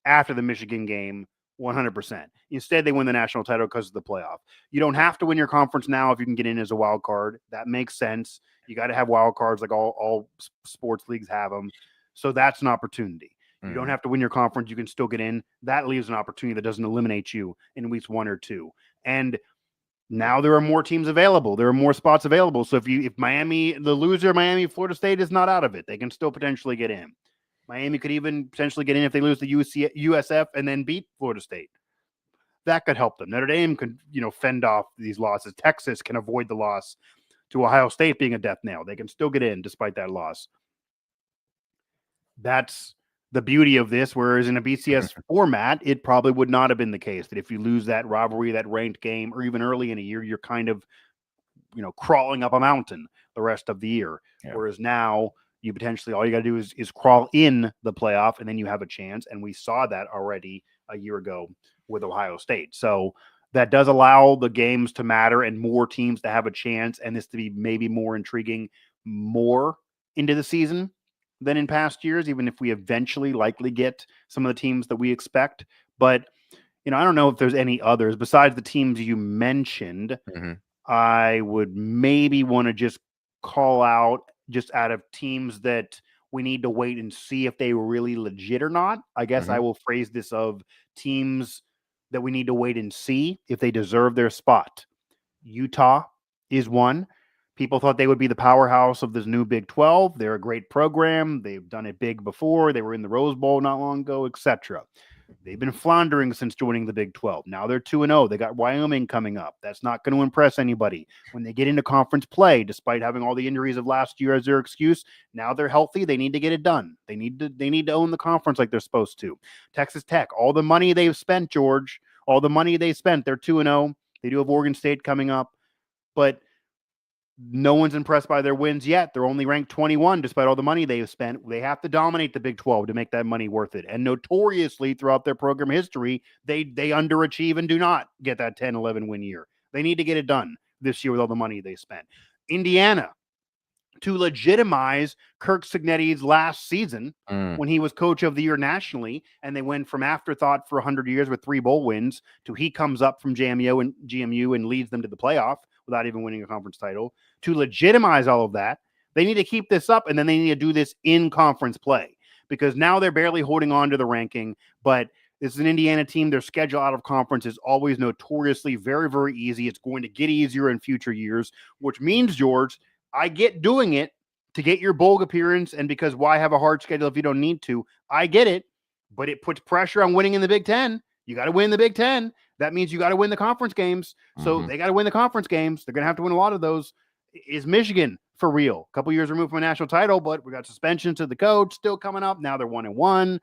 after the Michigan game, 100%. Instead, they win the national title because of the playoff. You don't have to win your conference now if you can get in as a wild card. That makes sense. You got to have wild cards like all sports leagues have them. So that's an opportunity. You don't have to win your conference. You can still get in. That leaves an opportunity that doesn't eliminate you in weeks 1 or 2. And now there are more teams available. There are more spots available. So if Miami, the loser, Miami, Florida State is not out of it, they can still potentially get in. Miami could even potentially get in if they lose the USF and then beat Florida State. That could help them. Notre Dame could, fend off these losses. Texas can avoid the loss to Ohio State being a death nail. They can still get in despite that loss. That's the beauty of this, whereas in a BCS format, it probably would not have been the case, that if you lose that rivalry, that ranked game, or even early in a year, you're kind of, crawling up a mountain the rest of the year. Yeah. Whereas now, you potentially, all you got to do is crawl in the playoff, and then you have a chance. And we saw that already a year ago with Ohio State. So that does allow the games to matter and more teams to have a chance, and this to be maybe more intriguing more into the season than in past years, even if we eventually likely get some of the teams that we expect. But, I don't know if there's any others besides the teams you mentioned. I would maybe want to just call out, just out of teams that we need to wait and see if they were really legit or not. I guess I will phrase this of teams that we need to wait and see if they deserve their spot. Utah is one. People thought they would be the powerhouse of this new Big 12. They're a great program. They've done it big before. They were in the Rose Bowl not long ago, etc. They've been floundering since joining the Big 12. Now they're 2-0. They got Wyoming coming up. That's not going to impress anybody. When they get into conference play, despite having all the injuries of last year as their excuse, now they're healthy. They need to get it done. They need to own the conference like they're supposed to. Texas Tech, all the money they've spent, George, all the money they spent, they're 2-0. They do have Oregon State coming up, but no one's impressed by their wins yet. They're only ranked 21 despite all the money they've spent. They have to dominate the Big 12 to make that money worth it. And notoriously throughout their program history, they underachieve and do not get that 10-11 win year. They need to get it done this year with all the money they spent. Indiana, to legitimize Kirk Cignetti's last season when he was coach of the year nationally, and they went from afterthought for 100 years with 3 bowl wins to he comes up from GMU and leads them to the playoff without even winning a conference title. To legitimize all of that, they need to keep this up, and then they need to do this in conference play, because now they're barely holding on to the ranking, but this is an Indiana team. Their schedule out of conference is always notoriously very, very easy. It's going to get easier in future years, which means, George, I get doing it to get your bowl appearance, and because why have a hard schedule if you don't need to? I get it, but it puts pressure on winning in the Big Ten. You got to win the Big Ten. That means you got to win the conference games. So they got to win the conference games. They're going to have to win a lot of those. Is Michigan for real? A couple years removed from a national title, but we got suspensions to the coach still coming up. Now they're 1-1.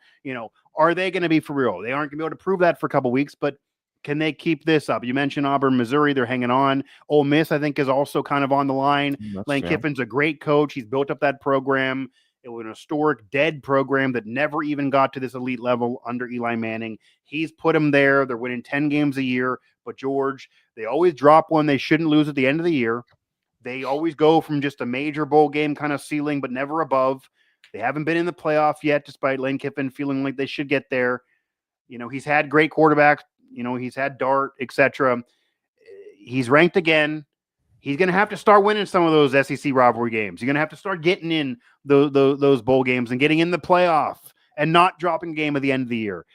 Are they going to be for real? They aren't going to be able to prove that for a couple weeks, but Can they keep this up? You mentioned Auburn, Missouri. They're hanging on. Ole Miss, I think, is also kind of on the line. Lane Kiffin's a great coach. He's built up that program. It was an historic, dead program that never even got to this elite level under Eli Manning. He's put them there. They're winning 10 games a year. But, George, they always drop one they shouldn't lose at the end of the year. They always go from just a major bowl game kind of ceiling, but never above. They haven't been in the playoff yet, despite Lane Kiffin feeling like they should get there. He's had great quarterbacks. He's had Dart, etc. He's ranked again. He's going to have to start winning some of those SEC rivalry games. You're going to have to start getting in those bowl games and getting in the playoff and not dropping game at the end of the year.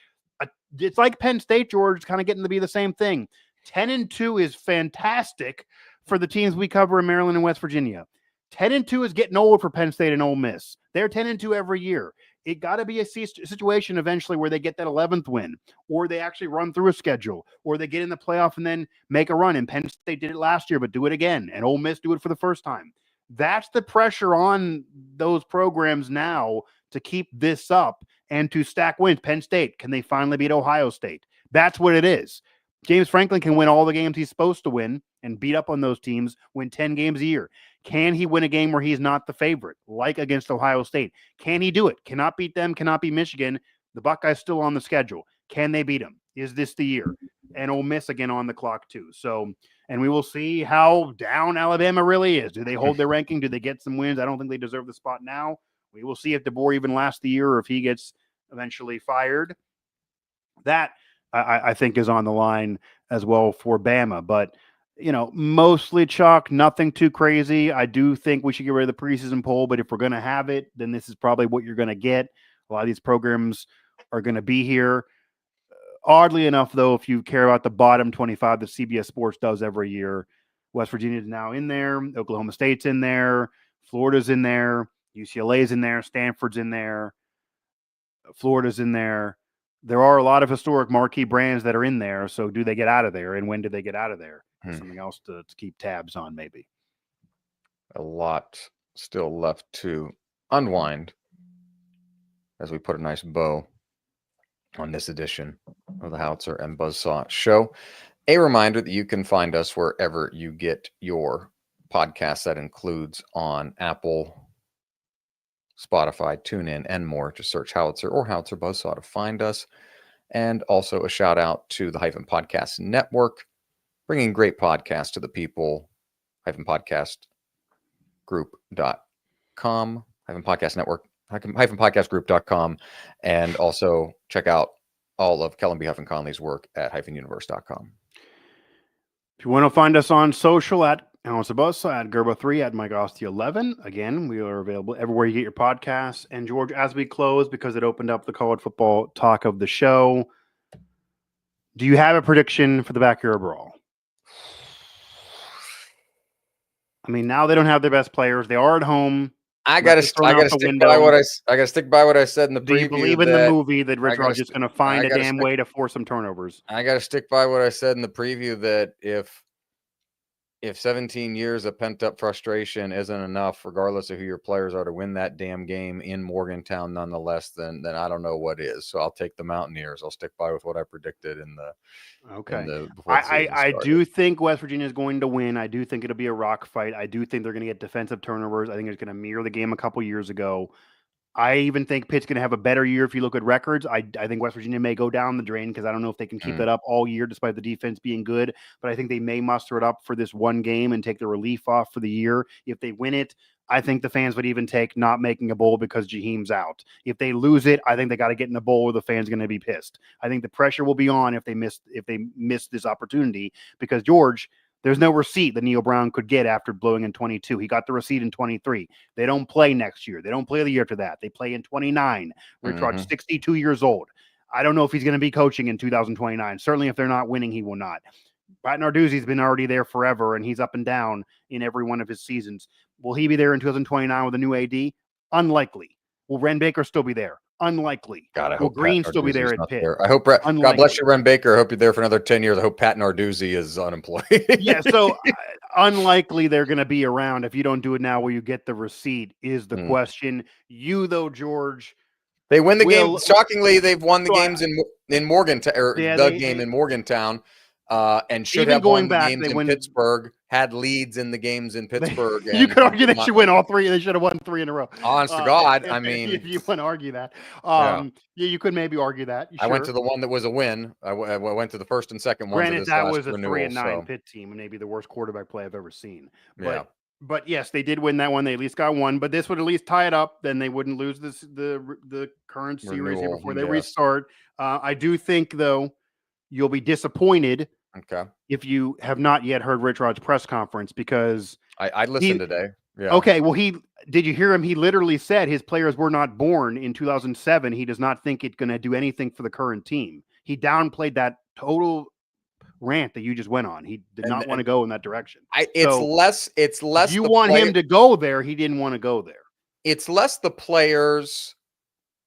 It's like Penn State, George, kind of getting to be the same thing. 10-2 is fantastic for the teams we cover in Maryland and West Virginia. 10-2 is getting old for Penn State and Ole Miss. They're 10-2 every year. It got to be a situation eventually where they get that 11th win, or they actually run through a schedule, or they get in the playoff and then make a run. And Penn State did it last year, but do it again. And Ole Miss do it for the first time. That's the pressure on those programs now to keep this up and to stack wins. Penn State, can they finally beat Ohio State? That's what it is. James Franklin can win all the games he's supposed to win and beat up on those teams, win 10 games a year. Can he win a game where he's not the favorite, like against Ohio State? Can he do it? Cannot beat them, cannot beat Michigan. The Buckeyes still on the schedule. Can they beat them? Is this the year? And Ole Miss again on the clock too. So, and we will see how down Alabama really is. Do they hold their ranking? Do they get some wins? I don't think they deserve the spot now. We will see if DeBoer even lasts the year or if he gets eventually fired. That I think is on the line as well for Bama. But, mostly chalk, nothing too crazy. I do think we should get rid of the preseason poll, but if we're going to have it, then this is probably what you're going to get. A lot of these programs are going to be here. Oddly enough, though, if you care about the bottom 25 that CBS Sports does every year, West Virginia is now in there. Oklahoma State's in there. Florida's in there. UCLA's in there. Stanford's in there. Florida's in there. There are a lot of historic marquee brands that are in there. So do they get out of there? And when do they get out of there? Something else to keep tabs on, maybe. A lot still left to unwind as we put a nice bow on this edition of the Howitzer and Buzz-saw Show. A reminder that you can find us wherever you get your podcasts. That includes on Apple, Spotify, TuneIn, and more. Just search Howitzer or Howitzer Buzz-saw to find us. And also a shout out to the Hyphen Podcast Network, bringing great podcasts to the people. hyphenpodcastgroup.com, Hyphen Podcast Network, hyphenpodcastgroup.com, and also check out all of Kellen B. Huffin Conley's work at hyphenuniverse.com. If you want to find us on social at Howitzer Buzz-saw, at Gerbo3, at Mike Asti 11. Again, we are available everywhere you get your podcasts. And George, as we close, because it opened up the college football talk of the show, do you have a prediction for the Backyard Brawl? I mean, now they don't have their best players. They are at home. I gotta stick by what I said in the preview. Do you believe in the movie that Rich Rod's just going to find a damn way to force some turnovers? I got to stick by what I said in the preview, that if 17 years of pent-up frustration isn't enough, regardless of who your players are, to win that damn game in Morgantown nonetheless, then I don't know what is. So I'll take the Mountaineers. I'll stick by with what I predicted in the I do think West Virginia is going to win. I do think it'll be a rock fight. I do think they're going to get defensive turnovers. I think it's going to mirror the game a couple years ago. I even think Pitt's going to have a better year if you look at records. I think West Virginia may go down the drain because I don't know if they can keep that up all year despite the defense being good. But I think they may muster it up for this one game and take the relief off for the year. If they win it, I think the fans would even take not making a bowl because Jaheim's out. If they lose it, I think they got to get in a bowl where the fans are going to be pissed. I think the pressure will be on if they miss this opportunity, because George, there's no receipt that Neil Brown could get after blowing in 22. He got the receipt in 23. They don't play next year. They don't play the year after that. They play in 29. Rich Rod's 62 years old. I don't know if he's going to be coaching in 2029. Certainly if they're not winning, he will not. Pat Narduzzi's been already there forever, and he's up and down in every one of his seasons. Will he be there in 2029 with a new AD? Unlikely. Will Ren Baker still be there? Unlikely. Will Green still be there at Pitt? I hope. God bless you, Ren Baker. I hope you're there for another 10 years. I hope Pat Narduzzi is unemployed. Yeah, so unlikely they're going to be around. If you don't do it now, will you get the receipt is the question. You, though, George, They win the game. Shockingly, they've won the games in Morgantown, or game in Morgantown, and should have won the games in Pittsburgh. Had leads in the games in Pittsburgh. You could argue they should win all three. They should have won 3 in a row. Honest to God, I mean, if you want to argue that, you could maybe argue that. I went to the one that was a win. I went to the first and second ones. Granted, that was a 3-9 Pitt team, and maybe the worst quarterback play I've ever seen. But yes, they did win that one. They at least got one. But this would at least tie it up. Then they wouldn't lose the current series here before they restart. I do think, though, you'll be disappointed. Okay. If you have not yet heard Rich Rod's press conference, because I listened today. Yeah. Okay. Well, did you hear him? He literally said his players were not born in 2007. He does not think it's going to do anything for the current team. He downplayed that total rant that you just went on. He did not want to go in that direction. It's less. You want him to go there. He didn't want to go there. It's less the players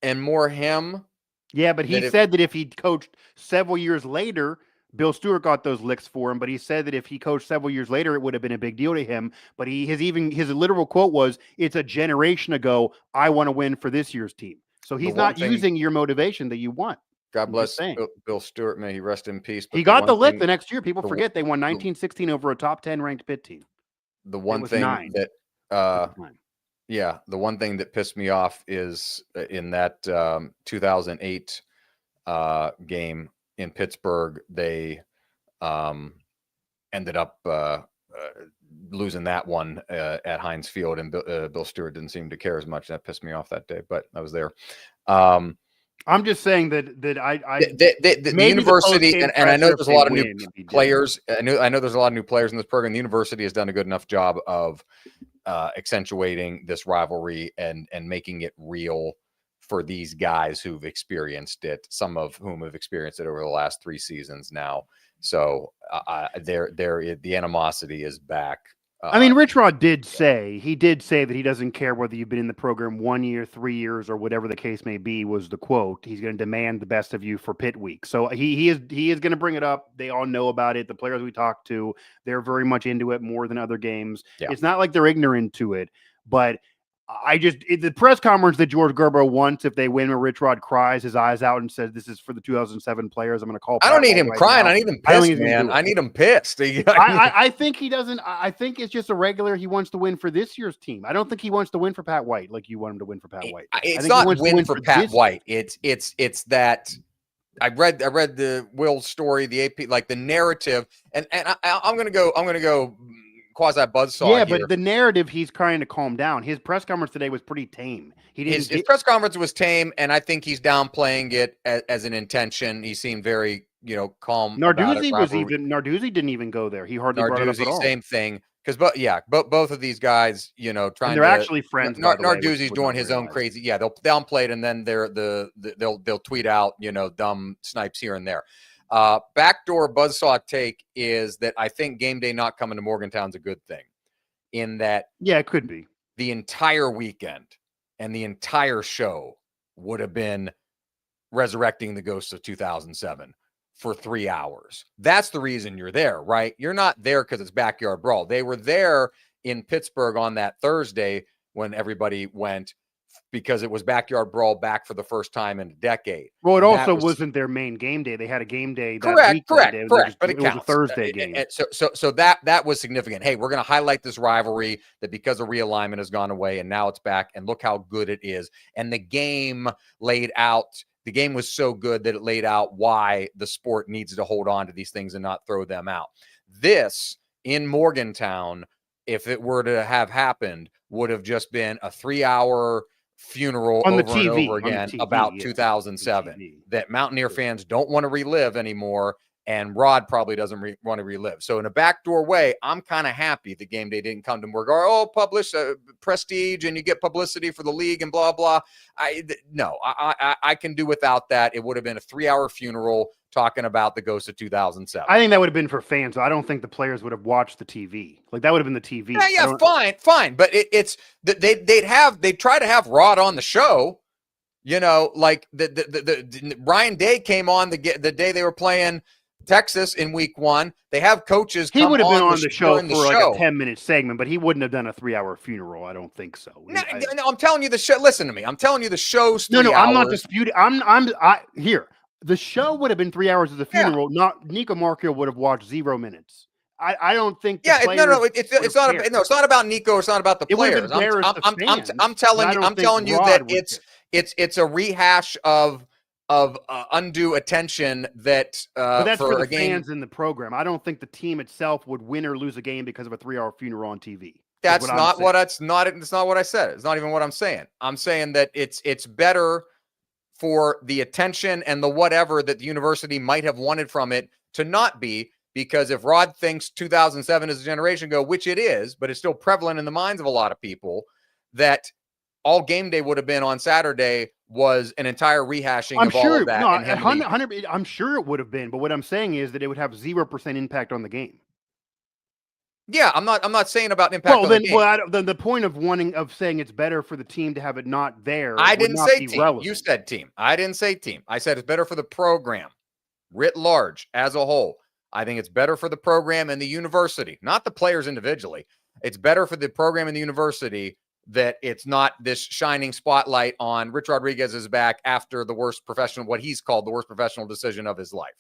and more him. Yeah, but he said that if he coached several years later, Bill Stewart got those licks for him, but he said that if he coached several years later, it would have been a big deal to him. But his literal quote was, "It's a generation ago. I want to win for this year's team." So he's not using your motivation that you want. God bless Bill Stewart. May he rest in peace. But he got the lick the next year. People forget they won 1916 over a top 10 ranked Pitt team. The one thing that, the one thing that pissed me off is in that 2008 game in Pittsburgh, they ended up losing that one at Heinz Field, and Bill Stewart didn't seem to care as much. That pissed me off that day, but I was there. I'm just saying that the university, and I know there's a lot of new players. I know there's a lot of new players in this program. The university has done a good enough job of accentuating this rivalry and making it real for these guys who've experienced it, some of whom have experienced it over the last 3 seasons now. So the animosity is back. I mean, Rich Rod did say that he doesn't care whether you've been in the program 1 year, 3 years, or whatever the case may be, was the quote. He's going to demand the best of you for Pitt week. So he is going to bring it up. They all know about it. The players we talked to, they're very much into it more than other games. Yeah. It's not like they're ignorant to it, but the press conference that George Gerbo wants, if they win, where Rich Rod cries his eyes out and says, "This is for the 2007 players." I'm going to call. I don't need him crying. Now. I need him pissed, man. I need him pissed. I think he doesn't. I think it's just a regular. He wants to win for this year's team. I don't think he wants to win for Pat White like you want him to win for Pat White. It's not win for Pat White. It's that. I read the Will story, the AP, like the narrative, and I'm going to go. Quasi Buzz-saw. Yeah, but the narrative, he's trying to calm down. His press conference today was pretty tame. His press conference was tame, and I think he's downplaying it as an intention. He seemed very, calm. Narduzzi didn't even go there. He hardly brought it up at all. Same thing. Because, both of these guys, they're actually friends. Narduzzi's doing his own crazy. Yeah, they'll downplay it, and then they'll tweet out, dumb snipes here and there. Backdoor Buzzsaw take is that I think game day not coming to Morgantown's a good thing, in that it could be the entire weekend and the entire show would have been resurrecting the ghosts of 2007 for 3 hours. That's the reason you're there, right? You're not there because it's Backyard Brawl. They were there in Pittsburgh on that Thursday when everybody went, because it was Backyard Brawl back for the first time in a decade. Well, it also wasn't their main game day. They had a game day. Correct. But it was a Thursday game. So that was significant. Hey, we're going to highlight this rivalry that because of realignment has gone away and now it's back, and look how good it is. And the game was so good that it laid out why the sport needs to hold on to these things and not throw them out. This in Morgantown, if it were to have happened, would have just been a 3-hour funeral on over and over again about 2007 that Mountaineer fans don't want to relive anymore, and Rod probably doesn't want to relive. So in a backdoor way, I'm kind of happy the game day didn't come to work. Publish prestige and you get publicity for the league and blah blah. I can do without that. It would have been a 3-hour funeral talking about the ghost of 2007. I think that would have been for fans. I don't think the players would have watched the TV. Like, that would have been the TV. Yeah, fine. But they'd try to have Rod on the show. Like the Ryan Day came on the day they were playing Texas in week 1. They have coaches. He would have been on the show for like a 10-minute segment, but he wouldn't have done a 3-hour funeral. I don't think so. No, I'm telling you the show. Listen to me. I'm telling you the show's 3 hours. I'm not disputing. Here. The show would have been 3 hours of the funeral. Not Nico Markio would have watched 0 minutes. I don't think. It's not about Nico. It's not about the players. I'm telling you that it's a rehash of undue attention that. But that's for the fans in the program. I don't think the team itself would win or lose a game because of a 3-hour funeral on TV. That's not what I said. It's not even what I'm saying. I'm saying that it's better for the attention and the whatever that the university might have wanted from it to not be. Because if Rod thinks 2007 is a generation ago, which it is, but it's still prevalent in the minds of a lot of people, that all game day would have been on Saturday was an entire rehashing of all of that. No, 100, I'm sure it would have been. But what I'm saying is that it would have 0% impact on the game. Yeah, I'm not saying about impact on the game. Well, then the point of saying it's better for the team to have it not there. I didn't say team. Relevant. You said team. I didn't say team. I said it's better for the program, writ large, as a whole. I think it's better for the program and the university, not the players individually. It's better for the program and the university that it's not this shining spotlight on Rich Rodriguez's back after what he's called the worst professional decision of his life.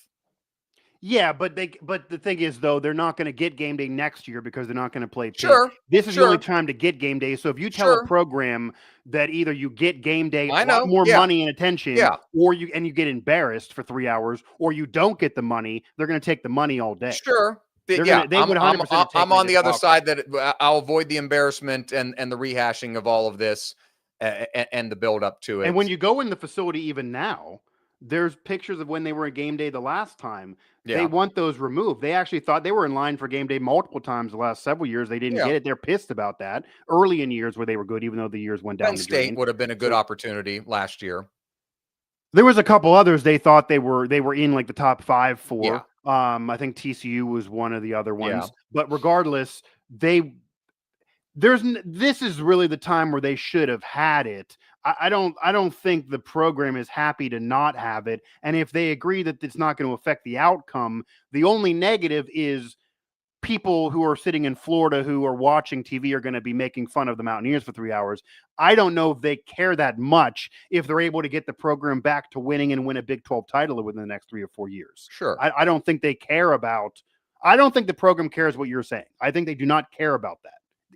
Yeah, but the thing is, though, they're not going to get game day next year because they're not going to play. Sure. This is the only time to get game day. So if you tell a program that either you get game day, more money and attention, or you get embarrassed for 3 hours, or you don't get the money, they're going to take the money all day. Sure. I'm on the other side that I'll avoid the embarrassment and the rehashing of all of this and the build up to it. And when you go in the facility, even now, there's pictures of when they were at game day the last time. They want those removed. They actually thought they were in line for game day multiple times the last several years. They didn't get it. They're pissed about that. Early in years where they were good, even though the years went down. Penn State would have been a good opportunity last year. There was a couple others they thought they were in like the top 5 for. Yeah. I think TCU was one of the other ones. Yeah. But regardless, this is really the time where they should have had it. I don't think the program is happy to not have it. And if they agree that it's not going to affect the outcome, the only negative is people who are sitting in Florida who are watching TV are going to be making fun of the Mountaineers for 3 hours. I don't know if they care that much if they're able to get the program back to winning and win a Big 12 title within the next 3 or 4 years. Sure. I don't think they care about. I don't think the program cares what you're saying. I think they do not care about that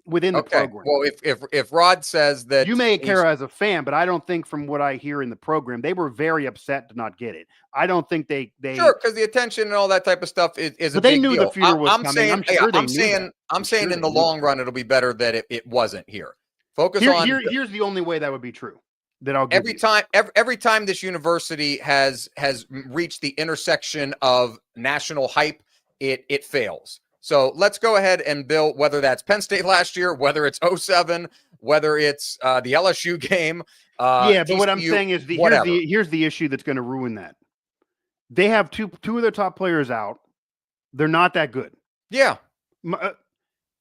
within the program. Well, if Rod says that you may care as a fan, but I don't think from what I hear in the program, they were very upset to not get it. I don't think they sure, because the attention and all that type of stuff is a big deal. They knew the funeral was coming. I'm saying in the long run, it'll be better that it wasn't here. Here's the only way that would be true. That I'll give every time this university has reached the intersection of national hype, it fails. So let's go ahead and build, whether that's Penn State last year, whether it's 2007, whether it's the LSU game. But what I'm saying is here's the issue that's going to ruin that. They have two of their top players out. They're not that good. Yeah.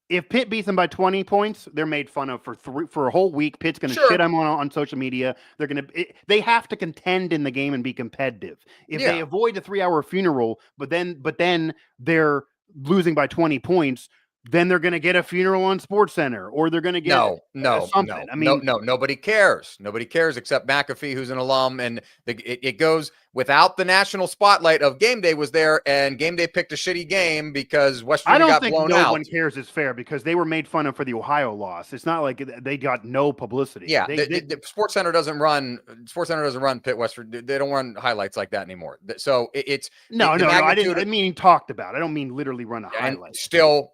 If Pitt beats them by 20 points, they're made fun of for a whole week. Pitt's going to shit them on social media. They have to contend in the game and be competitive. If they avoid a 3-hour funeral, but then they're losing by 20 points, then they're going to get a funeral on SportsCenter, or they're going to get something. I mean, nobody cares. Nobody cares except McAfee, who's an alum, and it goes without the national spotlight of game day was there, and game day picked a shitty game because West Virginia got blown out. I don't think no one cares is fair because they were made fun of for the Ohio loss. It's not like they got no publicity. Yeah, the SportsCenter doesn't run Pitt West Virginia. They don't run highlights like that anymore. So it's no. I didn't mean talked about. I don't mean literally run a highlight. Still,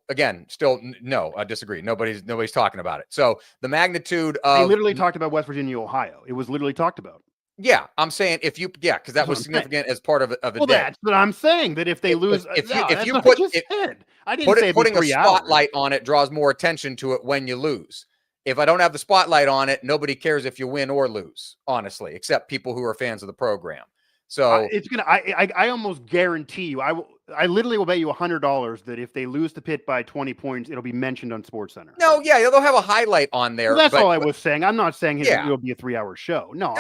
no, I disagree. Nobody's talking about it. So the magnitude of they literally talked about West Virginia, Ohio. It was literally talked about. Yeah, I'm saying because that was significant as part of a day. That's what I'm saying. That if they lose, putting a spotlight on it draws more attention to it when you lose. If I don't have the spotlight on it, nobody cares if you win or lose, honestly, except people who are fans of the program. So it's gonna. I almost guarantee you. I literally will bet you $100 that if they lose to Pitt by 20 points, it'll be mentioned on SportsCenter. No, they'll have a highlight on there. Well, that's all I was saying. I'm not saying it will be a 3-hour show. No,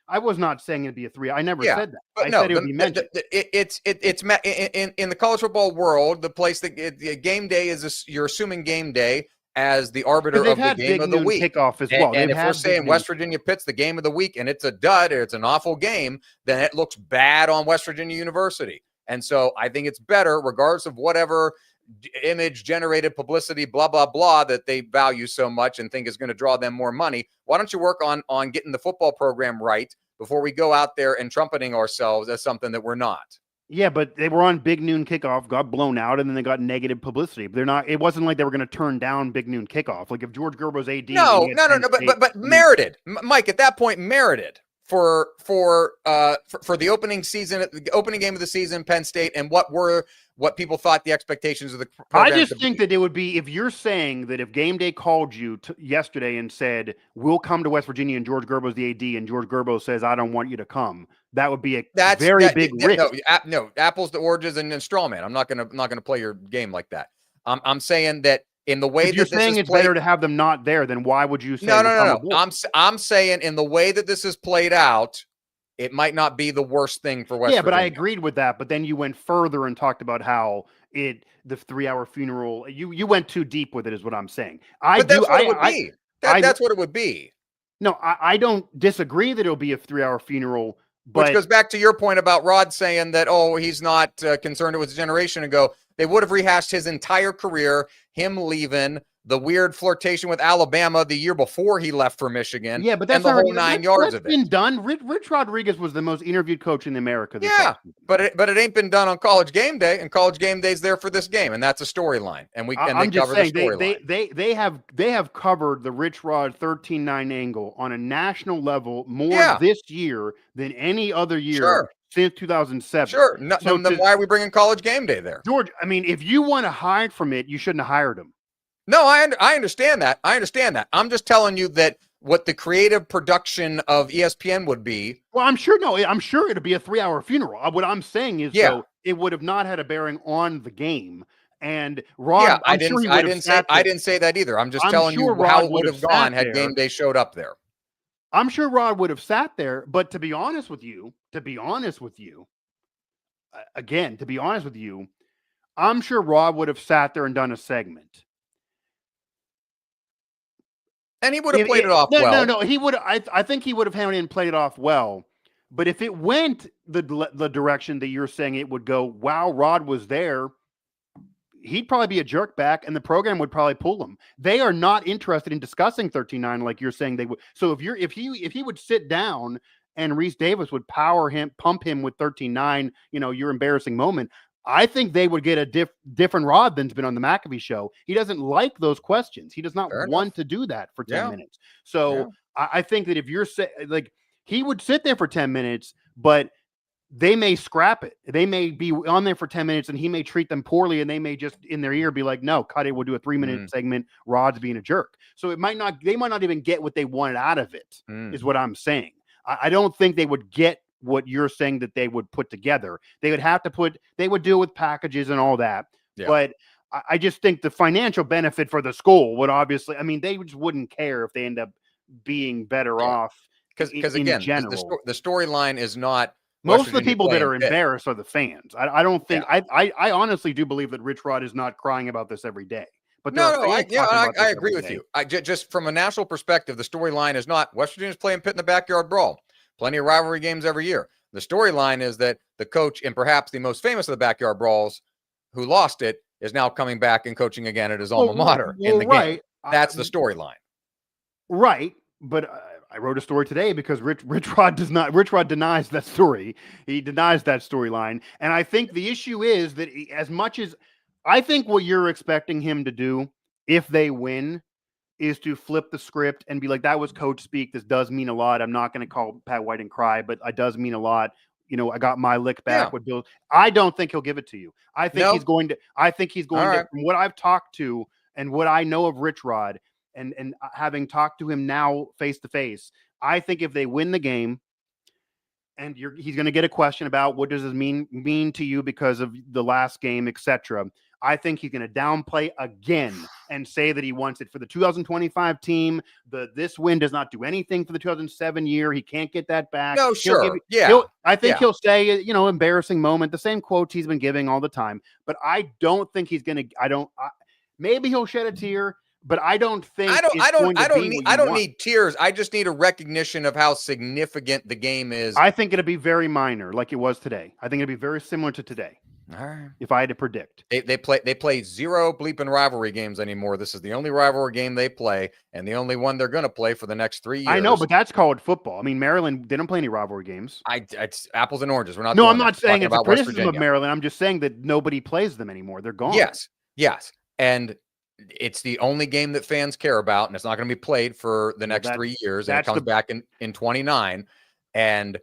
I was not saying it'd be a 3. I never said that. But I said it would be mentioned. It's in the college football world, the place that game day is you're assuming game day as the arbiter of the game of the week. Kickoff as well. And if we're saying West Virginia Pitt's the game of the week and it's a dud or it's an awful game, then it looks bad on West Virginia University. And so I think it's better, regardless of whatever image generated publicity, blah, blah, blah, that they value so much and think is going to draw them more money. Why don't you work on getting the football program right before we go out there and trumpeting ourselves as something that we're not? Yeah, but they were on Big Noon Kickoff, got blown out, and then they got negative publicity. They're not. It wasn't like they were going to turn down Big Noon Kickoff. Like if George Gerbo's AD. No, but merited. Mike, at that point, merited for the opening season, the opening game of the season, Penn State, and what people thought the expectations of the program. I just think that it would be, if you're saying that if Game Day called you yesterday and said, we'll come to West Virginia and George Gerbo's the AD and George Gerbo says, I don't want you to come, that would be a very big risk. No, apples to oranges and straw man. I'm not gonna play your game like that. I'm saying that in the way if you're saying it's better to have them not there, then why would you say no. I'm saying in the way that this is played out, it might not be the worst thing for West Virginia. But I agreed with that. But then you went further and talked about how the 3-hour funeral, you went too deep with it, is what I'm saying. That's what it would be. No, I don't disagree that it'll be a 3-hour funeral. But which goes back to your point about Rod saying that, he's not concerned. It was a generation ago. They would have rehashed his entire career, him leaving, the weird flirtation with Alabama the year before he left for Michigan. Yeah, but that's the whole 9 yards of it. That's been done. Rich Rodriguez was the most interviewed coach in America. But it ain't been done on College Game Day, and College Game Day's there for this game, and that's a storyline. And they cover the storyline. They have covered the Rich Rod 13-9 angle on a national level more this year than any other year since 2007. Sure. Then why are we bringing College Game Day there? George, I mean, if you want to hide from it, you shouldn't have hired him. No, I understand that. I'm just telling you that what the creative production of ESPN would be. Well, I'm sure it'll be a 3-hour funeral. What I'm saying is, it would have not had a bearing on the game. And Rod, I didn't say that either. I'm just telling you how it would have gone had Game Day showed up there. I'm sure Rod would have sat there, but to be honest with you, I'm sure Rod would have sat there and done a segment. And he would have played it off well. No, he would. I think he would have handled it and played it off well. But if it went the direction that you're saying it would go, wow, Rod was there, he'd probably be a jerk back, and the program would probably pull him. They are not interested in discussing 13-9 like you're saying they would. So if he would sit down and Reese Davis would pump him with 13-9, your embarrassing moment, I think they would get a different Rod than's been on the McAfee show. He doesn't like those questions. He does not want to do that for 10 minutes. So I think that if you're he would sit there for 10 minutes, but they may scrap it. They may be on there for 10 minutes and he may treat them poorly, and they may just in their ear be like, no, cut it. We'll do a 3-minute segment. Rod's being a jerk. So they might not even get what they wanted out of it, is what I'm saying. I don't think they would get what you're saying that they would put together. They would deal with packages and all that. Yeah. But I just think the financial benefit for the school would obviously, they just wouldn't care if they end up being better off. Because again, the storyline is not. Most of the people that are embarrassed are the fans. I don't think, I honestly do believe that Rich Rod is not crying about this every day. But I agree with you. Just from a national perspective, the storyline is not West Virginia's playing Pitt in the Backyard Brawl. Plenty of rivalry games every year. The storyline is that the coach, and perhaps the most famous of the Backyard Brawls, who lost it, is now coming back and coaching again at his alma mater in the game. That's the storyline. Right. But I wrote a story today because Rich Rod denies that story. He denies that storyline. And I think the issue is that as much as I think what you're expecting him to do if they win is to flip the script and be like, that was coach speak. This does mean a lot. I'm not going to call Pat White and cry, but it does mean a lot. I got my lick back with Bill. I don't think he'll give it to you. I think he's going to, from what I've talked to and what I know of Rich Rod and having talked to him now face to face, I think if they win the game and he's going to get a question about what does this mean to you because of the last game, etc. I think he's going to downplay again and say that he wants it for the 2025 team. This win does not do anything for the 2007 year. He can't get that back. No, sure. I think he'll say, embarrassing moment, the same quotes he's been giving all the time. But I don't think he's going to, maybe he'll shed a tear. But I don't think I don't need tears. I just need a recognition of how significant the game is. I think it'll be very minor, like it was today. I think it'll be very similar to today. All right. If I had to predict, they play zero bleeping rivalry games anymore. This is the only rivalry game they play, and the only one they're going to play for the next 3 years. I know, but that's college football. I mean, Maryland didn't play any rivalry games. It's apples and oranges. We're not. No, I'm not saying it's a criticism of Maryland. I'm just saying that nobody plays them anymore. They're gone. Yes, and it's the only game that fans care about, and it's not going to be played for the next 3 years, and it comes back in 29. And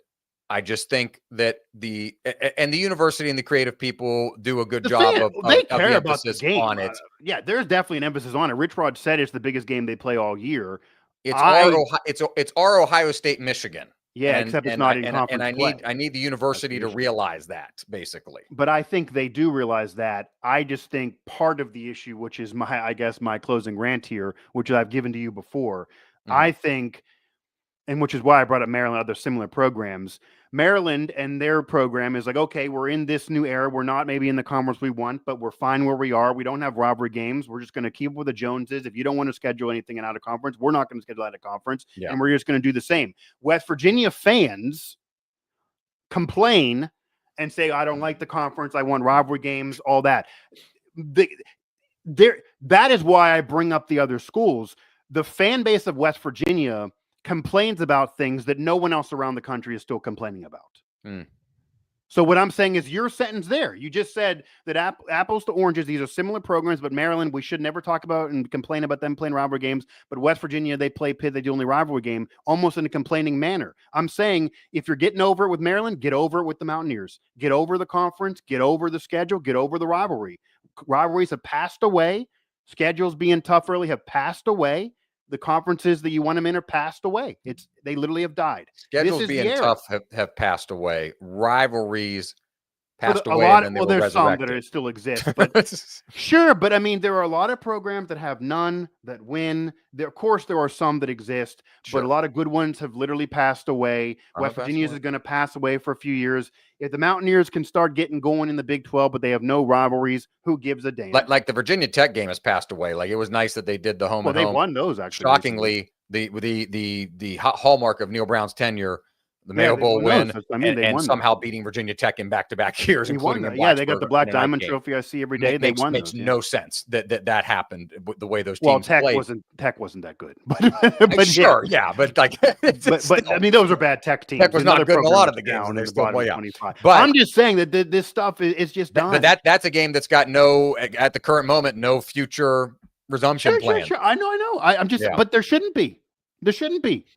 I just think that the university and the creative people do a good job of the emphasis on it. There's definitely an emphasis on it. Rich Rod said it's the biggest game they play all year. It's our Ohio State, Michigan. Yeah, except it's not in conference play. I need the university to realize that, basically. But I think they do realize that. I just think part of the issue, which is my closing rant here, which I've given to you before, I think, and which is why I brought up Maryland, other similar programs. Maryland and their program is like, okay, we're in this new era. We're not maybe in the conference we want, but we're fine where we are. We don't have rivalry games. We're just going to keep with the Joneses. If you don't want to schedule anything out of conference, we're not going to schedule out of conference. And we're just going to do the same. West Virginia fans complain and say, I don't like the conference. I want rivalry games, all that. That is why I bring up the other schools. The fan base of West Virginia complains about things that no one else around the country is still complaining about. So what I'm saying is your sentence there. You just said that apples to oranges, these are similar programs, but Maryland, we should never talk about and complain about them playing rivalry games. But West Virginia, they play Pitt, they do only rivalry game, almost in a complaining manner. I'm saying if you're getting over it with Maryland, get over it with the Mountaineers. Get over the conference, get over the schedule, get over the rivalry. Rivalries have passed away. Schedules being tough early have passed away. The conferences that you want them in are passed away. They literally have died. Schedules being tough have passed away. Rivalries passed away. There's some that still exist. But sure, but I mean, there are a lot of programs that have none that win. Of course, there are some that exist, but a lot of good ones have literally passed away. West Virginia's is going to pass away for a few years. If the Mountaineers can start getting going in the Big 12, but they have no rivalries, who gives a damn? Like the Virginia Tech game has passed away. Like it was nice that they did the home and home. They won those actually. Shockingly, the hallmark of Neil Brown's tenure, the Mayo Bowl win, and somehow beating Virginia Tech in back-to-back years, including they got the Black Diamond Trophy. I see every day. Makes no sense that happened the way those teams played. Tech wasn't that good, but sure, but like, but I mean, those are bad Tech teams. Tech was not good in a lot of the games, and they're still way out. But I'm just saying that this stuff is just done. But that's a game that's got at the current moment, no future resumption plan. Sure. I know. I'm just, but there shouldn't be. There shouldn't be.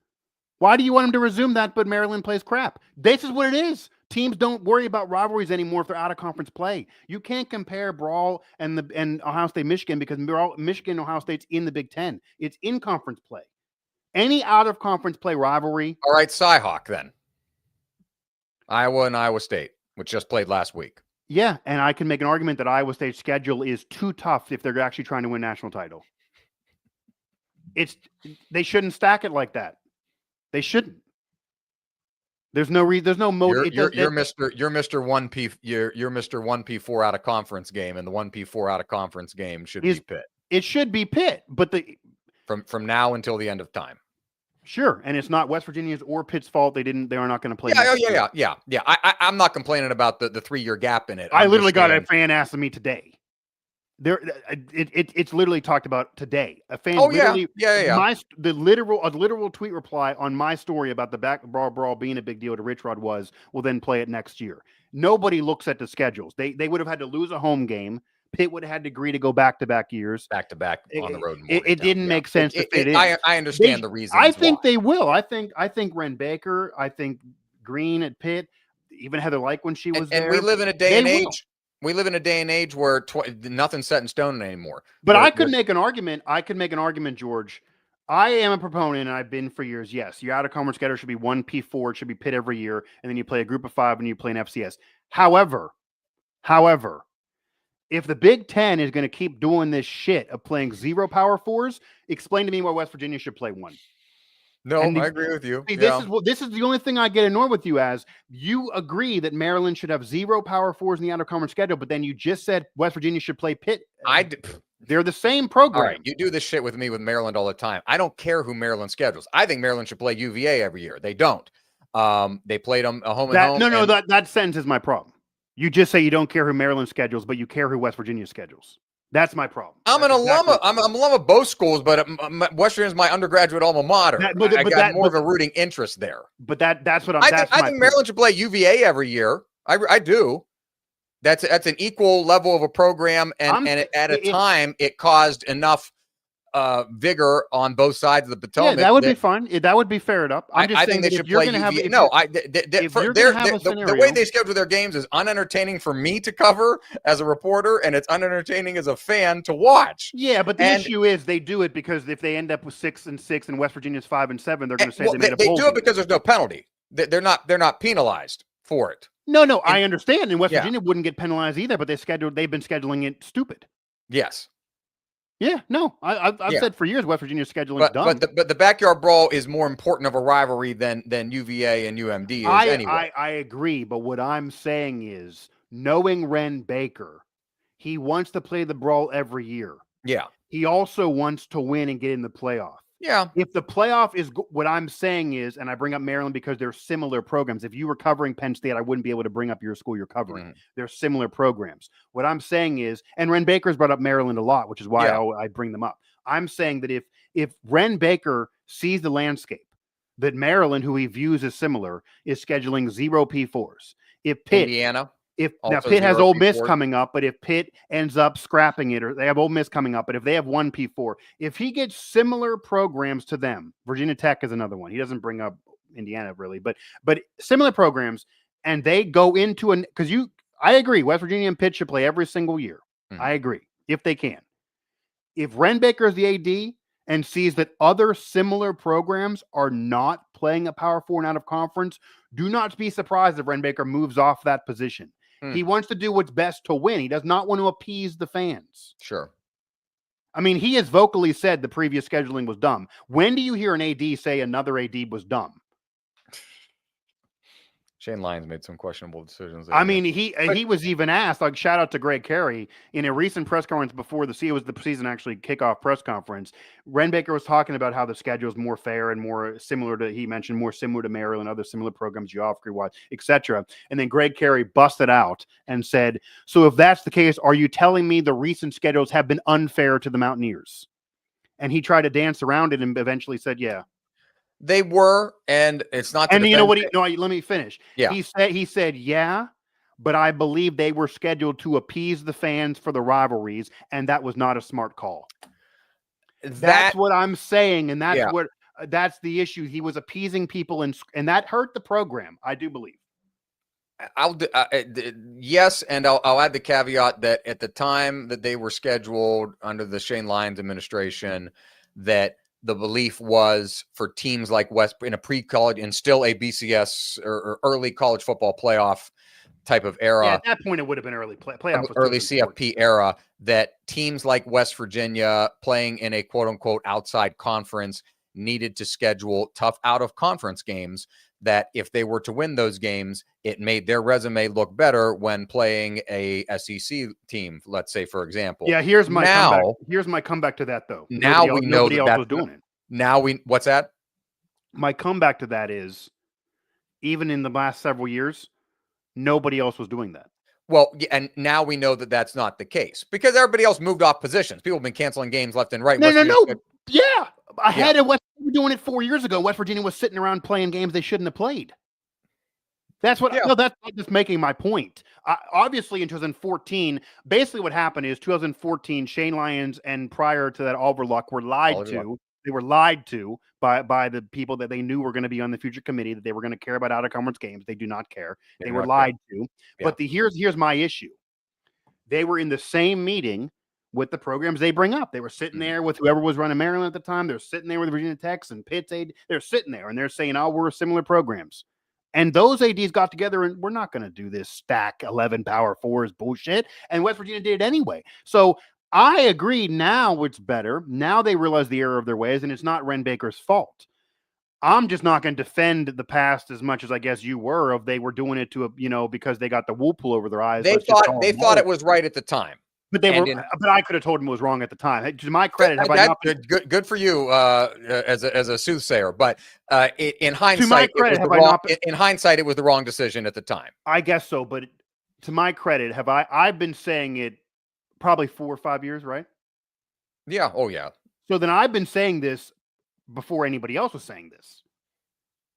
Why do you want them to resume that, but Maryland plays crap? This is what it is. Teams don't worry about rivalries anymore if they're out of conference play. You can't compare Brawl and Ohio State, Michigan, because Michigan and Ohio State's in the Big Ten. It's in conference play. Any out of conference play rivalry. All right, Cyhawk then. Iowa and Iowa State, which just played last week. Yeah, and I can make an argument that Iowa State's schedule is too tough if they're actually trying to win national title. They shouldn't stack it like that. They shouldn't. There's no reason. There's no mode. You're Mr. 1P. You're Mr. 1P4 out of conference game, and the 1P4 out of conference game should be Pitt. It should be Pitt, but from now until the end of time. Sure, and it's not West Virginia's or Pitt's fault. They are not going to play. Yeah. I'm not complaining about the 3-year gap in it. I literally got a fan asking me today. It's literally talked about today. A fan a literal tweet reply on my story about the Backyard Brawl being a big deal to Rich Rod was, we'll then play it next year. Nobody looks at the schedules. They would have had to lose a home game. Pitt would have had to agree to go back-to-back years. Back-to-back on the road. It didn't make sense to fit in. I understand the reasons. I think they will. I think Ren Baker, I think Green at Pitt, even Heather Like when she was there. And we live in a day and age. We live in a day and age where nothing's set in stone anymore. But I could make an argument. George. I am a proponent, and I've been for years. Yes, your out of conference schedule should be 1P4. It should be Pitt every year, and then you play a group of 5 and you play an FCS. However, If the Big Ten is going to keep doing this shit of playing 0 Power 4s, explain to me why West Virginia should play 1. No, I agree with you. See, this is the only thing I get annoyed with you as. You agree that Maryland should have 0 Power 4s in the out-of-conference schedule, but then you just said West Virginia should play Pitt. They're the same program. All right, you do this shit with me with Maryland all the time. I don't care who Maryland schedules. I think Maryland should play UVA every year. They don't. They played them a home and home. No, that sentence is my problem. You just say you don't care who Maryland schedules, but you care who West Virginia schedules. That's my problem. I'm an alum. I'm an alum of both schools, but West Virginia is my undergraduate alma mater. I got more of a rooting interest there. But that's what I'm. I think Maryland should play UVA every year. I do. That's an equal level of a program, and at a time it caused enough vigor on both sides of the Potomac. Yeah, that would be fine. That would be fair enough. I'm just saying they should play UVA. The way they schedule their games is unentertaining for me to cover as a reporter, and it's unentertaining as a fan to watch. Yeah, but the issue is they do it because if they end up with 6-6 and West Virginia's 5-7, they're going to say they do it because there's no penalty. They're not penalized for it. No, I understand. And West Virginia wouldn't get penalized either, but they've been scheduling it stupid. Yes. Yeah, no, I've said for years West Virginia's scheduling is dumb. But the Backyard Brawl is more important of a rivalry than UVA and UMD is anyway. I agree, but what I'm saying is, knowing Ren Baker, he wants to play the Brawl every year. Yeah. He also wants to win and get in the playoff. Yeah. If the playoff is what I'm saying is, and I bring up Maryland because they're similar programs. If you were covering Penn State, I wouldn't be able to bring up your school you're covering. They're similar programs. What I'm saying is, and Ren Baker's brought up Maryland a lot, which is why I bring them up. I'm saying that if Ren Baker sees the landscape that Maryland, who he views as similar, is scheduling 0 P4s. If Pitt, Indiana. Now Pitt has Ole Miss coming up, but if Pitt ends up scrapping it, or they have Ole Miss coming up, but if they have 1 P4, if he gets similar programs to them, Virginia Tech is another one. He doesn't bring up Indiana really, but similar programs, and they go into I agree, West Virginia and Pitt should play every single year. I agree, if they can. If Ren Baker is the AD and sees that other similar programs are not playing a Power 4 and out of conference, do not be surprised if Ren Baker moves off that position. He wants to do what's best to win. He does not want to appease the fans. Sure. I mean, he has vocally said the previous scheduling was dumb. When do you hear an AD say another AD was dumb? Shane Lyons made some questionable decisions. I mean, he was even asked, like, shout out to Greg Carey, in a recent press conference before the season actually kickoff press conference. Ren Baker was talking about how the schedule is more fair and more similar to, he mentioned, more similar to Maryland, other similar programs, geography wise, etc. And then Greg Carey busted out and said, so if that's the case, are you telling me the recent schedules have been unfair to the Mountaineers? And he tried to dance around it and eventually said, yeah. They were, and it's not. And you know what? Let me finish. Yeah. He said, yeah, but I believe they were scheduled to appease the fans for the rivalries, and that was not a smart call. That's what I'm saying, and that's the issue. He was appeasing people, and that hurt the program. I do believe. Yes, and I'll add the caveat that at the time that they were scheduled under the Shane Lyons administration, that the belief was for teams like West in a pre-college and still a BCS or early college football playoff type of era. Yeah, at that point, it would have been early playoff. Early CFP era, that teams like West Virginia playing in a quote-unquote outside conference needed to schedule tough out-of-conference games, that if they were to win those games, it made their resume look better when playing a SEC team, let's say, for example. Yeah, here's my comeback to that, though. Now we know nobody else was doing it. What's that? My comeback to that is, even in the last several years, nobody else was doing that. Well, and now we know that that's not the case because everybody else moved off positions. People have been canceling games left and right. No. Yeah. Ahead of West Virginia doing it 4 years ago. West Virginia was sitting around playing games they shouldn't have played. That's what. No, that's just making my point. Obviously, in 2014, basically what happened is 2014, Shane Lyons and prior to that, Overluck were lied to. They were lied to by the people that they knew were going to be on the future committee, that they were going to care about out-of-conference games. They do not care. They were lied to. Yeah. But here's my issue. They were in the same meeting with the programs they bring up. They were sitting there with whoever was running Maryland at the time. They're sitting there with Virginia Techs and Pitt. They're sitting there and they're saying, oh, we're similar programs. And those ADs got together and we're not going to do this stack 11 power fours bullshit. And West Virginia did it anyway. So I agree. Now it's better. Now they realize the error of their ways, and it's not Ren Baker's fault. I'm just not going to defend the past as much as I guess you were of they were doing it to, because they got the wool pull over their eyes. They thought it was right at the time. But but I could have told him it was wrong at the time. To my credit, have I not been, good for you as a soothsayer. But in hindsight, to my credit, in hindsight, it was the wrong decision at the time. I guess so. But to my credit, I've been saying it probably 4 or 5 years, right? Yeah. Oh, yeah. So then I've been saying this before anybody else was saying this.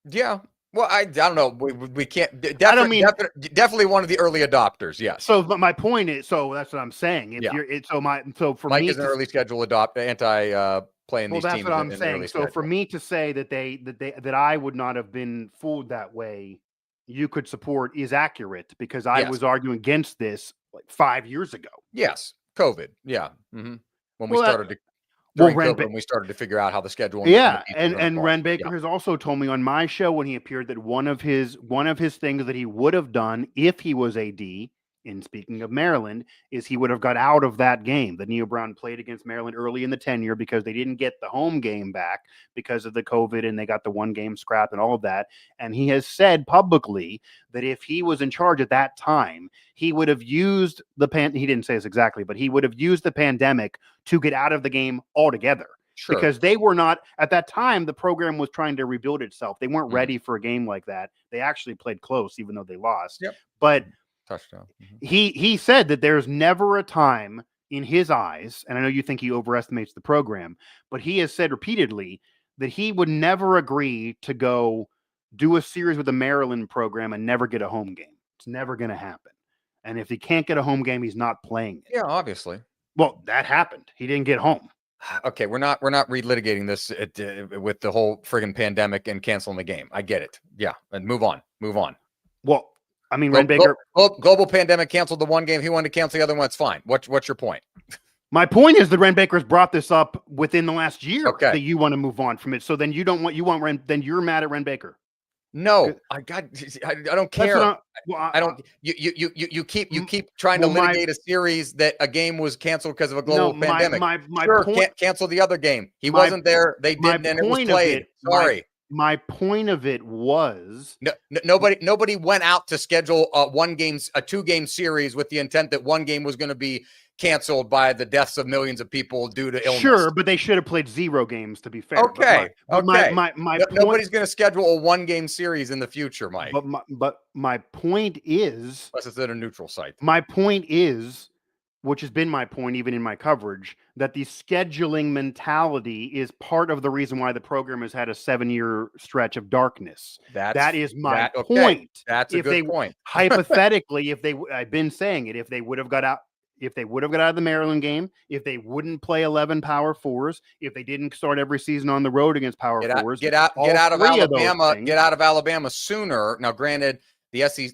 Yeah. Well, I don't know. We can't. Definitely one of the early adopters. Yes. So, but my point is, so that's what I'm saying. For Mike me, is an early schedule anti playing these teams. That's what I'm saying. So for me to say that I would not have been fooled that way, you could support is accurate because I was arguing against this like 5 years ago. Yes, COVID. Yeah, when we started to. When we started to figure out how the schedule. And Ren Baker has also told me on my show when he appeared that one of his things that he would have done if he was AD, in speaking of Maryland, is he would have got out of that game. The Neo Brown played against Maryland early in the tenure because they didn't get the home game back because of the COVID and they got the one game scrap and all of that. And he has said publicly that if he was in charge at that time, he would have used he didn't say this exactly, but he would have used the pandemic to get out of the game altogether. Sure. Because they were not, at that time, the program was trying to rebuild itself. They weren't ready for a game like that. They actually played close, even though they lost. Yep. But touchdown. He said that there's never a time in his eyes, and I know you think he overestimates the program, but he has said repeatedly that he would never agree to go do a series with the Maryland program and never get a home game. It's never going to happen. And if he can't get a home game, he's not playing it. Yeah, obviously. Well, that happened. He didn't get home. Okay, we're not relitigating this with the whole friggin' pandemic and canceling the game. I get it. Yeah, and move on. Well, I mean, Ren Baker. Global pandemic canceled the one game. He wanted to cancel the other one. It's fine. What's your point? My point is that Ren Baker's brought this up within the last year that you want to move on from it. So then then you're mad at Ren Baker. No, I don't care. I don't. You keep trying to litigate a series that a game was canceled because of a global pandemic. Can't cancel the other game. He wasn't there. They didn't, and it was played. Sorry. My point of it was nobody went out to schedule a 2-game series with the intent that one game was going to be canceled by the deaths of millions of people due to illness. Sure, but they should have played 0 games to be fair. Okay. Nobody's going to schedule a 1-game series in the future, Mike. But my point is, unless it's at a neutral site. My point is, which has been my point even in my coverage, that the scheduling mentality is part of the reason why the program has had a 7-year stretch of darkness. That is my point. That's a good point. Hypothetically, I've been saying it, if they would have got out of the Maryland game, if they wouldn't play 11 power fours, if they didn't start every season on the road against power fours, get out of Alabama sooner. Now, granted, the decision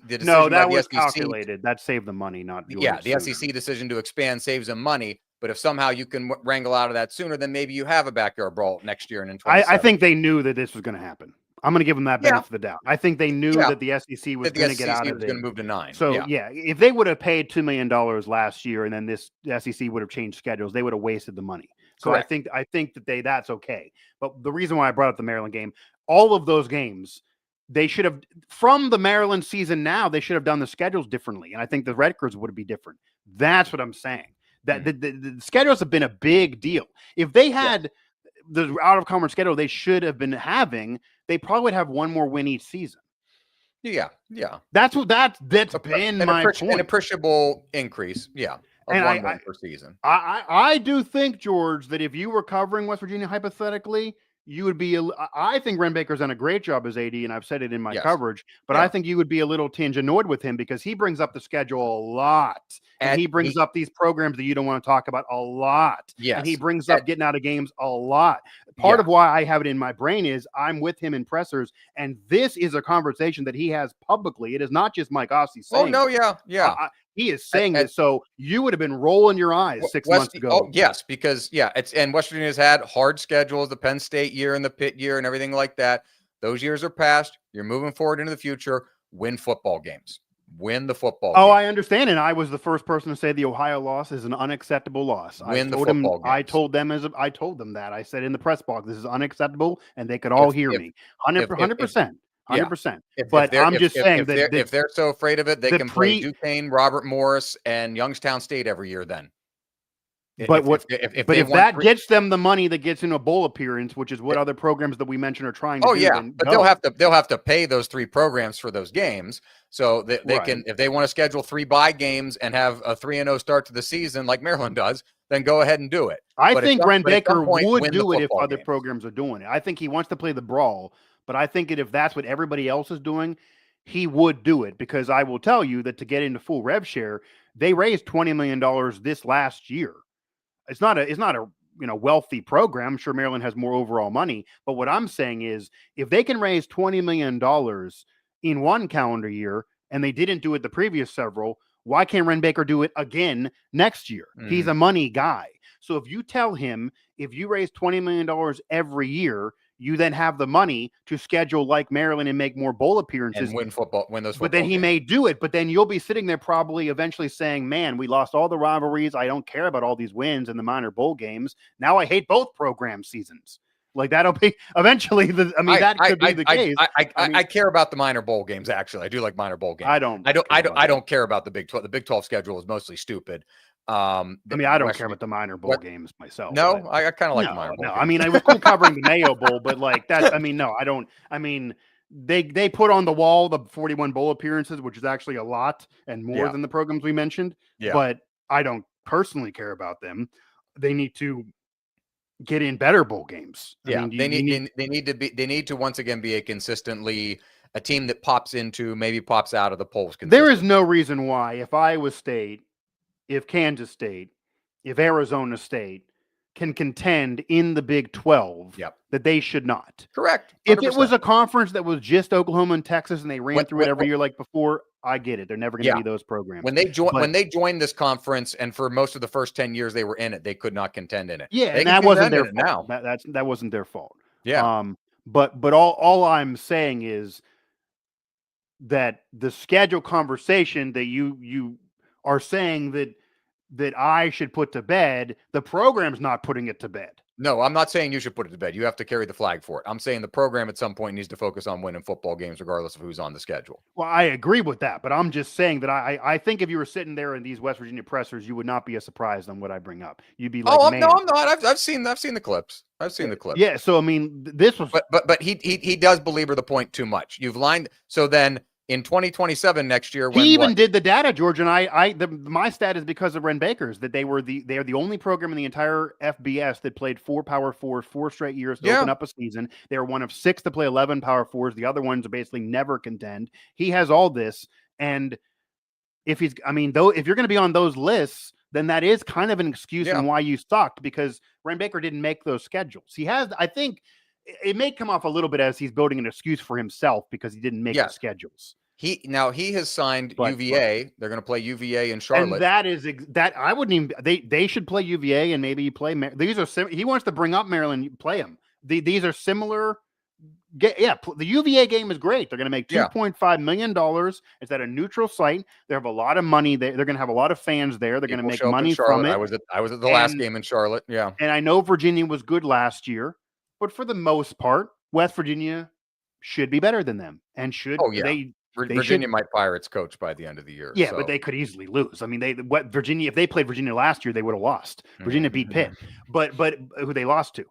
that was calculated. That saved the money, not doing it the sooner. SEC decision to expand saves them money. But if somehow you can wrangle out of that sooner, then maybe you have a backyard brawl next year and in 2027. I think they knew that this was going to happen. I'm going to give them that benefit of the doubt. I think they knew that the SEC was going to get out of it. Going to move to 9. So if they would have paid $2 million last year and then the SEC would have changed schedules, they would have wasted the money. So correct. I think that that's okay. But the reason why I brought up the Maryland game, all of those games, they should have, from the Maryland season now, they should have done the schedules differently. And I think the Redskins would be different. That's what I'm saying. That the schedules have been a big deal. If they had the out-of-conference schedule they should have been having, they probably would have one more win each season. Yeah. That's been my point. An appreciable increase, of one win per season. I do think, George, that if you were covering West Virginia hypothetically, you would be. I think Ren Baker's done a great job as AD, and I've said it in my coverage. But I think you would be a little tinge annoyed with him because he brings up the schedule a lot, and he brings up these programs that you don't want to talk about a lot. Yes, and he brings up getting out of games a lot. Part of why I have it in my brain is I'm with him in pressers, and this is a conversation that he has publicly. It is not just Mike Asti saying. Oh no, he is saying this, so you would have been rolling your eyes 6 months ago. Oh, yes, because and West Virginia has had hard schedules, the Penn State year and the Pitt year and everything like that. Those years are past. You're moving forward into the future. Win football games. Win the football game. I understand. And I was the first person to say the Ohio loss is an unacceptable loss. Win the football games. I told them that. I said in the press box, this is unacceptable, and they could all hear me. 100%. 100%. But I'm just saying that if they're so afraid of it, they can play Duquesne, Robert Morris, and Youngstown State every year then. But if that gets them the money that gets into a bowl appearance, which is what other programs that we mentioned are trying to do. But they'll have to pay those 3 programs for those games. So they can, if they want to schedule 3 bye games and have a 3-0 start to the season like Maryland does, then go ahead and do it. I think Ren Baker would do it if other programs are doing it. I think he wants to play the brawl, but I think if that's what everybody else is doing, he would do it, because I will tell you that to get into full rev share, they raised $20 million this last year. It's not a wealthy program. I'm sure Maryland has more overall money, but what I'm saying is, if they can raise $20 million in one calendar year, and they didn't do it the previous several, why can't Ren Baker do it again next year? He's a money guy. So if you tell him, if you raise $20 million every year, you then have the money to schedule like Maryland and make more bowl appearances and win those football But then he may do it, but then you'll be sitting there probably eventually saying, man, we lost all the rivalries. I don't care about all these wins in the minor bowl games. Now I hate both program seasons. Like that'll be eventually that could be the case. I care about the minor bowl games. Actually, I do like minor bowl games. I don't care about the Big 12. The Big 12 schedule is mostly stupid. I don't care about the minor bowl games myself. No, I kind of like the minor bowl. No, games. I was cool covering the Mayo Bowl, but like that. No, I don't. They put on the wall the 41 bowl appearances, which is actually a lot and more than the programs we mentioned. Yeah. But I don't personally care about them. They need to get in better bowl games. They need to once again be a team that pops out of the polls. There is no reason why, if Iowa State, if Kansas State, if Arizona State can contend in the Big 12, that they should not. Correct. 100%. If it was a conference that was just Oklahoma and Texas and they ran through it every year like before, I get it. They're never going to be those programs. When they joined this conference, and for most of the first 10 years they were in it, they could not contend in it. Yeah, and that wasn't their fault. That wasn't their fault. Yeah. But all I'm saying is that the schedule conversation that you are saying that I should put to bed, the program's not putting it to bed. No, I'm not saying you should put it to bed. You have to carry the flag for it. I'm saying the program at some point needs to focus on winning football games regardless of who's on the schedule. Well, I agree with that, but I'm just saying that I think if you were sitting there in these West Virginia pressers, you would not be as surprised on what I bring up. You'd be like, no, I'm not. I've seen the clips. Yeah, so this was but he does belabor the point too much. You've lined so then in 2027 next year, he even did the data, George, and my stat is because of Ren Baker's that they are the only program in the entire FBS that played 4 Power 4s 4 straight years to open up a season. They were one of 6 to play 11 Power 4s. The other ones are basically never contend. He has all this, and if you're going to be on those lists, then that is kind of an excuse on why you sucked, because Ren Baker didn't make those schedules. He has, I think. It may come off a little bit as he's building an excuse for himself because he didn't make the schedules. He has signed UVA. They're going to play UVA in Charlotte. And that I wouldn't even. They should play UVA and maybe play. These are he wants to bring up Maryland, play them. These are similar. The UVA game is great. They're going to make $2.5 million. It's at a neutral site. They have a lot of money. They're going to have a lot of fans there. They're going to make money from it. I was at the last game in Charlotte. Yeah, and I know Virginia was good last year. But for the most part, West Virginia should be better than them, and should. Oh yeah, Virginia might fire its coach by the end of the year. Yeah, but they could easily lose. I mean, Virginia, if they played Virginia last year, they would have lost. Virginia beat Pitt, but who they lost to.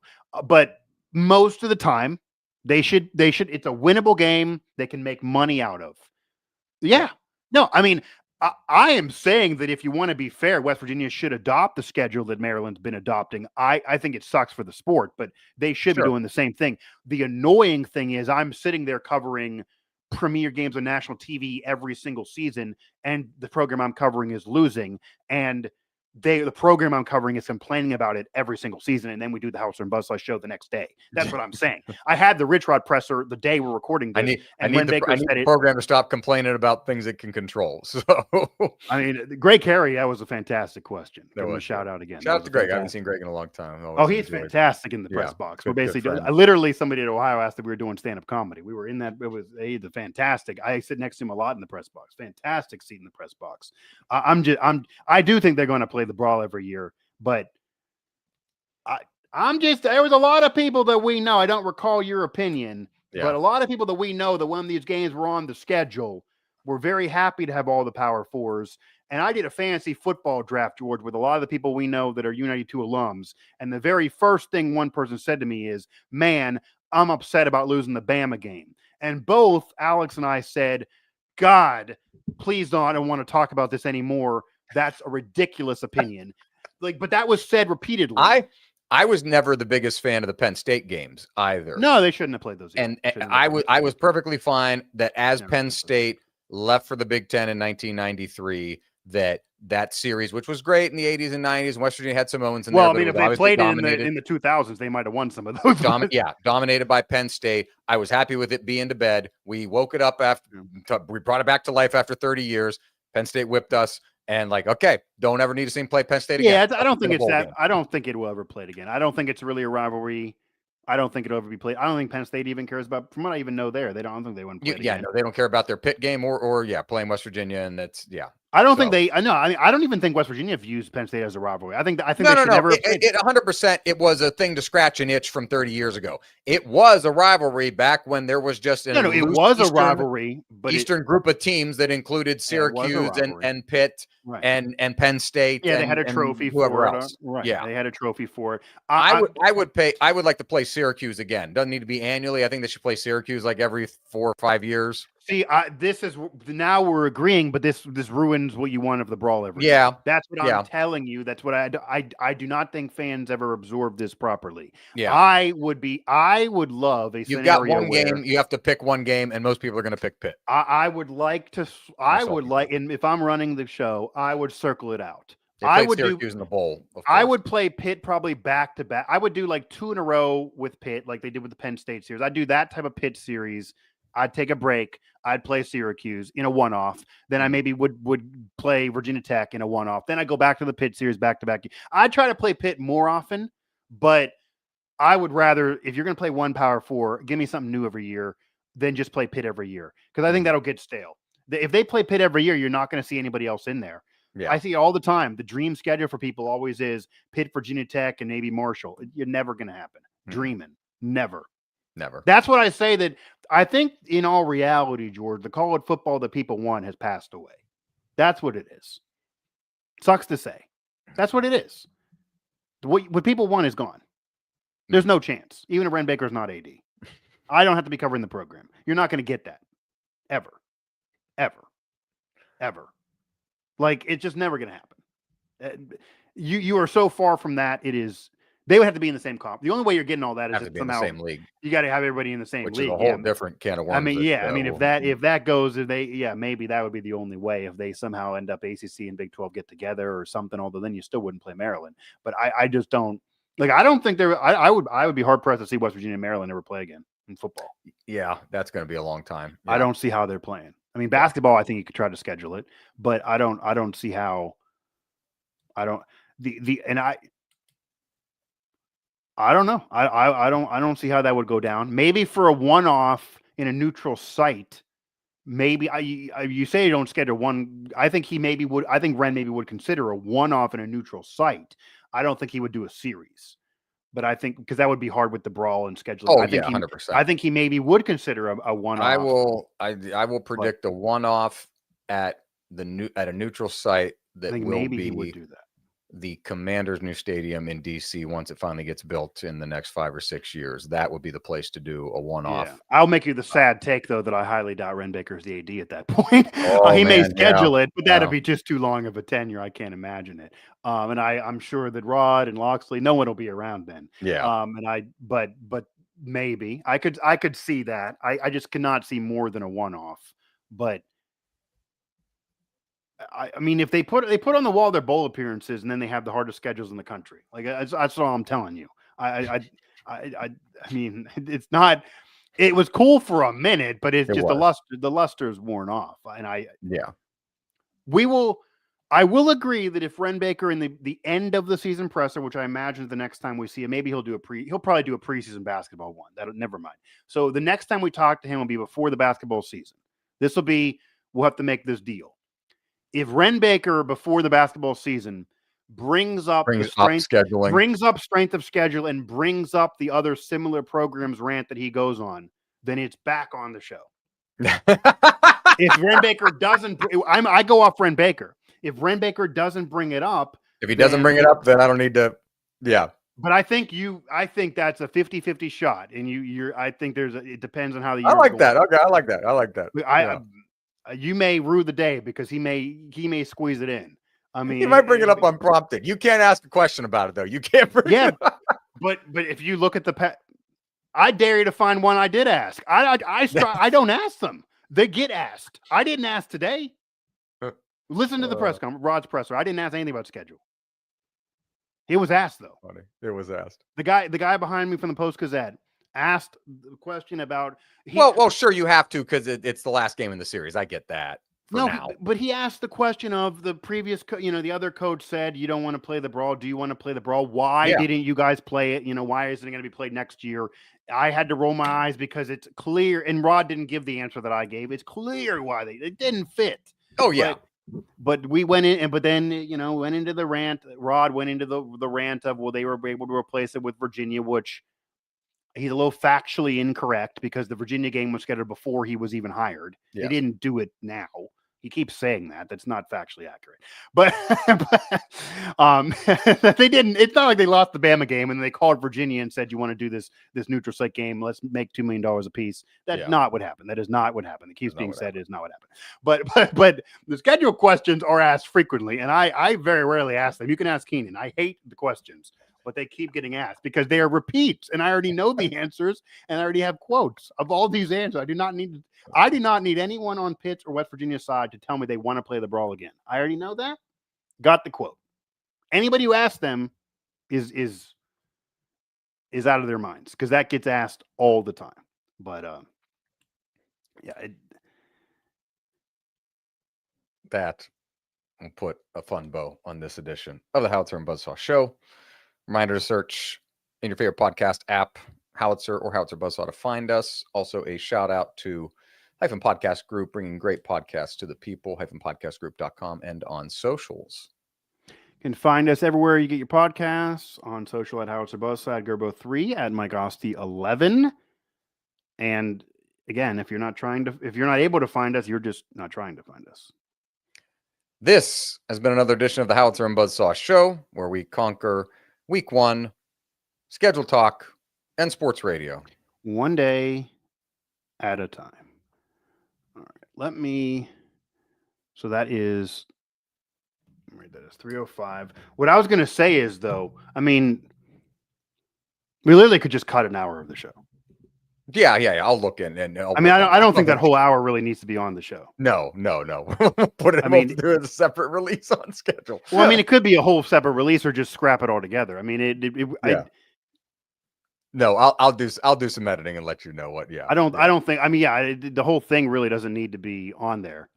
But most of the time, they should. It's a winnable game. They can make money out of. Yeah. No, I mean. I am saying that if you want to be fair, West Virginia should adopt the schedule that Maryland's been adopting. I think it sucks for the sport, but they should be doing the same thing. The annoying thing is I'm sitting there covering premier games on national TV every single season, and the program I'm covering is losing. And the program I'm covering is complaining about it every single season, and then we do the Howitzer and Buzz-saw Show the next day. That's what I'm saying. I had the Rich Rod presser the day we're recording this. I need the program to stop complaining about things it can control. So, I mean, Greg Carey, that was a fantastic question. Give him a shout out again. Shout out to Greg. I haven't seen Greg in a long time. Oh, he's fantastic in the press box. We're basically literally somebody at Ohio asked if we were doing stand-up comedy. We were in that. It was the fantastic. I sit next to him a lot in the press box. Fantastic seat in the press box. I do think they're going to play the Brawl every year, but there was a lot of people that we know. I don't recall your opinion, but a lot of people that we know that when these games were on the schedule were very happy to have all the Power Fours. And I did a fantasy football draft, George, with a lot of the people we know that are U92 alums. And the very first thing one person said to me is, man, I'm upset about losing the Bama game. And both Alex and I said, God, please don't. I don't want to talk about this anymore. That's a ridiculous opinion. But that was said repeatedly. I was never the biggest fan of the Penn State games either. No, they shouldn't have played those. And I was perfectly fine that as Penn State left for the Big Ten in 1993, that series, which was great in the 80s and 90s, and West Virginia had some Owens in there. Well, I mean, if they played in the 2000s, they might have won some of those. Dominated by Penn State. I was happy with it being to bed. We woke it up we brought it back to life after 30 years. Penn State whipped us. And okay, don't ever need to see him play Penn State again. Yeah, I don't think it's that. I don't think it will ever play it again. I don't think it's really a rivalry. I don't think it'll ever be played. I don't think Penn State even cares about. From what I even know, I don't think they want to play it again. No, they don't care about their Pitt game or playing West Virginia, and that's I don't think they. No, I mean, I don't even think West Virginia views Penn State as a rivalry. I think they should never. It 100%. It was a thing to scratch an itch from 30 years ago. It was a rivalry back when there was just it was a rivalry, but Eastern group of teams that included Syracuse and Pitt and Penn State. Yeah, they had a trophy for whoever else. Right. Yeah, they had a trophy for it. I would like to play Syracuse again. Doesn't need to be annually. I think they should play Syracuse like every 4 or 5 years. See, this is now we're agreeing, but this ruins what you want of the Brawl every year. That's what I'm telling you. That's what I do not think fans ever absorb this properly. Yeah, I would love a You've got one game. You have to pick one game, and most people are going to pick Pitt. I would like to. And if I'm running the show, I would circle it out. I would Syracuse in the bowl. I would play Pitt probably back to back. I would do like 2 in a row with Pitt, like they did with the Penn State series. I'd do that type of Pitt series. I'd take a break. I'd play Syracuse in a one-off. Then I maybe would play Virginia Tech in a one-off. Then I go back to the Pitt series back to back. I'd try to play Pitt more often, but I would rather, if you're going to play one Power Four, give me something new every year than just play Pitt every year, because I think that'll get stale. If they play Pitt every year, you're not going to see anybody else in there. Yeah. I see all the time. The dream schedule for people always is Pitt, Virginia Tech, and maybe Marshall. You're never going to happen. Dreaming. Never. That's what I say. That I think in all reality, George, the college football that people want has passed away. That's what it is. Sucks to say. That's what it is. What people want is gone. There's no chance. Even if Ren Baker's not AD. I don't have to be covering the program. You're not going to get that. Ever. Like, it's just never going to happen. You are so far from that. It is. They would have to be in the same comp. The only way you're getting all that is to be somehow in the same league. You got to have everybody in the same league. Which is a whole different can of worms. I mean, if that goes, maybe that would be the only way if they somehow end up ACC and Big 12 get together or something. Although then you still wouldn't play Maryland. But I just don't like. I don't think there. I would be hard pressed to see West Virginia and Maryland ever play again in football. Yeah, that's going to be a long time. Yeah. I don't see how they're playing. I mean, basketball, I think you could try to schedule it, but I don't see how. I don't know. I don't see how that would go down. Maybe for a one-off in a neutral site. Maybe you say you don't schedule one. I think he maybe would. I think Ren maybe would consider a one-off in a neutral site. I don't think he would do a series, but I think because that would be hard with the Brawl and scheduling. Oh, I think 100%. I think he maybe would consider a one-off. I will predict a one-off at a neutral site that he would do that. The Commanders' new stadium in DC once it finally gets built in the next 5 or 6 years. That would be the place to do a one-off. Yeah. I'll make you the sad take, though, that I highly doubt Ren Baker's the AD at that point. He may schedule it, but that'd be just too long of a tenure. I can't imagine it. And I'm sure that Rod and Loxley, no one will be around then. Yeah. But maybe I could see that. I just cannot see more than a one-off. But I mean, if they put on the wall their bowl appearances, and then they have the hardest schedules in the country. Like that's all I'm telling you. I mean, it's not. It was cool for a minute, but it's just the luster is worn off. And I will agree that if Wren Baker in the end of the season presser, which I imagine the next time we see him, maybe he'll probably do a preseason basketball one. Never mind. So the next time we talk to him will be before the basketball season. We'll have to make this deal. If Wren Baker before the basketball season brings up strength of schedule and brings up the other similar programs rant that he goes on, then it's back on the show. If Wren Baker doesn't, I go off Wren Baker. If Wren Baker doesn't bring it up, if he doesn't bring it up, then I don't need to. Yeah. But I think that's a 50-50 shot. And I think it depends on how the year I like that. Okay. I like that. You may rue the day because he may squeeze it in. I mean, he might bring it up unprompted. You can't ask a question about it though. You can't bring it up. but if you look at I dare you to find one I did ask. I don't ask them. They get asked. I didn't ask today. Listen to the press conference, Rod's presser. I didn't ask anything about schedule. It was asked though. Funny. It was asked. The guy behind me from the Post-Gazette asked the question about. Well, sure you have to because it's the last game in the series. I get that. But he asked the question of the previous, the other coach said, you don't want to play the brawl. Do you want to play the brawl? Why didn't you guys play it? Why isn't it going to be played next year? I had to roll my eyes because it's clear, and Rod didn't give the answer that I gave. It's clear why it didn't fit. Oh yeah. But we went in, but then, went into the rant. Rod went into the rant of, they were able to replace it with Virginia, which he's a little factually incorrect because the Virginia game was scheduled before he was even hired. They didn't do it now. He keeps saying that. That's not factually accurate. But they didn't. It's not like they lost the Bama game and they called Virginia and said, you want to do this neutral site game? Let's make $2 million a piece. That's not what happened. That is not what happened. It keeps being said is not what happened. But the schedule questions are asked frequently, and I very rarely ask them. You can ask Keenan. I hate the questions, but they keep getting asked because they are repeats, and I already know the answers, and I already have quotes of all these answers. I do not need anyone on Pitt's or West Virginia side to tell me they want to play the brawl again. I already know that. Got the quote. Anybody who asks them is out of their minds because that gets asked all the time. But that will put a fun bow on this edition of the Howitzer and Buzz-saw Show. Reminder to search in your favorite podcast app, Howitzer or Howitzer Buzz-saw to find us. Also a shout out to Hyphen Podcast Group, bringing great podcasts to the people, hyphenpodcastgroup.com, and on socials. You can find us everywhere you get your podcasts, on social at Howitzer Buzz-saw, at Gerbo 3, at Mike Asti 11. And again, if you're not able to find us, you're just not trying to find us. This has been another edition of the Howitzer and Buzz-saw Show, where we conquer Week 1, schedule talk, and sports radio. One day at a time. All right. So that is 3:05. What I was going to say is, though, I mean, we literally could just cut an hour of the show. Yeah. I'll look in. And I don't think that whole hour really needs to be on the show. No. Put it. Do a separate release on schedule. Well, it could be a whole separate release or just scrap it all together. No, I'll do some editing and let you know what. Yeah, I don't think. The whole thing really doesn't need to be on there.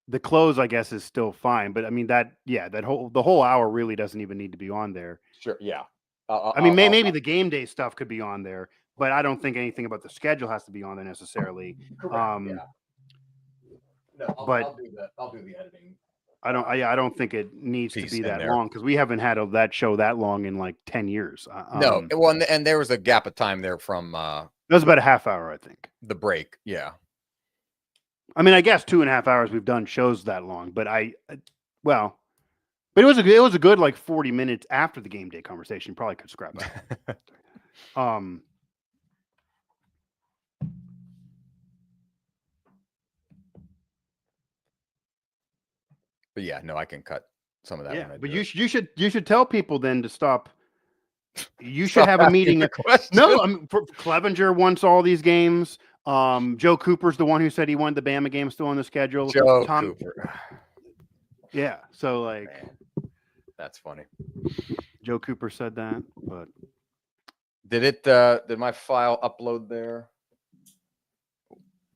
The close, I guess, is still fine, but the whole hour really doesn't even need to be on there. Sure. Yeah. Maybe the game day stuff could be on there, but I don't think anything about the schedule has to be on there necessarily. Correct, No, I'll do the editing. I don't think it needs to be that long because we haven't had that show that long in like 10 years. No, well, and there was a gap of time there from it was about a half hour, I think. The break, yeah. I guess 2.5 hours we've done shows that long, but but it was a good like 40 minutes after the game day conversation. Probably could scrap that. But yeah, no, I can cut some of that. Yeah, but you should tell people then to stop. You should have a meeting. No, Clevenger wants all these games. Joe Cooper's the one who said he wanted the Bama game still on the schedule. Joe Cooper. Yeah. So like, man, that's funny. Joe Cooper said that, but did my file upload there?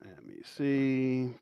let me see.